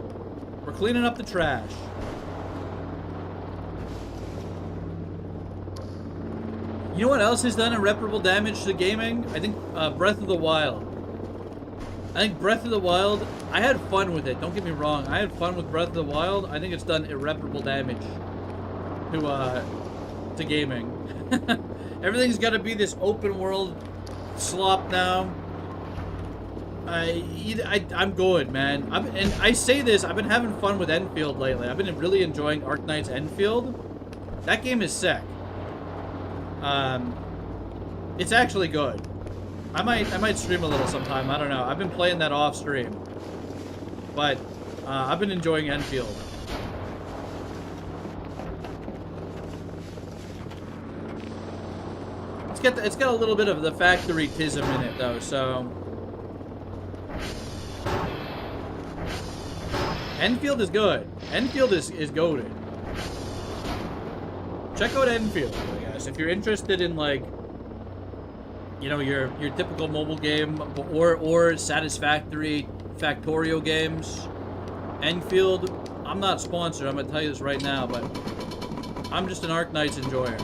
We're cleaning up the trash. You know what else has done irreparable damage to gaming? I think Breath of the Wild. I think Breath of the Wild, I had fun with it, don't get me wrong. I had fun with Breath of the Wild. I think it's done irreparable damage to gaming. Everything's got to be this open world slop now. I'm good, man. And I say this, I've been having fun with Enfield lately. I've been really enjoying Arknight's Enfield. That game is sick. It's actually good. I might stream a little sometime. I don't know. I've been playing that off stream, but I've been enjoying Enfield. It's got a little bit of the factory-tism in it, though, so... Enfield is good. Enfield is goated. Check out Enfield, I guess, if you're interested in like, you know, your typical mobile game or satisfactory Factorio games. Enfield, I'm not sponsored, I'm gonna tell you this right now, but I'm just an Arknights enjoyer.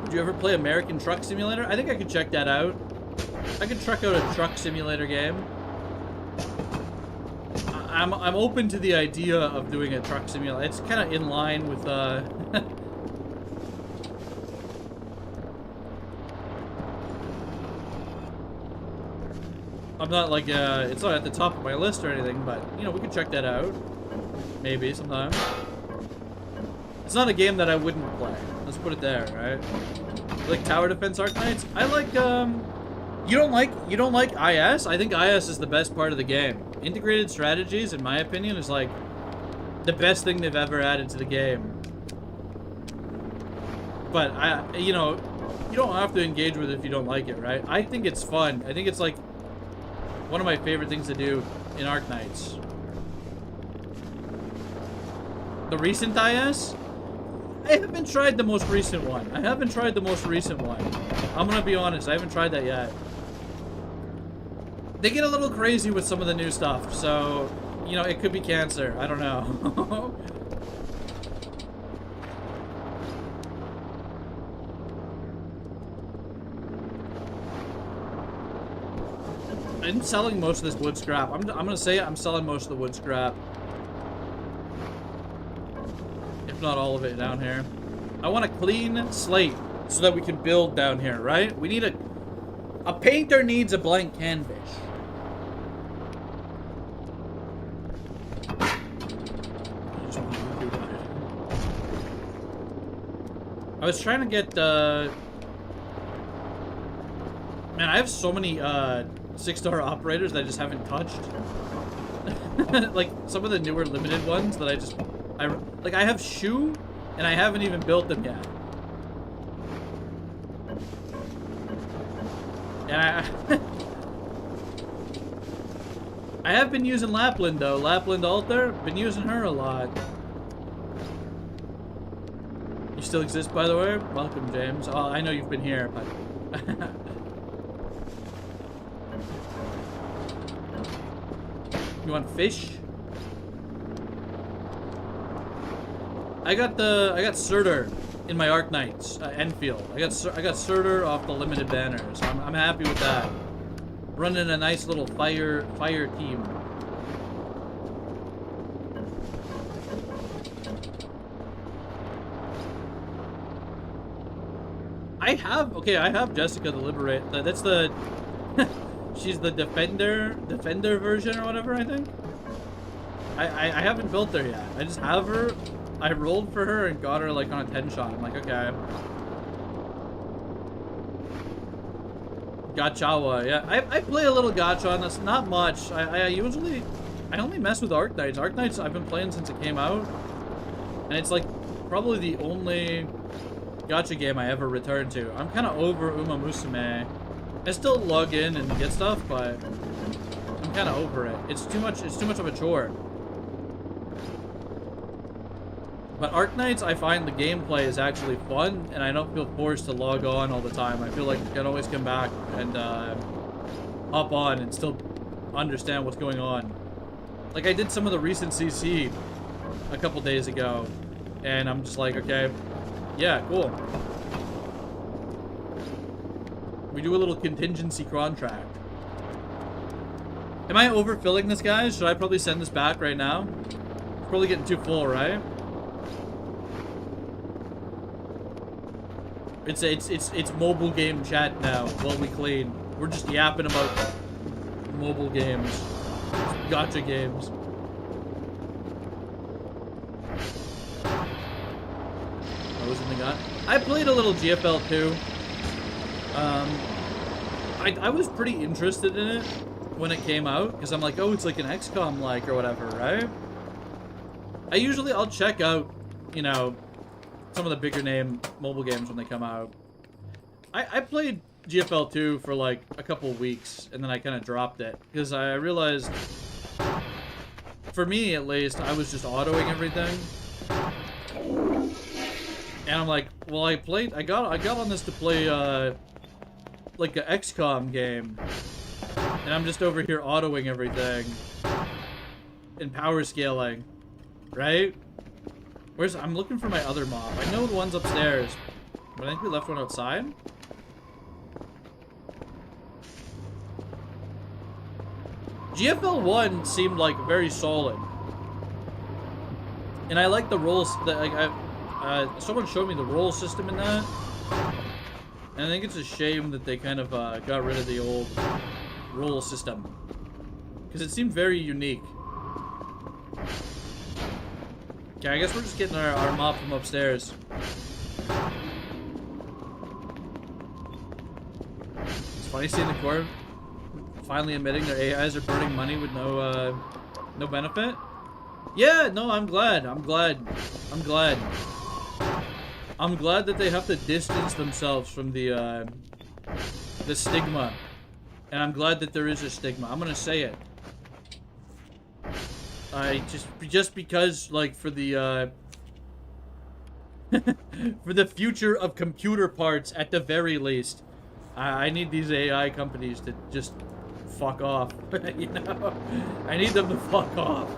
Would you ever play American Truck Simulator? I think I could check that out. I could check out a truck simulator game. I'm open to the idea of doing a truck simulator. It's kind of in line with I'm not like it's not at the top of my list or anything, but you know, we could check that out maybe sometime. It's not a game that I wouldn't play. Let's put it there, right? Like Tower Defense Arknights. I like you don't like IS? I think IS is the best part of the game. Integrated strategies, in my opinion, is like the best thing they've ever added to the game. But you know, you don't have to engage with it if you don't like it, right? I think it's fun. I think it's like one of my favorite things to do in Arknights. The recent IS? I haven't tried the most recent one. I'm gonna be honest, I haven't tried that yet. They get a little crazy with some of the new stuff, so, you know, it could be cancer. I don't know. I'm selling most of this wood scrap. I'm gonna say it, I'm selling most of the wood scrap. If not all of it down here. I want a clean slate so that we can build down here, right? We need a painter needs a blank canvas. I was trying to get, man, I have so many, 6-star operators that I just haven't touched. Like, some of the newer limited ones that I have Shoe, and I haven't even built them yet. And I have been using Lapland, though. Lapland Altar, been using her a lot. You still exist, by the way? Welcome, James. Oh, I know you've been here, but... You want fish? I got Surtur in my Arknights, Enfield. I got Surtur off the limited banner, so I'm happy with that. Running a nice little fire team. I have Jessica the Liberate. That's the she's the defender version or whatever, I think. I haven't built her yet. I just have her. I rolled for her and got her like on a 10-shot. I'm like, okay. Gachawa, yeah. I play a little gacha on this, not much. I only mess with Arknights. Arknights I've been playing since it came out. And it's like probably the only gacha game I ever returned to. I'm kind of over Uma Musume. I still log in and get stuff, but I'm kind of over it. It's too much of a chore. But Arknights, I find the gameplay is actually fun, and I don't feel forced to log on all the time. I feel like I can always come back and hop on and still understand what's going on. Like, I did some of the recent CC a couple days ago, and I'm just like, okay, yeah, cool. We do a little contingency contract. Am I overfilling this, guys? Should I probably send this back right now? It's probably getting too full, right? It's mobile game chat now while we clean. We're just yapping about mobile games. Gacha games. What was in the gut? I played a little GFL too. I was pretty interested in it when it came out, because I'm like, oh, it's like an XCOM like or whatever, right? I'll check out, you know, some of the bigger name mobile games when they come out. I played GFL 2 for like a couple weeks, and then I kind of dropped it because I realized, for me at least, I was just autoing everything, and I'm like, well, I got on this to play like an XCOM game, and I'm just over here autoing everything and power scaling, right? I'm looking for my other mob. I know the one's upstairs, but I think we left one outside. GFL 1 seemed like very solid, and I like the roles that like someone showed me the role system in that, and I think it's a shame that they kind of got rid of the old role system because it seemed very unique. Okay, I guess we're just getting our mob from upstairs. It's funny seeing the Corps finally admitting their AIs are burning money with no benefit. Yeah, no, I'm glad that they have to distance themselves from the stigma, and I'm glad that there is a stigma. I'm gonna say it. Just because, like, for the for the future of computer parts, at the very least, I need these AI companies to just fuck off. You know, I need them to fuck off.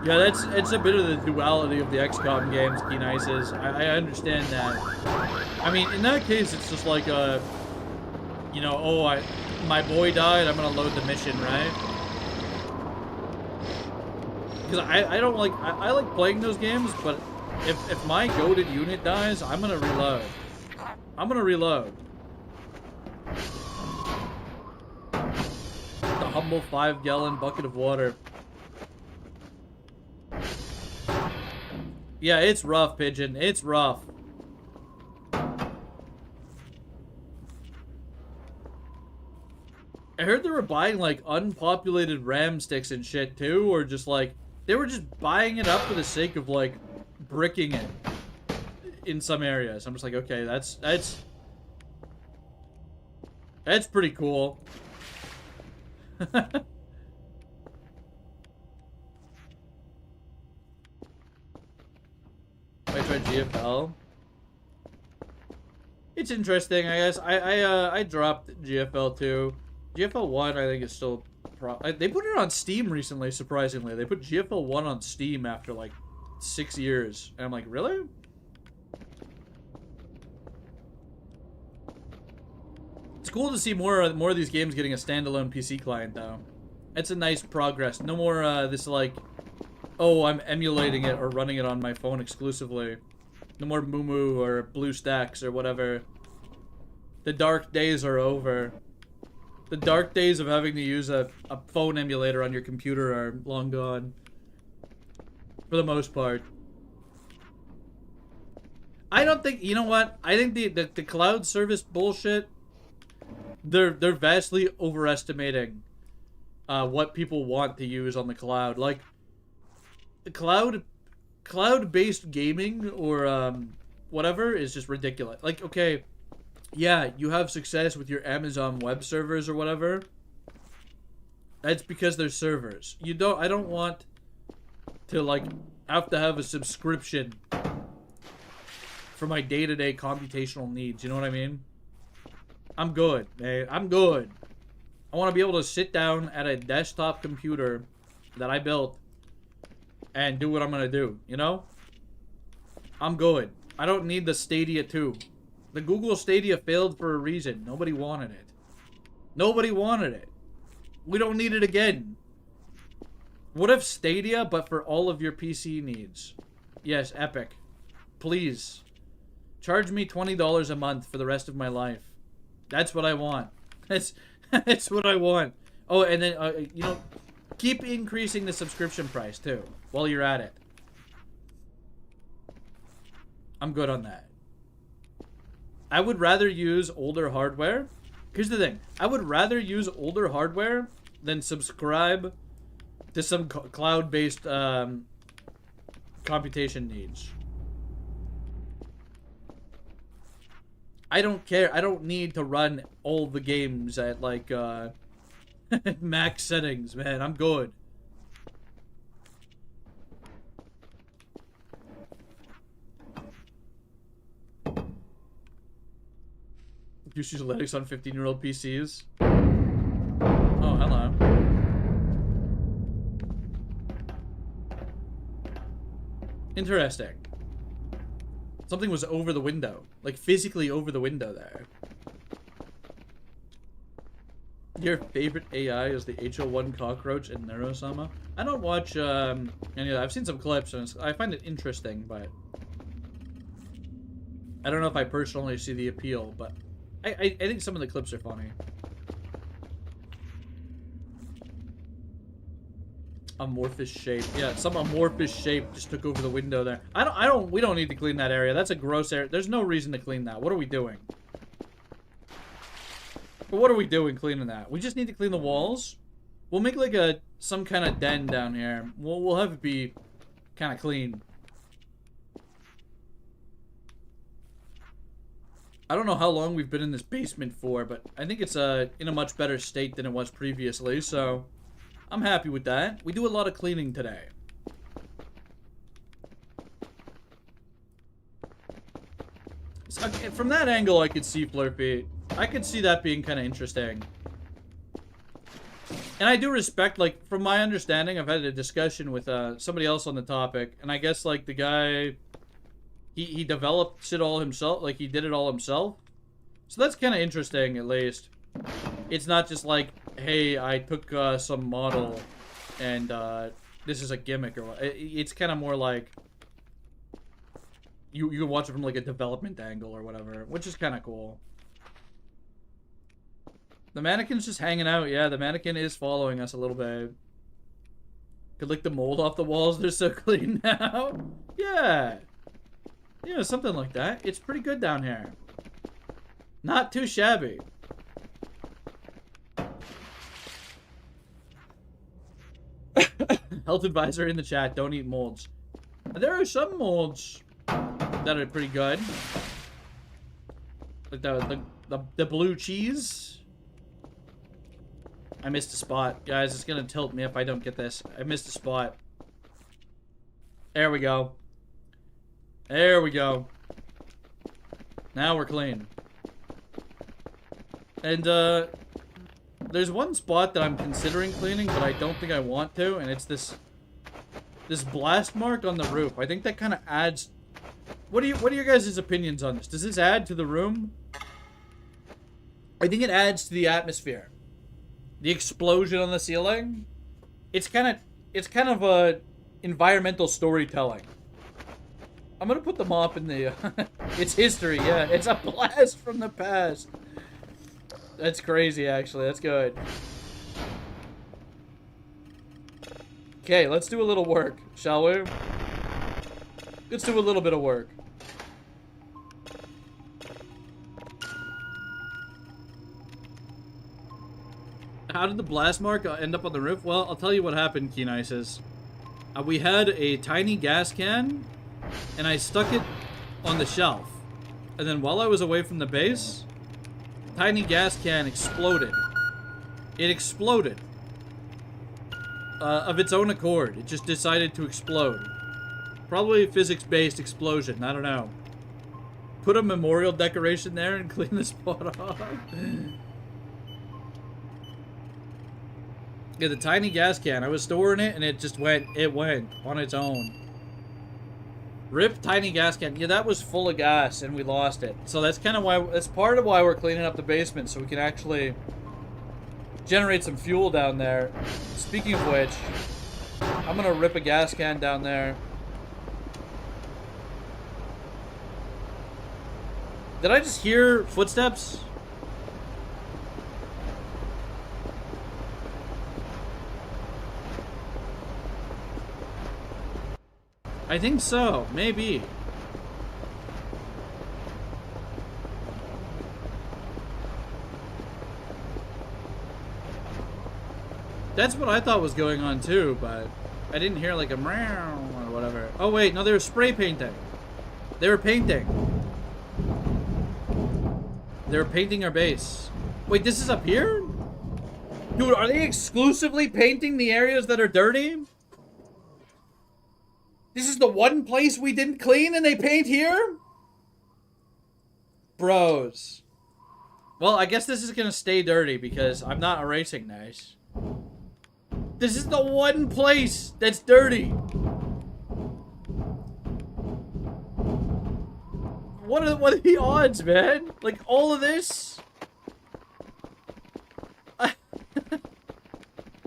Yeah, it's a bit of the duality of the XCOM games, Keen says. I understand that. I mean, in that case, it's just like a, you know, oh, my boy died, I'm gonna load the mission, right? Because I don't like, I like playing those games, but if my goated unit dies, I'm gonna reload. I'm gonna reload. The humble 5-gallon bucket of water. Yeah, it's rough, Pigeon. It's rough. I heard they were buying, like, unpopulated RAM sticks and shit, too, or just, like, they were just buying it up for the sake of, like, bricking it in some areas. I'm just like, okay, that's pretty cool. I tried GFL. It's interesting, I guess. I dropped GFL 2. GFL 1, I think, is still... They put it on Steam recently, surprisingly. They put GFL 1 on Steam after, like, 6 years. And I'm like, really? It's cool to see more of these games getting a standalone PC client, though. It's a nice progress. No more this, like... oh, I'm emulating it or running it on my phone exclusively. No more Moo or BlueStacks or whatever. The dark days are over. The dark days of having to use a phone emulator on your computer are long gone. For the most part. I don't think, you know what? I think the cloud service bullshit, they're vastly overestimating what people want to use on the cloud. Like, cloud-based gaming or whatever is just ridiculous. Like, okay, yeah, you have success with your Amazon web servers or whatever. That's because they're servers. I don't want to, like, have to have a subscription for my day-to-day computational needs. You know what I mean? I'm good, man. I'm good. I want to be able to sit down at a desktop computer that I built and do what I'm gonna do, you know? I'm good. I don't need the Stadia 2. The Google Stadia failed for a reason. Nobody wanted it. Nobody wanted it. We don't need it again. What if Stadia, but for all of your PC needs? Yes, Epic. Please. Charge me $20 a month for the rest of my life. That's what I want. That's what I want. Oh, and then, you know, keep increasing the subscription price, too, while you're at it. I'm good on that. I would rather use older hardware. Here's the thing. I would rather use older hardware than subscribe to some cloud-based computation needs. I don't care. I don't need to run all the games at like max settings, man. I'm good. Use Linux on 15-year-old PCs. Oh, hello. Interesting. Something was over the window. Like, physically over the window there. Your favorite AI is the HO1 cockroach in Neurosama? I don't watch any of that. I've seen some clips, and I find it interesting, but... I don't know if I personally see the appeal, but... I think some of the clips are funny. Amorphous shape. Yeah, some amorphous shape just took over the window there. We don't need to clean that area. That's a gross area. There's no reason to clean that. What are we doing? But what are we doing cleaning that? We just need to clean the walls. We'll make like some kind of den down here. We'll have it be kind of clean. I don't know how long we've been in this basement for, but I think it's in a much better state than it was previously, so I'm happy with that. We do a lot of cleaning today. So, from that angle, I could see Flurpy. I could see that being kind of interesting. And I do respect, like, from my understanding, I've had a discussion with somebody else on the topic, and I guess, like, the guy... He developed it all himself, like he did it all himself. So that's kind of interesting, at least. It's not just like, hey, I took some model and this is a gimmick or what. It's kind of more like you can watch it from like a development angle or whatever, which is kind of cool. The mannequin's just hanging out. Yeah, the mannequin is following us a little bit. Could lick the mold off the walls. They're so clean now. Yeah. Yeah, something like that. It's pretty good down here. Not too shabby. Health advisor in the chat. Don't eat molds. There are some molds that are pretty good. Like the blue cheese. I missed a spot. Guys, it's gonna tilt me if I don't get this. I missed a spot. There we go. There we go. Now we're clean. And, there's one spot that I'm considering cleaning, but I don't think I want to, and it's this blast mark on the roof. I think that kind of adds... What are your guys' opinions on this? Does this add to the room? I think it adds to the atmosphere. The explosion on the ceiling. It's kind of a environmental storytelling. I'm gonna put the mop in the... it's history, yeah. It's a blast from the past. That's crazy, actually. That's good. Okay, let's do a little work, shall we? Let's do a little bit of work. How did the blast mark end up on the roof? Well, I'll tell you what happened, Keen-Isis. We had a tiny gas can... and I stuck it on the shelf. And then while I was away from the base, tiny gas can exploded. It exploded. Of its own accord. It just decided to explode. Probably a physics-based explosion. I don't know. Put a memorial decoration there and clean the spot off. Yeah, the tiny gas can. I was storing it and it just went. It went on its own. Rip tiny gas can. Yeah, that was full of gas and we lost it. So that's kind of why, that's part of why we're cleaning up the basement, so we can actually generate some fuel down there. Speaking of which, I'm gonna rip a gas can down there. Did I just hear footsteps? I think so, maybe. That's what I thought was going on too, but I didn't hear like a meow or whatever. Oh wait, no, they were spray painting. They were painting. They were painting our base. Wait, this is up here? Dude, are they exclusively painting the areas that are dirty? This is the one place we didn't clean and they paint here? Bros. Well, I guess this is gonna stay dirty because I'm not erasing this. This is the one place that's dirty. What are the odds, man? Like, all of this?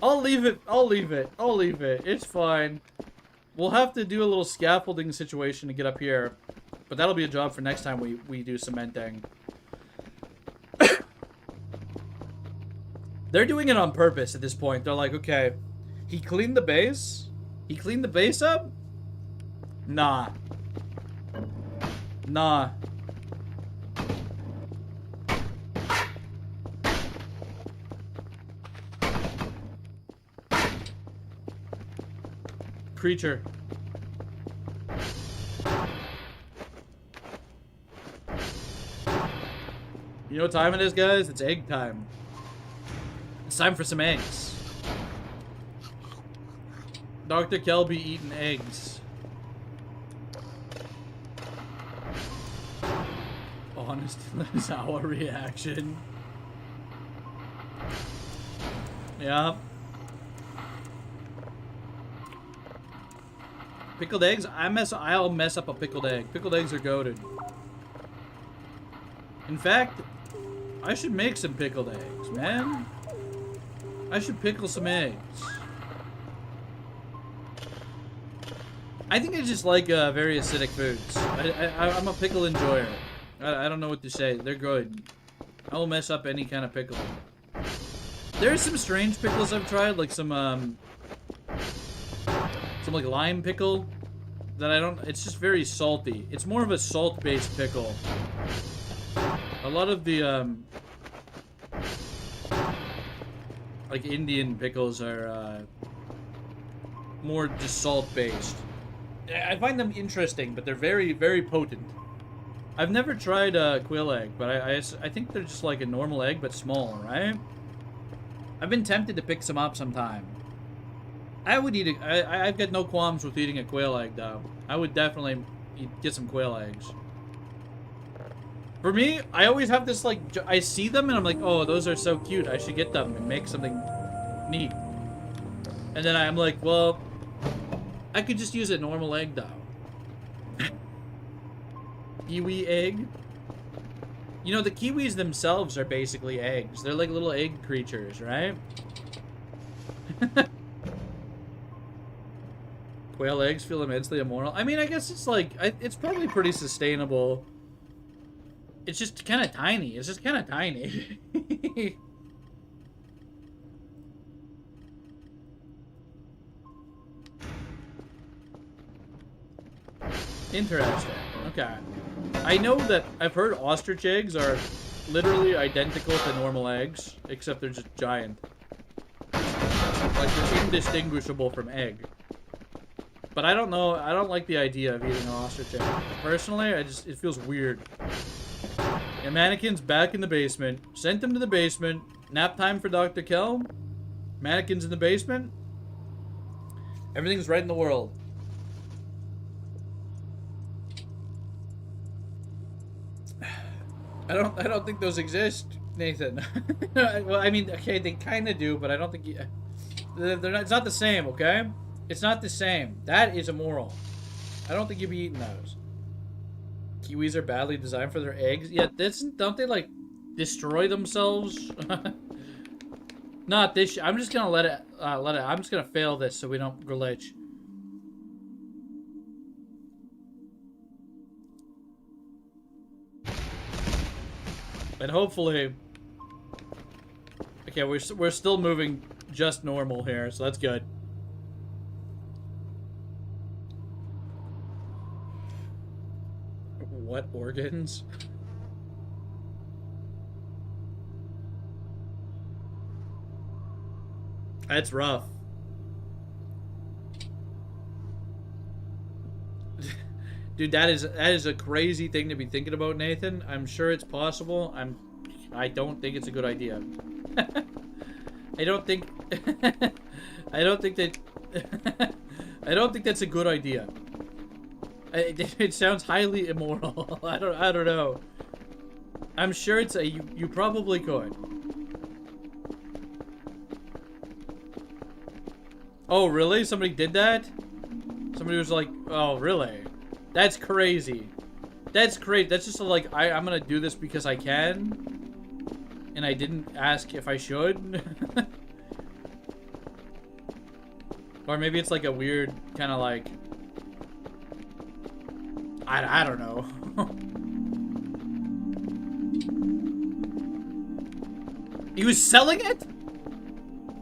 I'll leave it. I'll leave it. I'll leave it. It's fine. We'll have to do a little scaffolding situation to get up here. But that'll be a job for next time we do cementing. They're doing it on purpose at this point. They're like, okay, he cleaned the base? He cleaned the base up? Nah. Nah. Creature. You know what time it is, guys? It's egg time. It's time for some eggs. Dr. Kelby eating eggs. Honest ZAWA reaction. Yeah. Pickled eggs? I'll mess up a pickled egg. Pickled eggs are goated. In fact, I should make some pickled eggs, man. I should pickle some eggs. I think I just like very acidic foods. I'm a pickle enjoyer. I don't know what to say. They're good. I will mess up any kind of pickle. There's some strange pickles I've tried, like some like lime pickle that I don't. It's just very salty. It's more of a salt-based pickle. A lot of the like Indian pickles are more just salt-based. I find them interesting, but they're very, very potent. I've never tried a quail egg, but I think they're just like a normal egg, but small, right? I've been tempted to pick some up sometime. I would eat it. I've got no qualms with eating a quail egg, though. I would definitely get some quail eggs. For me, I always have this, like, I see them and I'm like, oh, those are so cute. I should get them and make something neat. And then I'm like, well, I could just use a normal egg, though. Kiwi egg? You know, the kiwis themselves are basically eggs. They're like little egg creatures, right? Quail eggs feel immensely immoral. I mean, I guess it's like, it's probably pretty sustainable. It's just kind of tiny. It's just kind of tiny. Interesting. Okay. I know that I've heard ostrich eggs are literally identical to normal eggs, except they're just giant. Like, they're indistinguishable from egg. But I don't know. I don't like the idea of eating an ostrich egg. Personally, it feels weird. Yeah, mannequin's back in the basement. Sent him to the basement. Nap time for Dr. Kel. Mannequin's in the basement. Everything's right in the world. I don't think those exist, Nathan. Well, I mean, okay, they kind of do, but I don't think they're not. It's not the same, okay? It's not the same. That is immoral. I don't think you'd be eating those. Kiwis are badly designed for their eggs. Yeah, don't they like destroy themselves? Not this. I'm just gonna let it. I'm just gonna fail this so we don't glitch. And hopefully, okay, we're still moving just normal here, so that's good. What organs? That's rough. Dude, that is a crazy thing to be thinking about, Nathan. I'm sure it's possible. I don't think it's a good idea. I don't think I don't think that I don't think that's a good idea. It sounds highly immoral. I don't know. I'm sure it's you probably could. Oh, really? Somebody did that? Somebody was like, "Oh, really?" That's crazy. That's crazy. That's just like, I'm gonna do this because I can. And I didn't ask if I should. Or maybe it's like a weird kind of like... I don't know. He was selling it?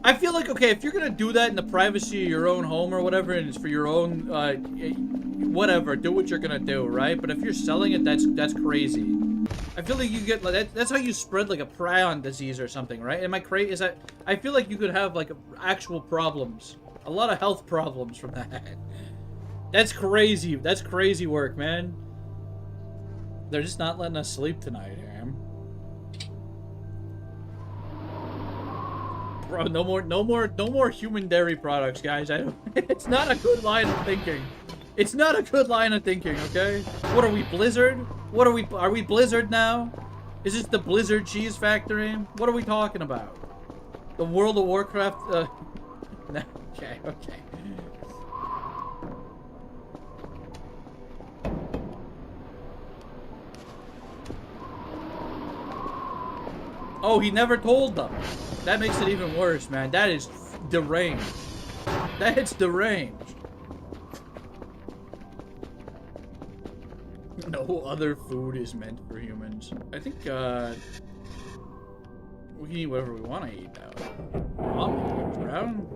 I feel like, okay, if you're gonna do that in the privacy of your own home or whatever, and it's for your own, whatever, do what you're gonna do, right? But if you're selling it, that's crazy. I feel like you get, like, that's how you spread, like, a prion disease or something, right? Am I crazy? Is that, I feel like you could have, like, actual problems. A lot of health problems from that. That's crazy. That's crazy work, man. They're just not letting us sleep tonight, Ham. Bro, no more human dairy products, guys. It's not a good line of thinking. It's not a good line of thinking, okay? What are we, Blizzard? Are we Blizzard now? Is this the Blizzard cheese factory? What are we talking about? The World of Warcraft, no, okay. Oh, he never told them. That makes it even worse, man. That is deranged. That's deranged. No other food is meant for humans. I think, we can eat whatever we want to eat now. Brown?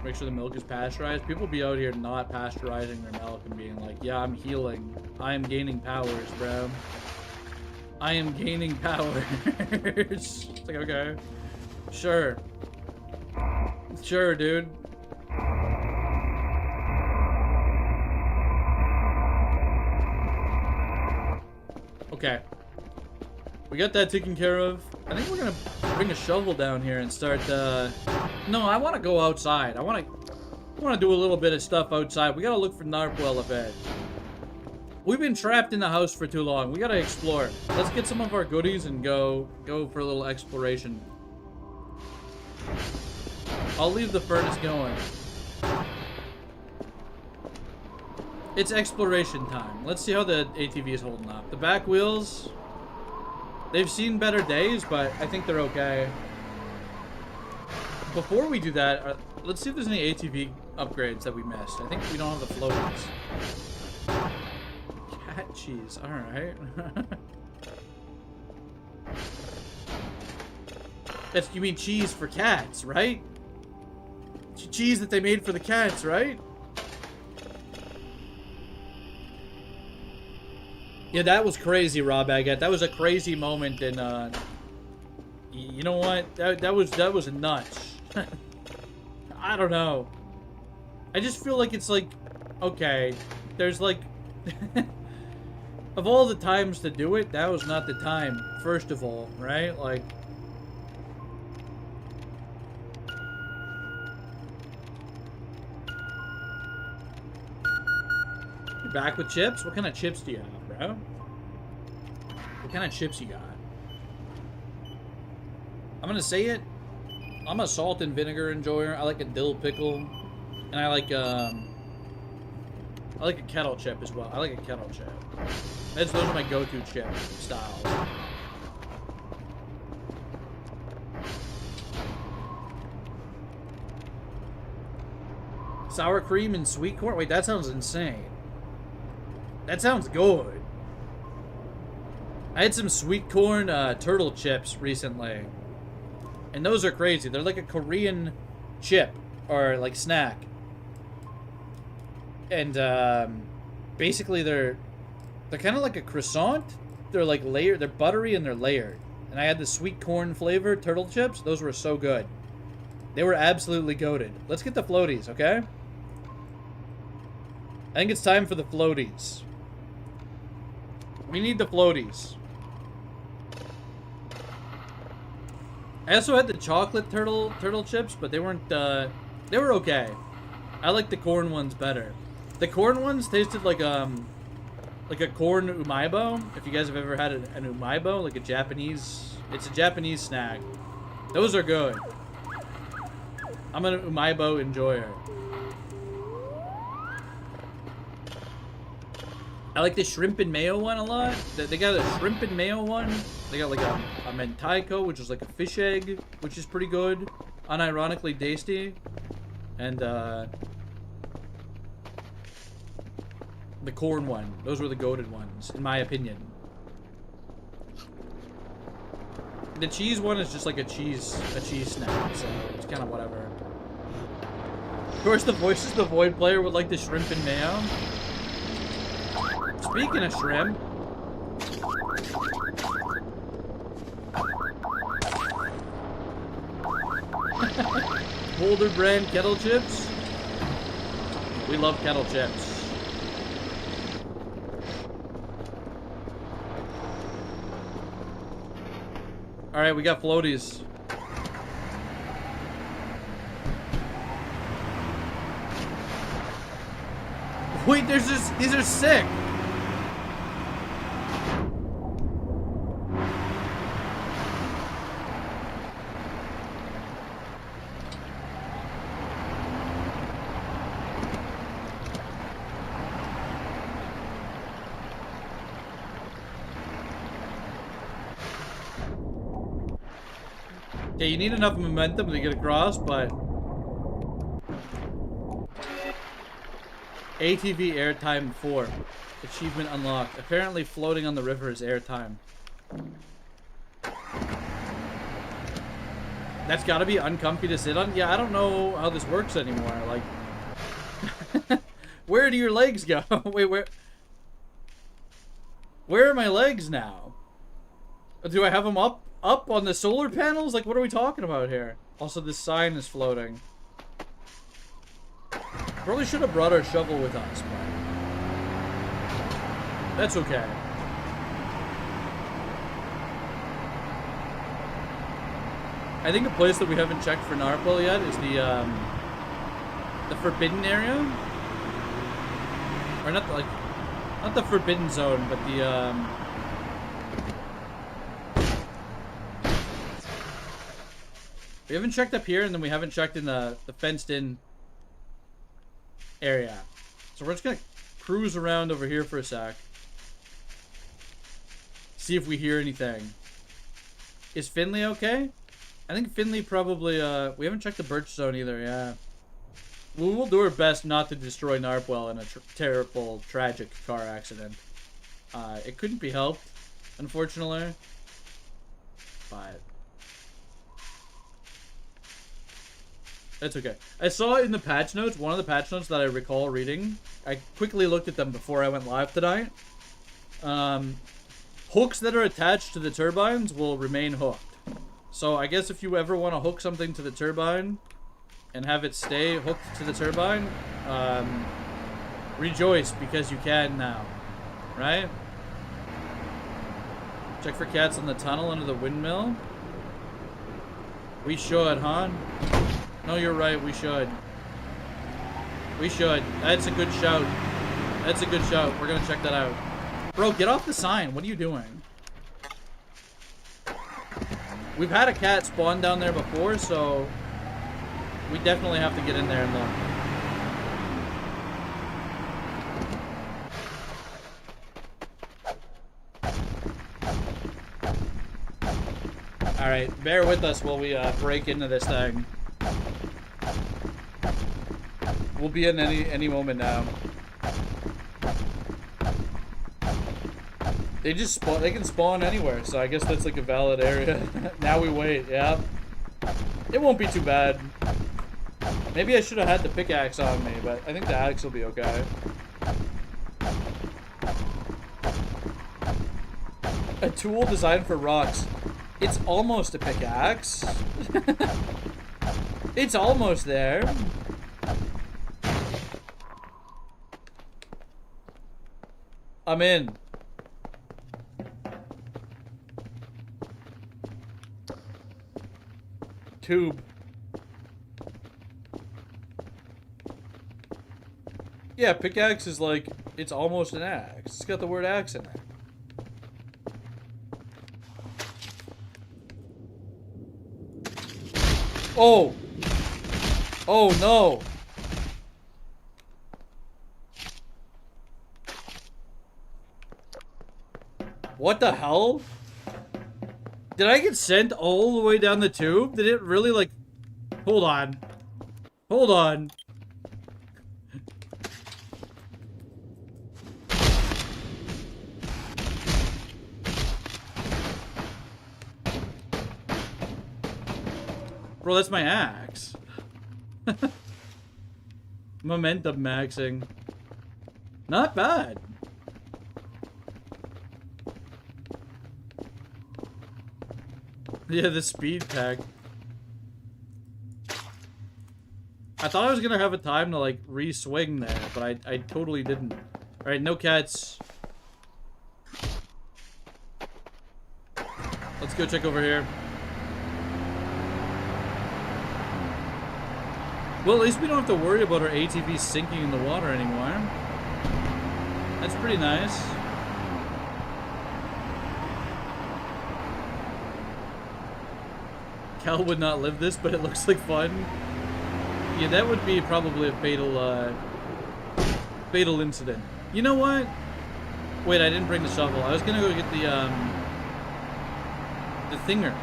Make sure the milk is pasteurized. People be out here not pasteurizing their milk and being like, yeah, I'm healing. I am gaining powers, bro. I am gaining powers. It's like, okay. Sure. Sure, dude. Okay. We got that taken care of. I think we're gonna bring a shovel down here and start, No, I want to go outside. I want to do a little bit of stuff outside. We gotta look for narwhal a bit. We've been trapped in the house for too long. We gotta explore. Let's get some of our goodies and go for a little exploration. I'll leave the furnace going. It's exploration time. Let's see how the ATV is holding up. The back wheels, they've seen better days, but I think they're okay. Before we do that, let's see if there's any ATV upgrades that we missed. I think we don't have the floaties. Cat cheese, alright. You mean cheese for cats, right? Cheese that they made for the cats, right? Yeah, that was crazy, Raw Baguette. That was a crazy moment, and you know what? That was nuts. I don't know. I just feel like it's like, okay, there's like, of all the times to do it, that was not the time. First of all, right? Like. Back with chips? What kind of chips do you have, bro? What kind of chips you got? I'm gonna say it. I'm a salt and vinegar enjoyer. I like a dill pickle, and I like a kettle chip as well. I like a kettle chip. Those are my go-to chip styles. Sour cream and sweet corn. Wait, that sounds insane. That sounds good. I had some sweet corn turtle chips recently. And those are crazy. They're like a Korean chip or like snack. And basically they're kind of like a croissant. They're like layered. They're buttery and they're layered. And I had the sweet corn flavor turtle chips. Those were so good. They were absolutely goated. Let's get the floaties, okay? I think it's time for the floaties. We need the floaties. I also had the chocolate turtle chips, but they weren't, they were okay. I like the corn ones better. The corn ones tasted like a corn umaibo. If you guys have ever had an umaibo, like a Japanese, it's a Japanese snack. Those are good. I'm an umaibo enjoyer. I like the shrimp and mayo one a lot. They got a shrimp and mayo one. They got like a mentaiko, which is like a fish egg, which is pretty good. Unironically tasty. And the corn one. Those were the goated ones, in my opinion. The cheese one is just like a cheese snack, so it's kind of whatever. Of course, the Voices the Void player would like the shrimp and mayo. Speaking of shrimp, Boulder brand kettle chips. We love kettle chips. All right, we got floaties. Wait, there's this. These are sick. Yeah, you need enough momentum to get across, but ATV airtime 4. Achievement unlocked. Apparently floating on the river is airtime. That's gotta be uncomfy to sit on? Yeah, I don't know how this works anymore. Like, where do your legs go? Wait, where are my legs now? Do I have them up on the solar panels? Like, what are we talking about here? Also, this sign is floating. Probably should have brought our shovel with us, but that's okay. I think a place that we haven't checked for narwhal yet is the forbidden area, or not the forbidden zone, but the we haven't checked up here, and then we haven't checked in the fenced-in area. So we're just gonna cruise around over here for a sec. See if we hear anything. Is Finley okay? I think Finley probably, we haven't checked the birch zone either, yeah. We'll do our best not to destroy Narwhal in a terrible, tragic car accident. It couldn't be helped, unfortunately. But that's okay. I saw in the patch notes, one of the patch notes that I recall reading, I quickly looked at them before I went live tonight. Hooks that are attached to the turbines will remain hooked. So I guess if you ever want to hook something to the turbine and have it stay hooked to the turbine, rejoice because you can now, right? Check for cats in the tunnel under the windmill. We should, huh? No, you're right, we should. We should. That's a good shout. That's a good shout. We're gonna check that out. Bro, get off the sign. What are you doing? We've had a cat spawn down there before, so we definitely have to get in there and look. Alright, bear with us while we break into this thing. We'll be in any moment now. They just spawn. They can spawn anywhere, so I guess that's like a valid area. Now we wait. Yeah, it won't be too bad. Maybe I should have had the pickaxe on me, but I think the axe will be okay. A tool designed for rocks. It's almost a pickaxe. It's almost there. I'm in. Tube. Yeah, pickaxe is like, it's almost an axe. It's got the word axe in it. Oh! Oh no! What the hell? Did I get sent all the way down the tube? Did it really like... Hold on. Hold on. Bro, that's my axe. Momentum maxing. Not bad. Yeah, the speed pack. I thought I was gonna have a time to like re-swing there, but I totally didn't. Alright, no cats. Let's go check over here. Well, at least we don't have to worry about our ATV sinking in the water anymore. That's pretty nice. Cal would not live this, but it looks like fun. Yeah, that would be probably a fatal, fatal incident. You know what? Wait, I didn't bring the shovel. I was gonna go get the thinger.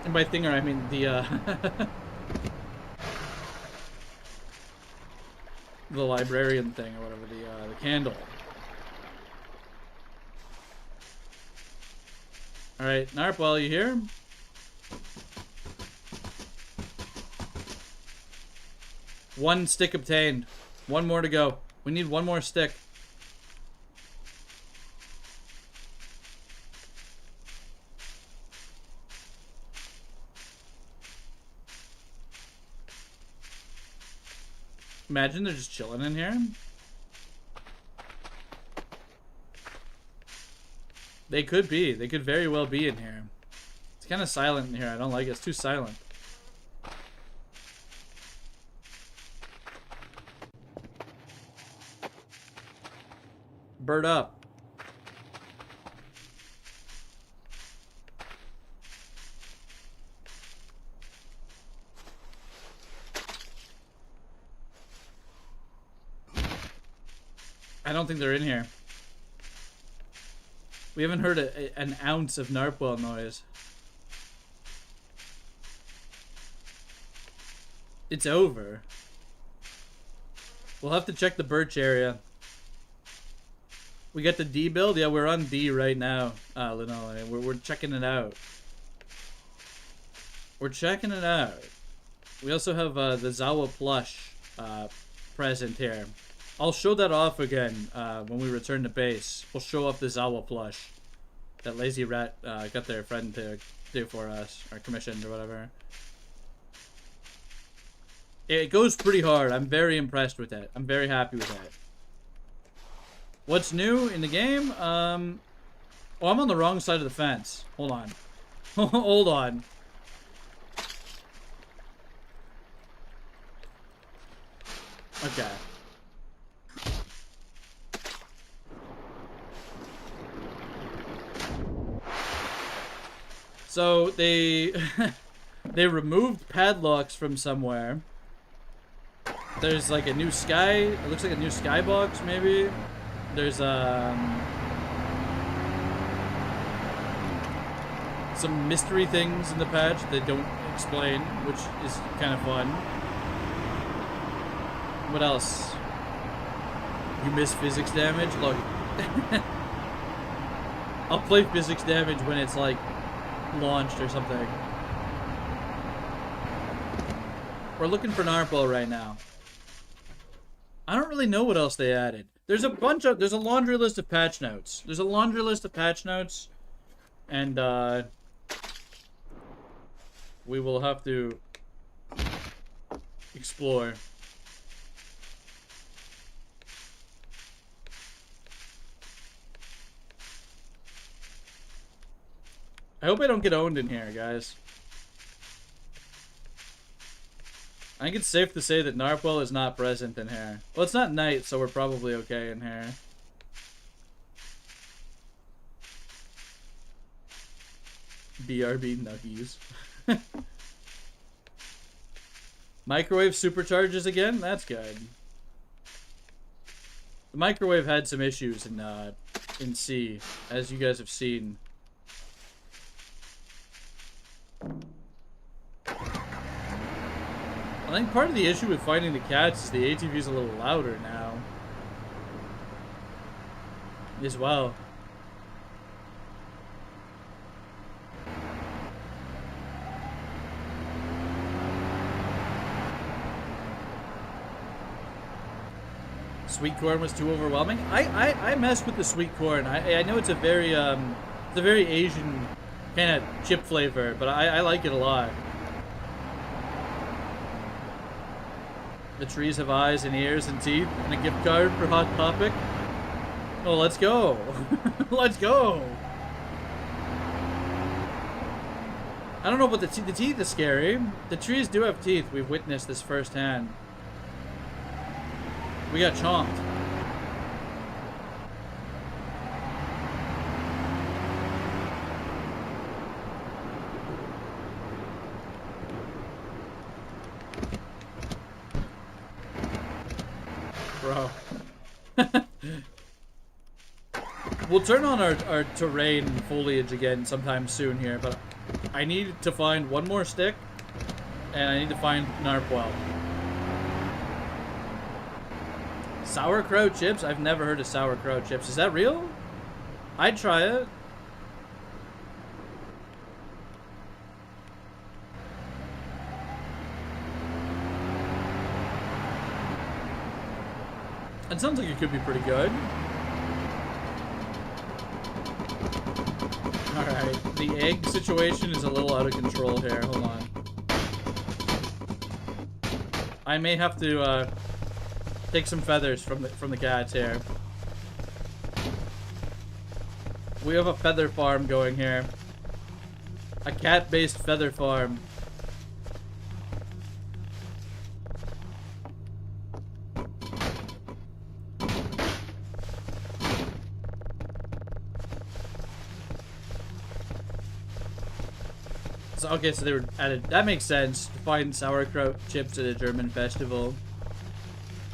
And by thinger, I mean the, the librarian thing or whatever, the candle. Alright, Narwhal, you here? One stick obtained. One more to go. We need one more stick. Imagine they're just chilling in here. They could be. They could very well be in here. It's kind of silent in here. I don't like it. It's too silent. Bird up. I don't think they're in here. We haven't heard an ounce of narwhal noise. It's over. We'll have to check the birch area. We got the D build? Yeah, we're on D right now, Linoleum. We're checking it out. We're checking it out. We also have the ZAWA plush present here. I'll show that off again when we return to base. We'll show off the ZAWA plush that Lazy Rat got their friend to do for us, or commissioned or whatever. It goes pretty hard. I'm very impressed with it. I'm very happy with that. What's new in the game? Oh, I'm on the wrong side of the fence. Hold on. Hold on. Okay. So they they removed padlocks from somewhere. There's like a new sky. It looks like a new skybox, maybe. There's some mystery things in the patch that don't explain, which is kind of fun. What else? You miss physics damage? Look. I'll play physics damage when it's like launched or something. We're looking for narwhal right now. I don't really know what else they added. There's a laundry list of patch notes. There's a laundry list of patch notes, and we will have to explore. I hope I don't get owned in here, guys. I think it's safe to say that Narwhal is not present in here. Well, it's not night, so we're probably okay in here. BRB Nuggies. Microwave supercharges again? That's good. The microwave had some issues in C, as you guys have seen. I think part of the issue with finding the cats is the ATV is a little louder now. As well. Sweet corn was too overwhelming. I messed with the sweet corn. I know it's a very Asian kind of chip flavor, but I like it a lot. The trees have eyes and ears and teeth, and a gift card for Hot Topic. Oh, let's go. Let's go. I don't know, but the teeth is scary. The trees do have teeth. We've witnessed this firsthand. We got chomped. Bro. We'll turn on our terrain foliage again sometime soon here, but I need to find one more stick, and I need to find Narwhal. Sauerkraut chips? I've never heard of sauerkraut chips. Is that real? I'd try it. It sounds like it could be pretty good. Alright, the egg situation is a little out of control here. Hold on. I may have to take some feathers from the cats here. We have a feather farm going here. A cat-based feather farm. So, okay, so they were added. That makes sense. To find sauerkraut chips at a German festival.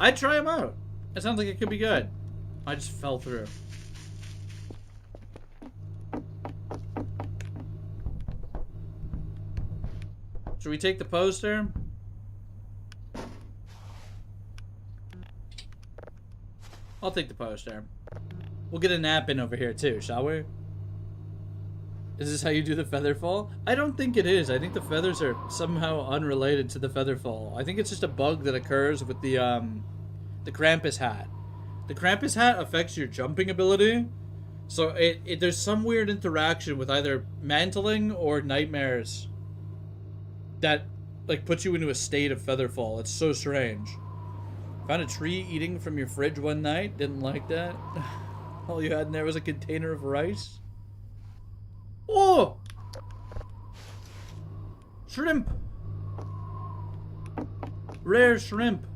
I'd try them out. It sounds like it could be good. I just fell through. Should we take the poster? I'll take the poster. We'll get a nap in over here too, shall we? Is this how you do the feather fall? I don't think it is. I think the feathers are somehow unrelated to the feather fall. I think it's just a bug that occurs with the Krampus hat. The Krampus hat affects your jumping ability. So there's some weird interaction with either mantling or nightmares that like puts you into a state of feather fall. It's so strange. Found a tree eating from your fridge one night. Didn't like that. All you had in there was a container of rice. Oh! Shrimp! Rare shrimp.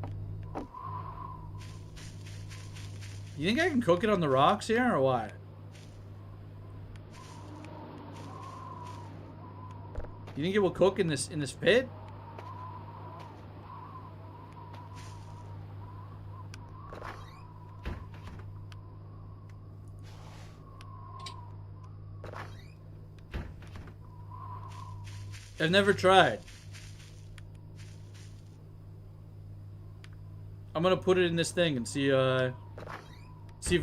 You think I can cook it on the rocks here, or what? You think it will cook in this pit? I've never tried. I'm gonna put it in this thing and see if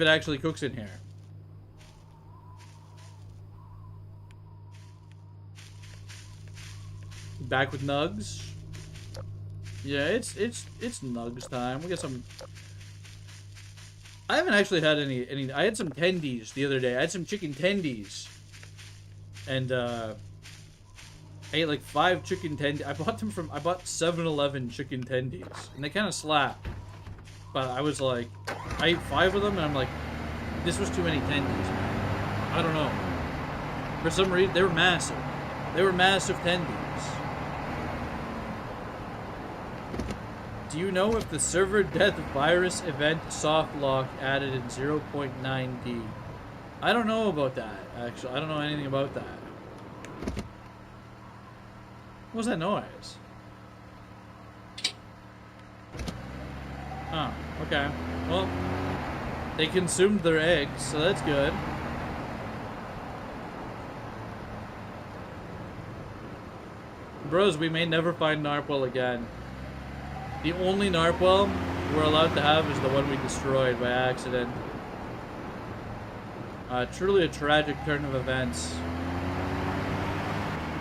it actually cooks in here. Back with Nugs. Yeah, it's Nugs time. We got some. I haven't actually had any. I had some tendies the other day. I had some chicken tendies, and I ate like 5 chicken tendies. I bought 7-Eleven chicken tendies, and they kind of slap. But I was like, I ate 5 of them, and I'm like, this was too many tendies, man. I don't know. For some reason, they were massive. They were massive tendies. Do you know if the server death virus event soft lock added in 0.9D? I don't know about that, actually. I don't know anything about that. What was that noise? Oh, okay. Well, they consumed their eggs, so that's good. Bros, we may never find Narwhal again. The only Narwhal we're allowed to have is the one we destroyed by accident. Truly a tragic turn of events.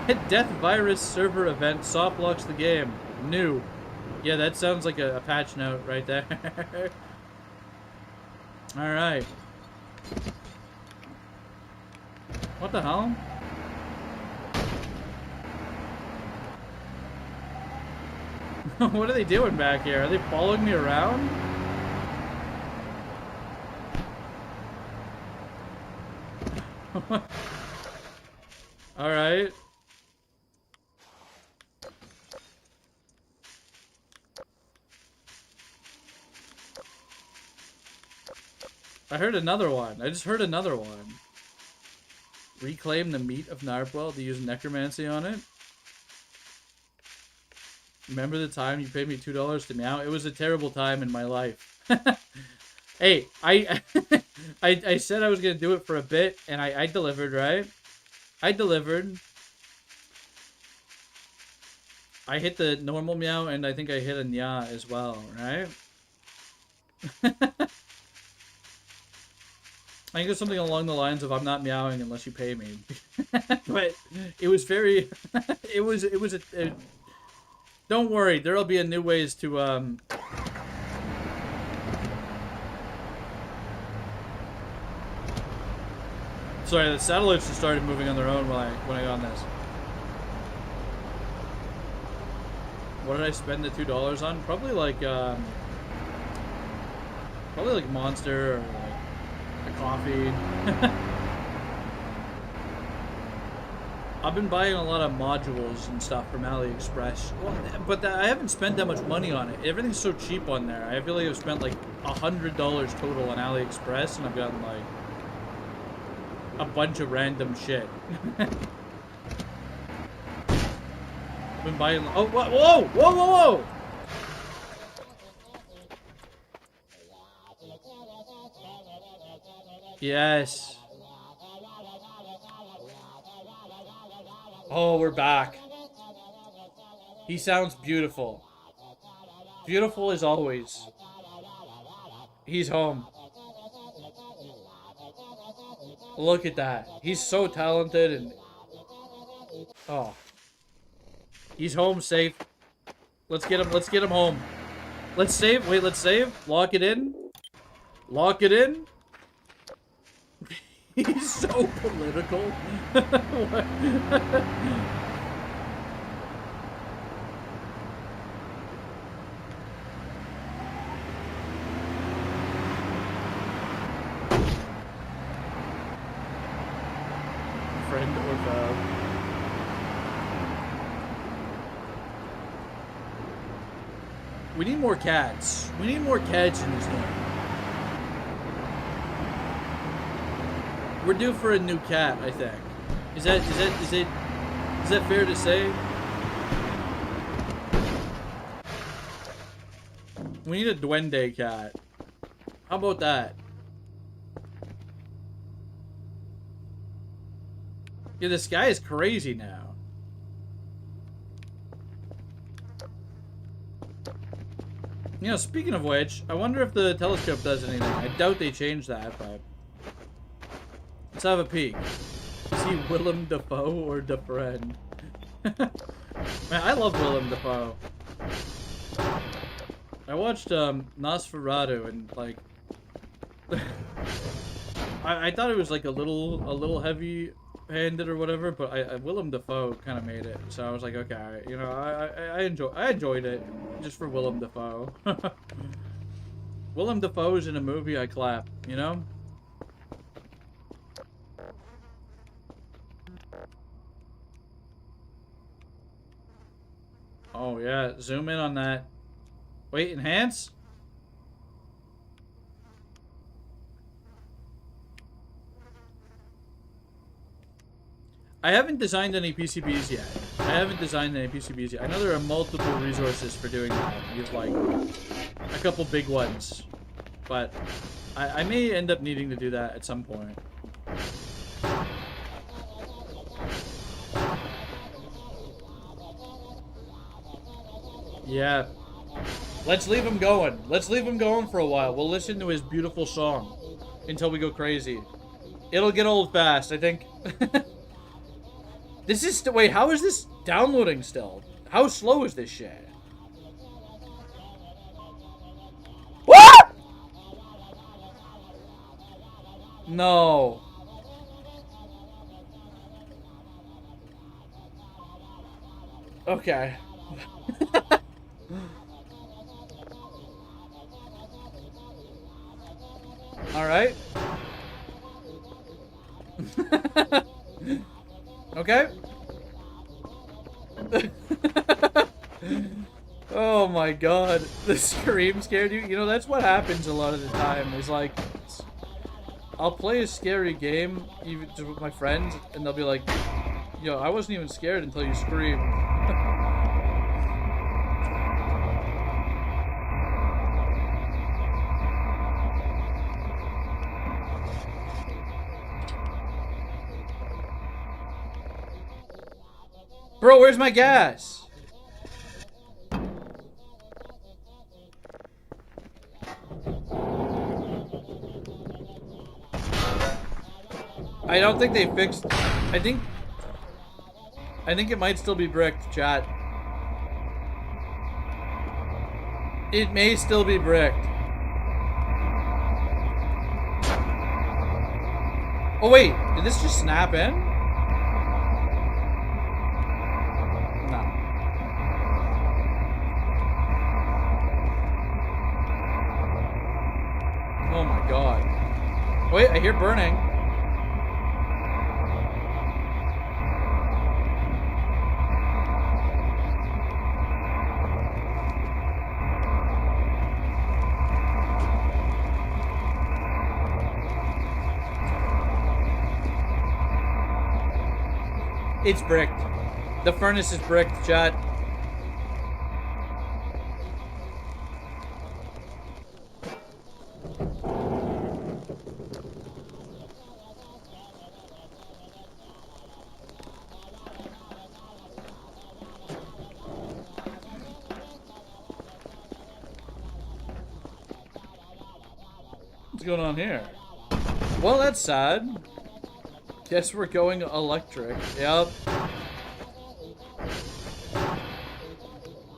Hit Death Virus server event soft locks the game. New. Yeah, that sounds like a patch note right there. Alright. What the hell? What are they doing back here? Are they following me around? Alright. I heard another one. I just heard another one. Reclaim the meat of Narwhal to use necromancy on it. Remember the time you paid me $2 to meow? It was a terrible time in my life. Hey, I said I was gonna do it for a bit, and I delivered, right? I delivered. I hit the normal meow, and I think I hit a nya as well, right? I think it's something along the lines of I'm not meowing unless you pay me. But it was very it was a don't worry, there'll be a new ways to sorry, the satellites just started moving on their own when I got on this. What did I spend the $2 on? Probably like Monster or like a coffee. I've been buying a lot of modules and stuff from AliExpress. Well, but I haven't spent that much money on it. Everything's so cheap on there. I feel like I've spent like $100 total on AliExpress, and I've gotten like a bunch of random shit. I've been buying. Oh, whoa, whoa, whoa, whoa, whoa! Yes. Oh, we're back. He sounds beautiful. Beautiful as always. He's home. Look at that. He's so talented and... Oh. He's home safe. Let's get him home. Let's save. Wait, let's save. Lock it in. Lock it in. He's so political. Friend or foe. We need more cats. We need more cats in this game. We're due for a new cat, I think. Is that fair to say? We need a duende cat. How about that? Yeah, this guy is crazy now. You know, speaking of which, I wonder if the telescope does anything. I doubt they changed that, but... Let's have a peek. Is he Willem Dafoe or DeFriend? Man, I love Willem Dafoe. I watched Nosferatu, and like I thought it was like a little heavy-handed or whatever, but Willem Dafoe kind of made it, so I was like, okay, you know, I enjoyed it just for Willem Dafoe. Willem Dafoe's in a movie, I clap, you know. Oh yeah, zoom in on that. Wait, enhance? I haven't designed any PCBs yet. I know there are multiple resources for doing that. You have like a couple big ones. But I may end up needing to do that at some point. Yeah. Let's leave him going. Let's leave him going for a while. We'll listen to his beautiful song until we go crazy. It'll get old fast, I think. This is wait, how is this downloading still? How slow is this shit? What? No. Okay. All right. Okay. Oh my god. The scream scared you? You know, that's what happens a lot of the time. Is like, I'll play a scary game even with my friends, and they'll be like, yo, I wasn't even scared until you screamed. Bro, where's my gas? I don't think they fixed... I think it might still be bricked, chat. It may still be bricked. Oh wait, did this just snap in? Oh my god. Wait, I hear burning. It's bricked. The furnace is bricked, chat. What's going on here? Well, that's sad. Guess we're going electric. Yep.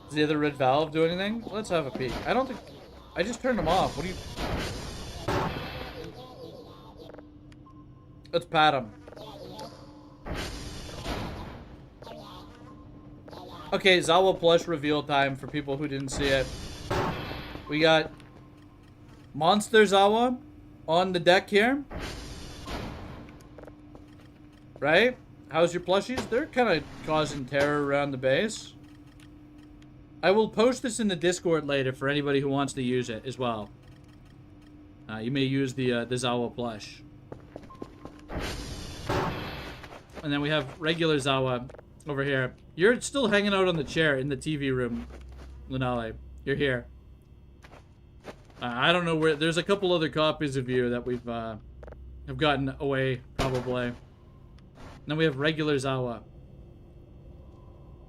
Does the other red valve do anything? Let's have a peek. I don't think... I just turned them off. What do you... Let's pat them. Okay, ZAWA Plush reveal time for people who didn't see it. We got Monster ZAWA on the deck here. Right? How's your plushies? They're kind of causing terror around the base. I will post this in the Discord later for anybody who wants to use it as well. You may use the ZAWA Plush. And then we have regular ZAWA over here. You're still hanging out on the chair in the TV room, Lunale. You're here. I don't know where... There's a couple other copies of you that we've have gotten away, probably. Then we have regular ZAWA.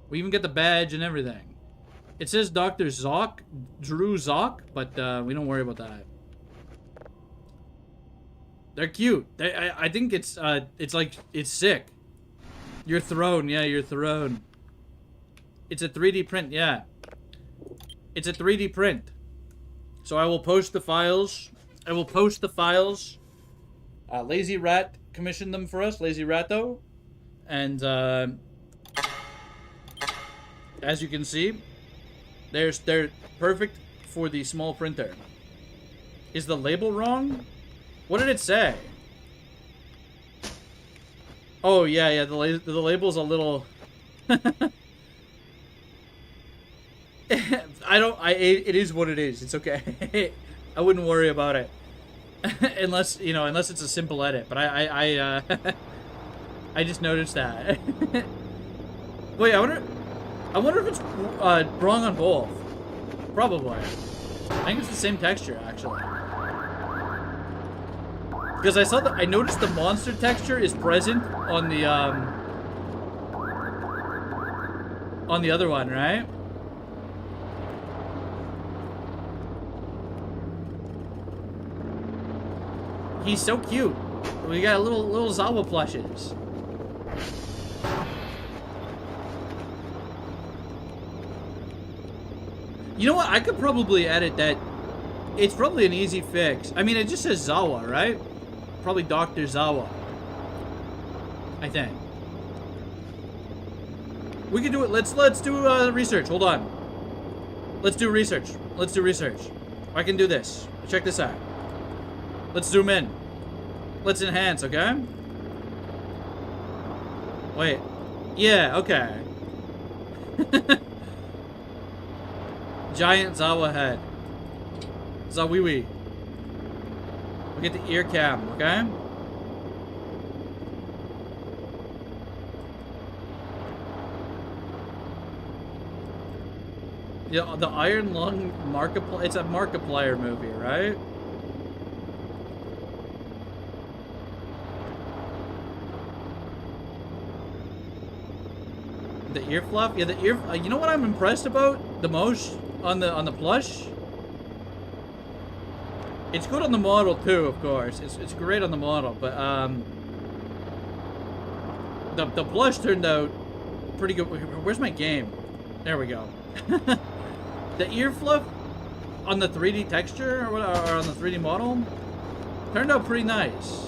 We even get the badge and everything. It says Dr. Zoc, Drew Zoc, but we don't worry about that. They're cute. I think it's like, it's sick. Your throne, yeah, your throne. It's a 3D print, yeah. It's a 3D print. So I will post the files I will post the files. Lazy Rat commissioned them for us, Lazy Ratto. And as you can see, they're perfect for the small printer. Is the label wrong? What did it say? Oh yeah, the label's a little. It is what it is. It's okay. I wouldn't worry about it. unless it's a simple edit. But I just noticed that. Wait, I wonder if it's wrong on both. Probably. I think it's the same texture, actually. Because I noticed the monster texture is present on the other one, right? He's so cute. We got little ZAWA plushes. You know what? I could probably edit that. It's probably an easy fix. I mean, it just says ZAWA, right? Probably Dr. ZAWA. I think. We can do it. Let's do research. Hold on. Let's do research. Let's do research. I can do this. Check this out. Let's zoom in. Let's enhance, okay? Wait. Yeah, okay. Giant ZAWA head. Zawiwi. We get the ear cam, okay? Yeah, the Iron Lung Markiplier. It's a Markiplier movie, right? The ear fluff? Yeah, the ear. You know what I'm impressed about the most on the plush? It's good on the model too, of course. It's great on the model, but the plush turned out pretty good. Where's my game? There we go. The ear fluff on the 3D texture or on the 3D model turned out pretty nice.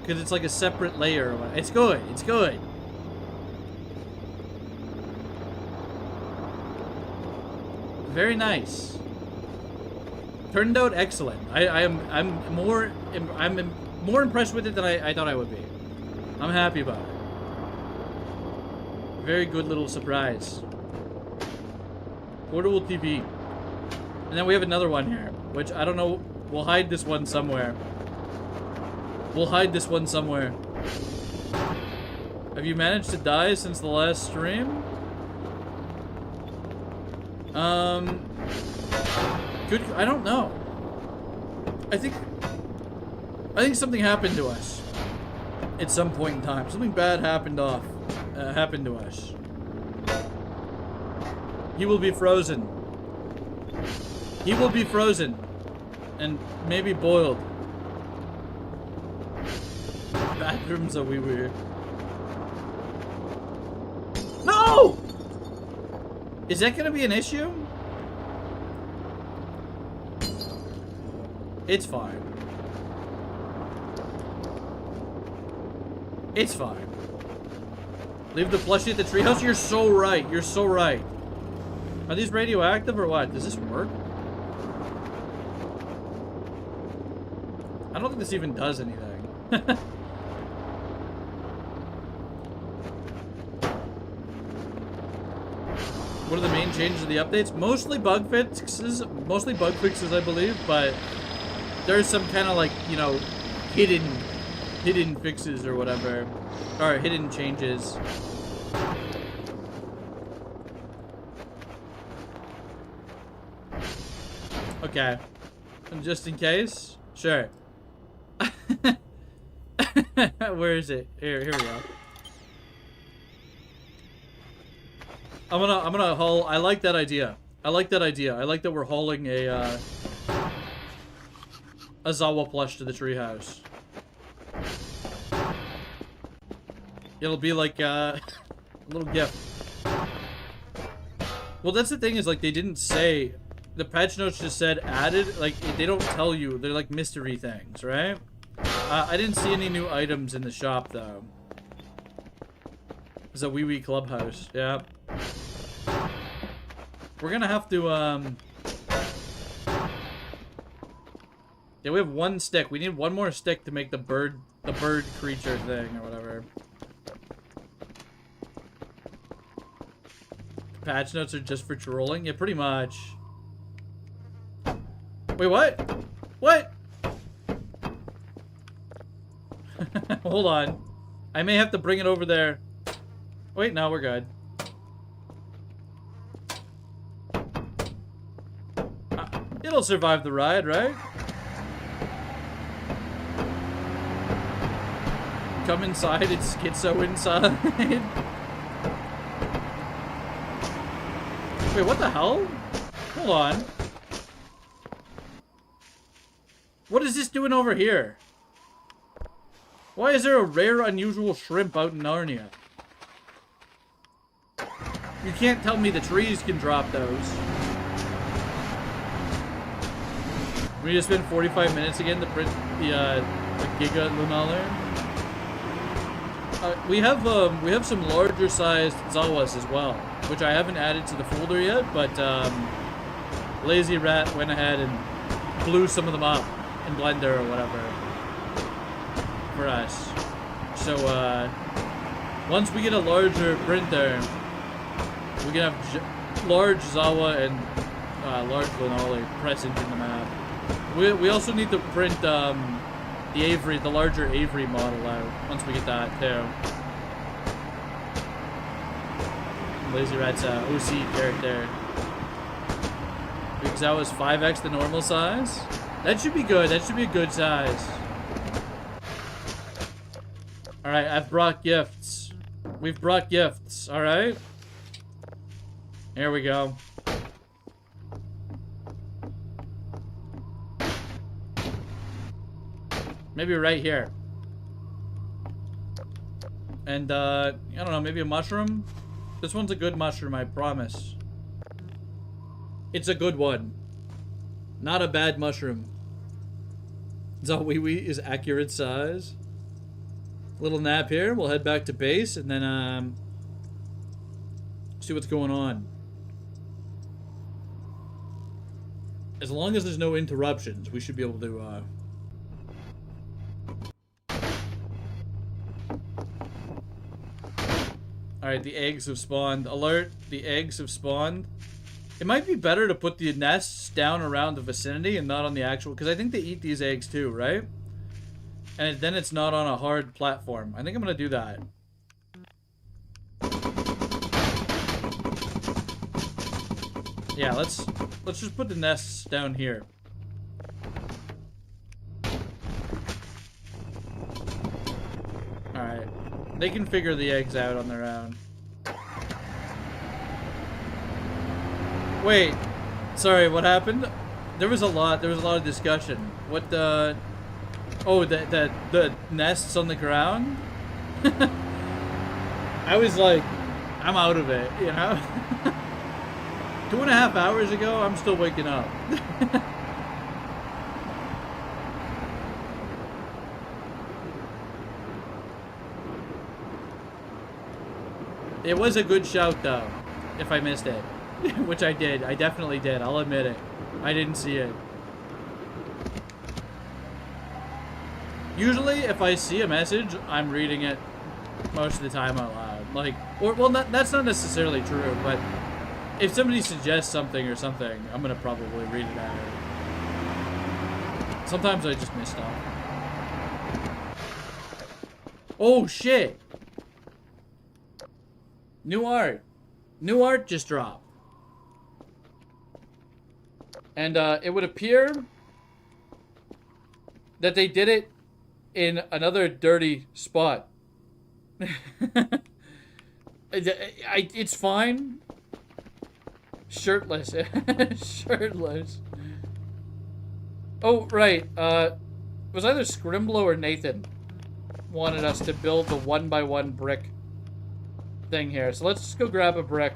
Because it's like a separate layer. It's good. It's good. Very nice. Turned out excellent. I'm more impressed with it than I thought I would be. I'm happy about it. Very good little surprise. Portable TV. And then we have another one here, which I don't know. We'll hide this one somewhere. We'll hide this one somewhere. Have you managed to die since the last stream? Good. I don't know. I think something happened to us at some point in time. Something bad happened to us. He will be frozen. He will be frozen, and maybe boiled. Bathrooms are weird. No! Is that gonna be an issue? It's fine. It's fine. Leave the plushie at the treehouse? You're so right. You're so right. Are these radioactive or what? Does this work? I don't think this even does anything. What are the main changes of the updates? Mostly bug fixes, I believe, but there's some kind of like, you know, hidden fixes or whatever, or hidden changes. Okay, and just in case, sure. Where is it? Here we go. I'm gonna haul. I like that idea. I like that idea. I like that we're hauling a ZAWA plush to the treehouse. It'll be like a little gift. Well, that's the thing is, like, they didn't say the patch notes just said added. Like, they don't tell you. They're like mystery things, right? I didn't see any new items in the shop, though. It's a wee clubhouse. Yeah. We're gonna have to, yeah, we have one stick. We need one more stick to make the bird creature thing, or whatever. Patch notes are just for trolling? Yeah, pretty much. Wait, what? What? Hold on. I may have to bring it over there. Wait, no, we're good. It'll survive the ride, right? Come inside, it's schizo inside. Wait, what the hell? Hold on. What is this doing over here? Why is there a rare, unusual shrimp out in Narnia? You can't tell me the trees can drop those. We need to spend 45 minutes again to print the Giga Lunaler. We have some larger sized ZAWAs as well, which I haven't added to the folder yet, but Lazy Rat went ahead and blew some of them up in Blender or whatever for us. So once we get a larger printer, we can have large ZAWA and large Lunali present in the map. We also need to print the larger Avery model out once we get that too. Lazy Rat's OC character. Because that was 5x the normal size. That should be good. That should be a good size. Alright, I've brought gifts. We've brought gifts, alright? Here we go. Maybe right here. And, I don't know, maybe a mushroom? This one's a good mushroom, I promise. It's a good one. Not a bad mushroom. Zawiwi is accurate size. Little nap here. We'll head back to base and then, see what's going on. As long as there's no interruptions, we should be able to, Alright, the eggs have spawned. Alert, the eggs have spawned. It might be better to put the nests down around the vicinity and not on the actual... Because I think they eat these eggs too, right? And then it's not on a hard platform. I think I'm going to do that. Yeah, let's just put the nests down here. Alright. They can figure the eggs out on their own. Wait. Sorry, what happened? There was a lot of discussion. What the... Oh, the nests on the ground? I was like, I'm out of it, you know? 2.5 hours ago, I'm still waking up. It was a good shout, though, if I missed it. Which I did. I definitely did. I'll admit it. I didn't see it. Usually, if I see a message, I'm reading it most of the time out loud. Like, well, that's not necessarily true, but if somebody suggests something or something, I'm gonna probably read it out. Sometimes I just miss stuff. Oh, shit! New art. New art just dropped. And it would appear that they did it in another dirty spot. It's fine. Shirtless. Shirtless. Oh, right. It was either Scrimblow or Nathan wanted us to build the 1x1 brick thing here. So let's just go grab a brick.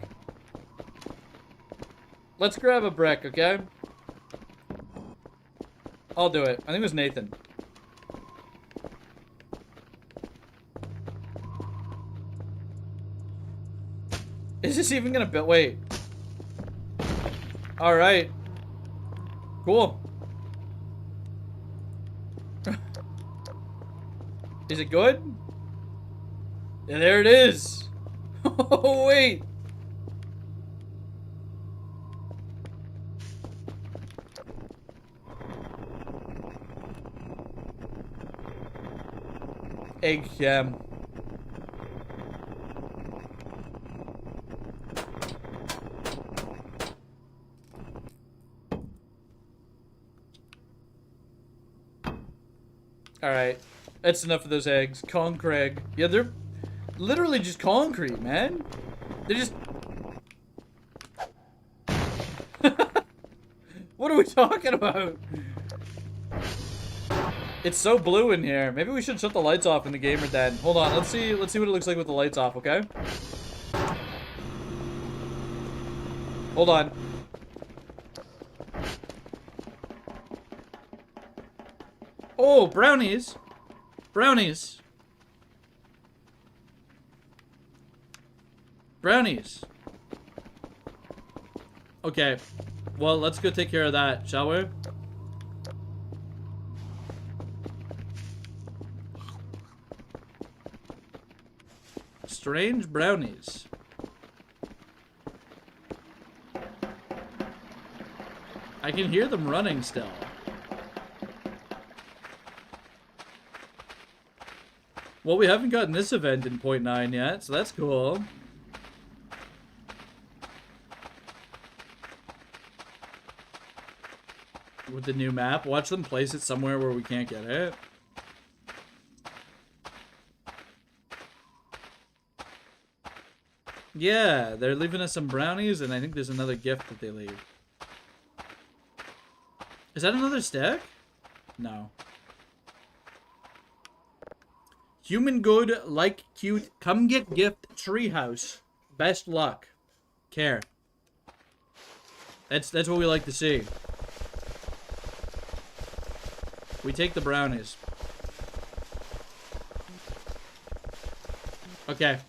Let's grab a brick, okay? I'll do it. I think it was Nathan. Is this even gonna build? Wait. Alright. Cool. Is it good? Yeah, there it is. Oh, wait. Egg jam. Alright. That's enough of those eggs. Concrete. Yeah, they're literally just concrete, man. They're just... What are we talking about? It's so blue in here. Maybe we should shut the lights off in the gamer den. Hold on, let's see what it looks like with the lights off, okay? Hold on. Oh, brownies. Brownies. Brownies. Okay. Well, let's go take care of that, shall we? Strange brownies. I can hear them running still. Well, we haven't gotten this event in 0.9 yet, so that's cool. With the new map, watch them place it somewhere where we can't get it. Yeah, they're leaving us some brownies, and I think there's another gift that they leave. Is that another stick? No. Human good, like cute, come get gift, treehouse. Best luck. Care. That's what we like to see. We take the brownies. Okay.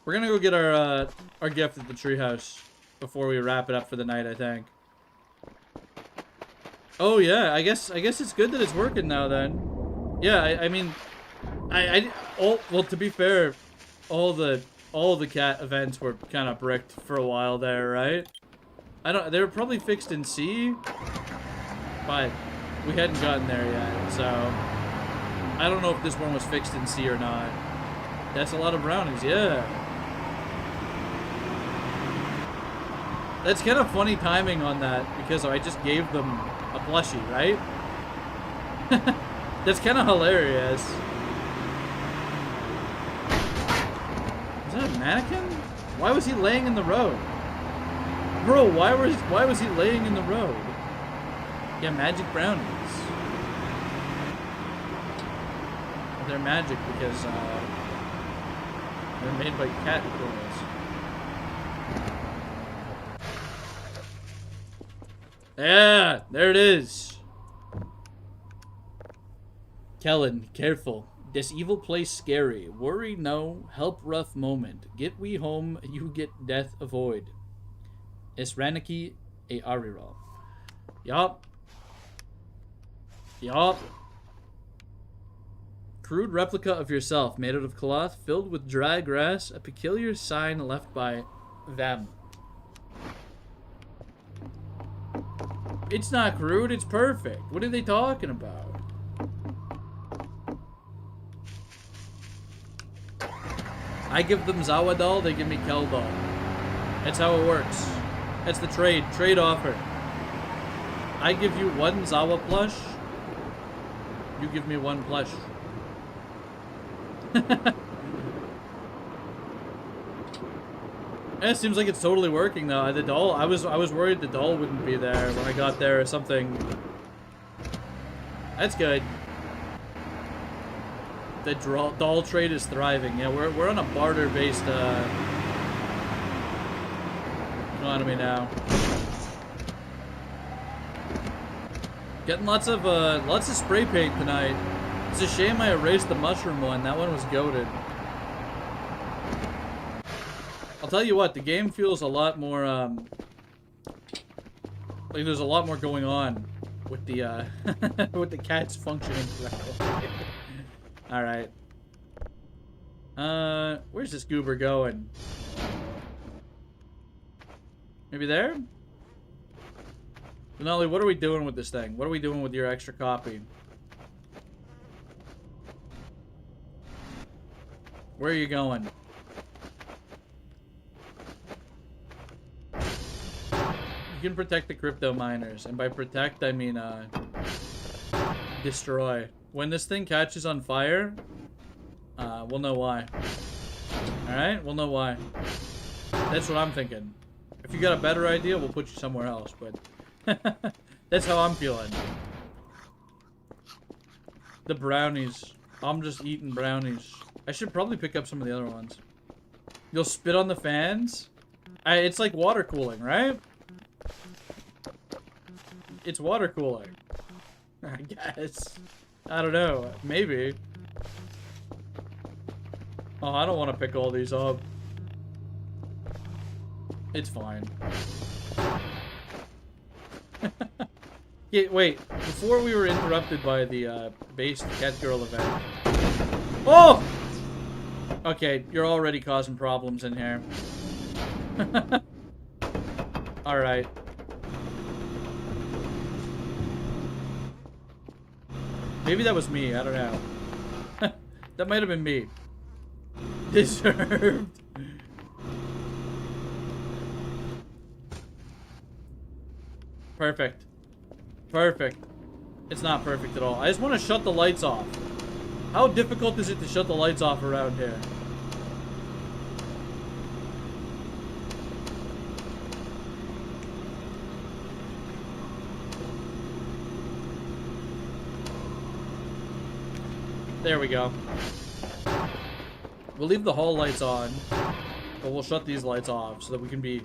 We're gonna go get our gift at the treehouse before we wrap it up for the night, I think. Oh yeah, I guess it's good that it's working now then. Yeah, I mean, well, to be fair, all the cat events were kind of bricked for a while there, right? They were probably fixed in C, but we hadn't gotten there yet, so I don't know if this one was fixed in C or not. That's a lot of brownies, yeah. That's kind of funny timing on that, because I just gave them a plushie, right? That's kind of hilarious. Is that a mannequin? Why was he laying in the road? Bro, why was he laying in the road? Yeah, magic brownies. They're magic because they're made by cat toys. Yeah, there it is. Kellen, careful. This evil place scary. Worry no, help rough moment. Get we home, you get death avoid. Esraniki e Ariral. Yup. Yup. Crude replica of yourself, made out of cloth, filled with dry grass, a peculiar sign left by them. It's not crude, it's perfect. What are they talking about? I give them ZAWA doll, they give me Kel doll. That's how it works. That's the trade offer. I give you one ZAWA plush, you give me one plush. It seems like it's totally working though. The doll, I was worried the doll wouldn't be there when I got there or something. That's good. The doll trade is thriving. Yeah, we're on a barter based economy now. Getting lots of spray paint tonight. It's a shame I erased the mushroom one. That one was goated. I'll tell you what, the game feels a lot more, like there's a lot more going on with the, with the cats functioning correctly. Alright. Where's this goober going? Maybe there? Denali, what are we doing with this thing? What are we doing with your extra copy? Where are you going? You can protect the crypto miners, and by protect I mean destroy. When this thing catches on fire, we'll know why. Alright? We'll know why. That's what I'm thinking. If you got a better idea, we'll put you somewhere else, but that's how I'm feeling. The brownies. I'm just eating brownies. I should probably pick up some of the other ones. You'll spit on the fans? It's like water cooling, right? It's water cooling. I guess. I don't know. Maybe. Oh, I don't want to pick all these up. It's fine. Yeah, wait. Before we were interrupted by the base cat girl event. Oh! Okay, you're already causing problems in here. Alright. Maybe that was me, I don't know. That might have been me. Deserved. Perfect. Perfect. It's not perfect at all. I just want to shut the lights off. How difficult is it to shut the lights off around here? There we go. We'll leave the hall lights on, but we'll shut these lights off so that we can be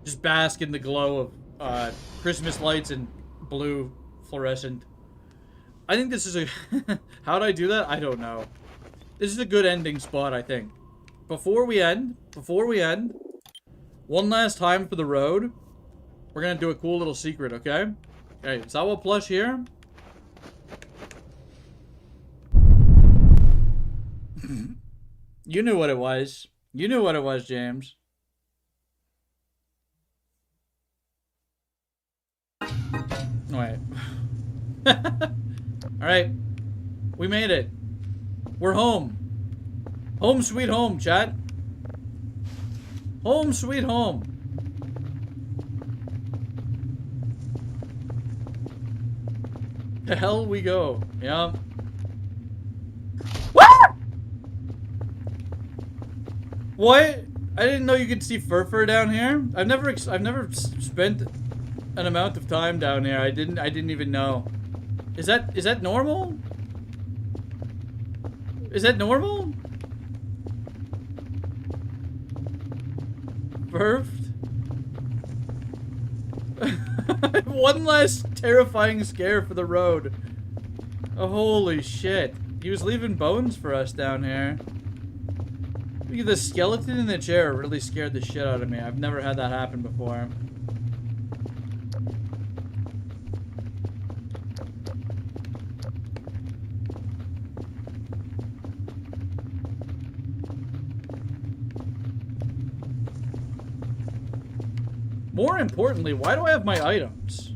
just bask in the glow of Christmas lights and blue fluorescent. I think this is a... How'd I do that? I don't know. This is a good ending spot, I think. Before we end, one last time for the road, we're gonna do a cool little secret, okay? Okay, ZAWA Plush here. You knew what it was. You knew what it was, James. Wait. Alright. We made it. We're home. Home sweet home, chat. Home sweet home. The hell we go. Yeah. What? What? I didn't know you could see fur down here. I've never spent an amount of time down here. I didn't even know. Is that normal? Is that normal? Perfed. One last terrifying scare for the road. Oh, holy shit. He was leaving bones for us down here. Look at the skeleton in the chair really scared the shit out of me. I've never had that happen before. More importantly, why do I have my items?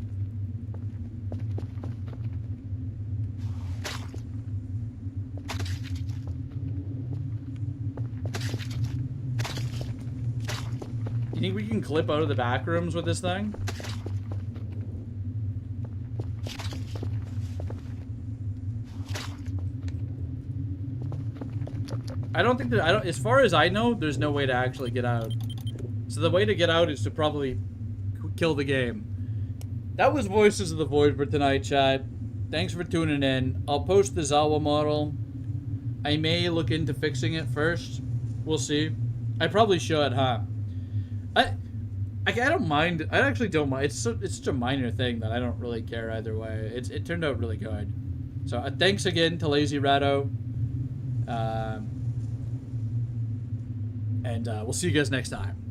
You think we can clip out of the back rooms with this thing? I don't think that, as far as I know, there's no way to actually get out. So the way to get out is to probably kill the game. That was Voices of the Void for tonight, chat. Thanks for tuning in. I'll post the ZAWA model. I may look into fixing it first. We'll see. I probably should, huh? I don't mind. I actually don't mind. It's such a minor thing that I don't really care either way. It turned out really good. So thanks again to Lazy Ratto. And we'll see you guys next time.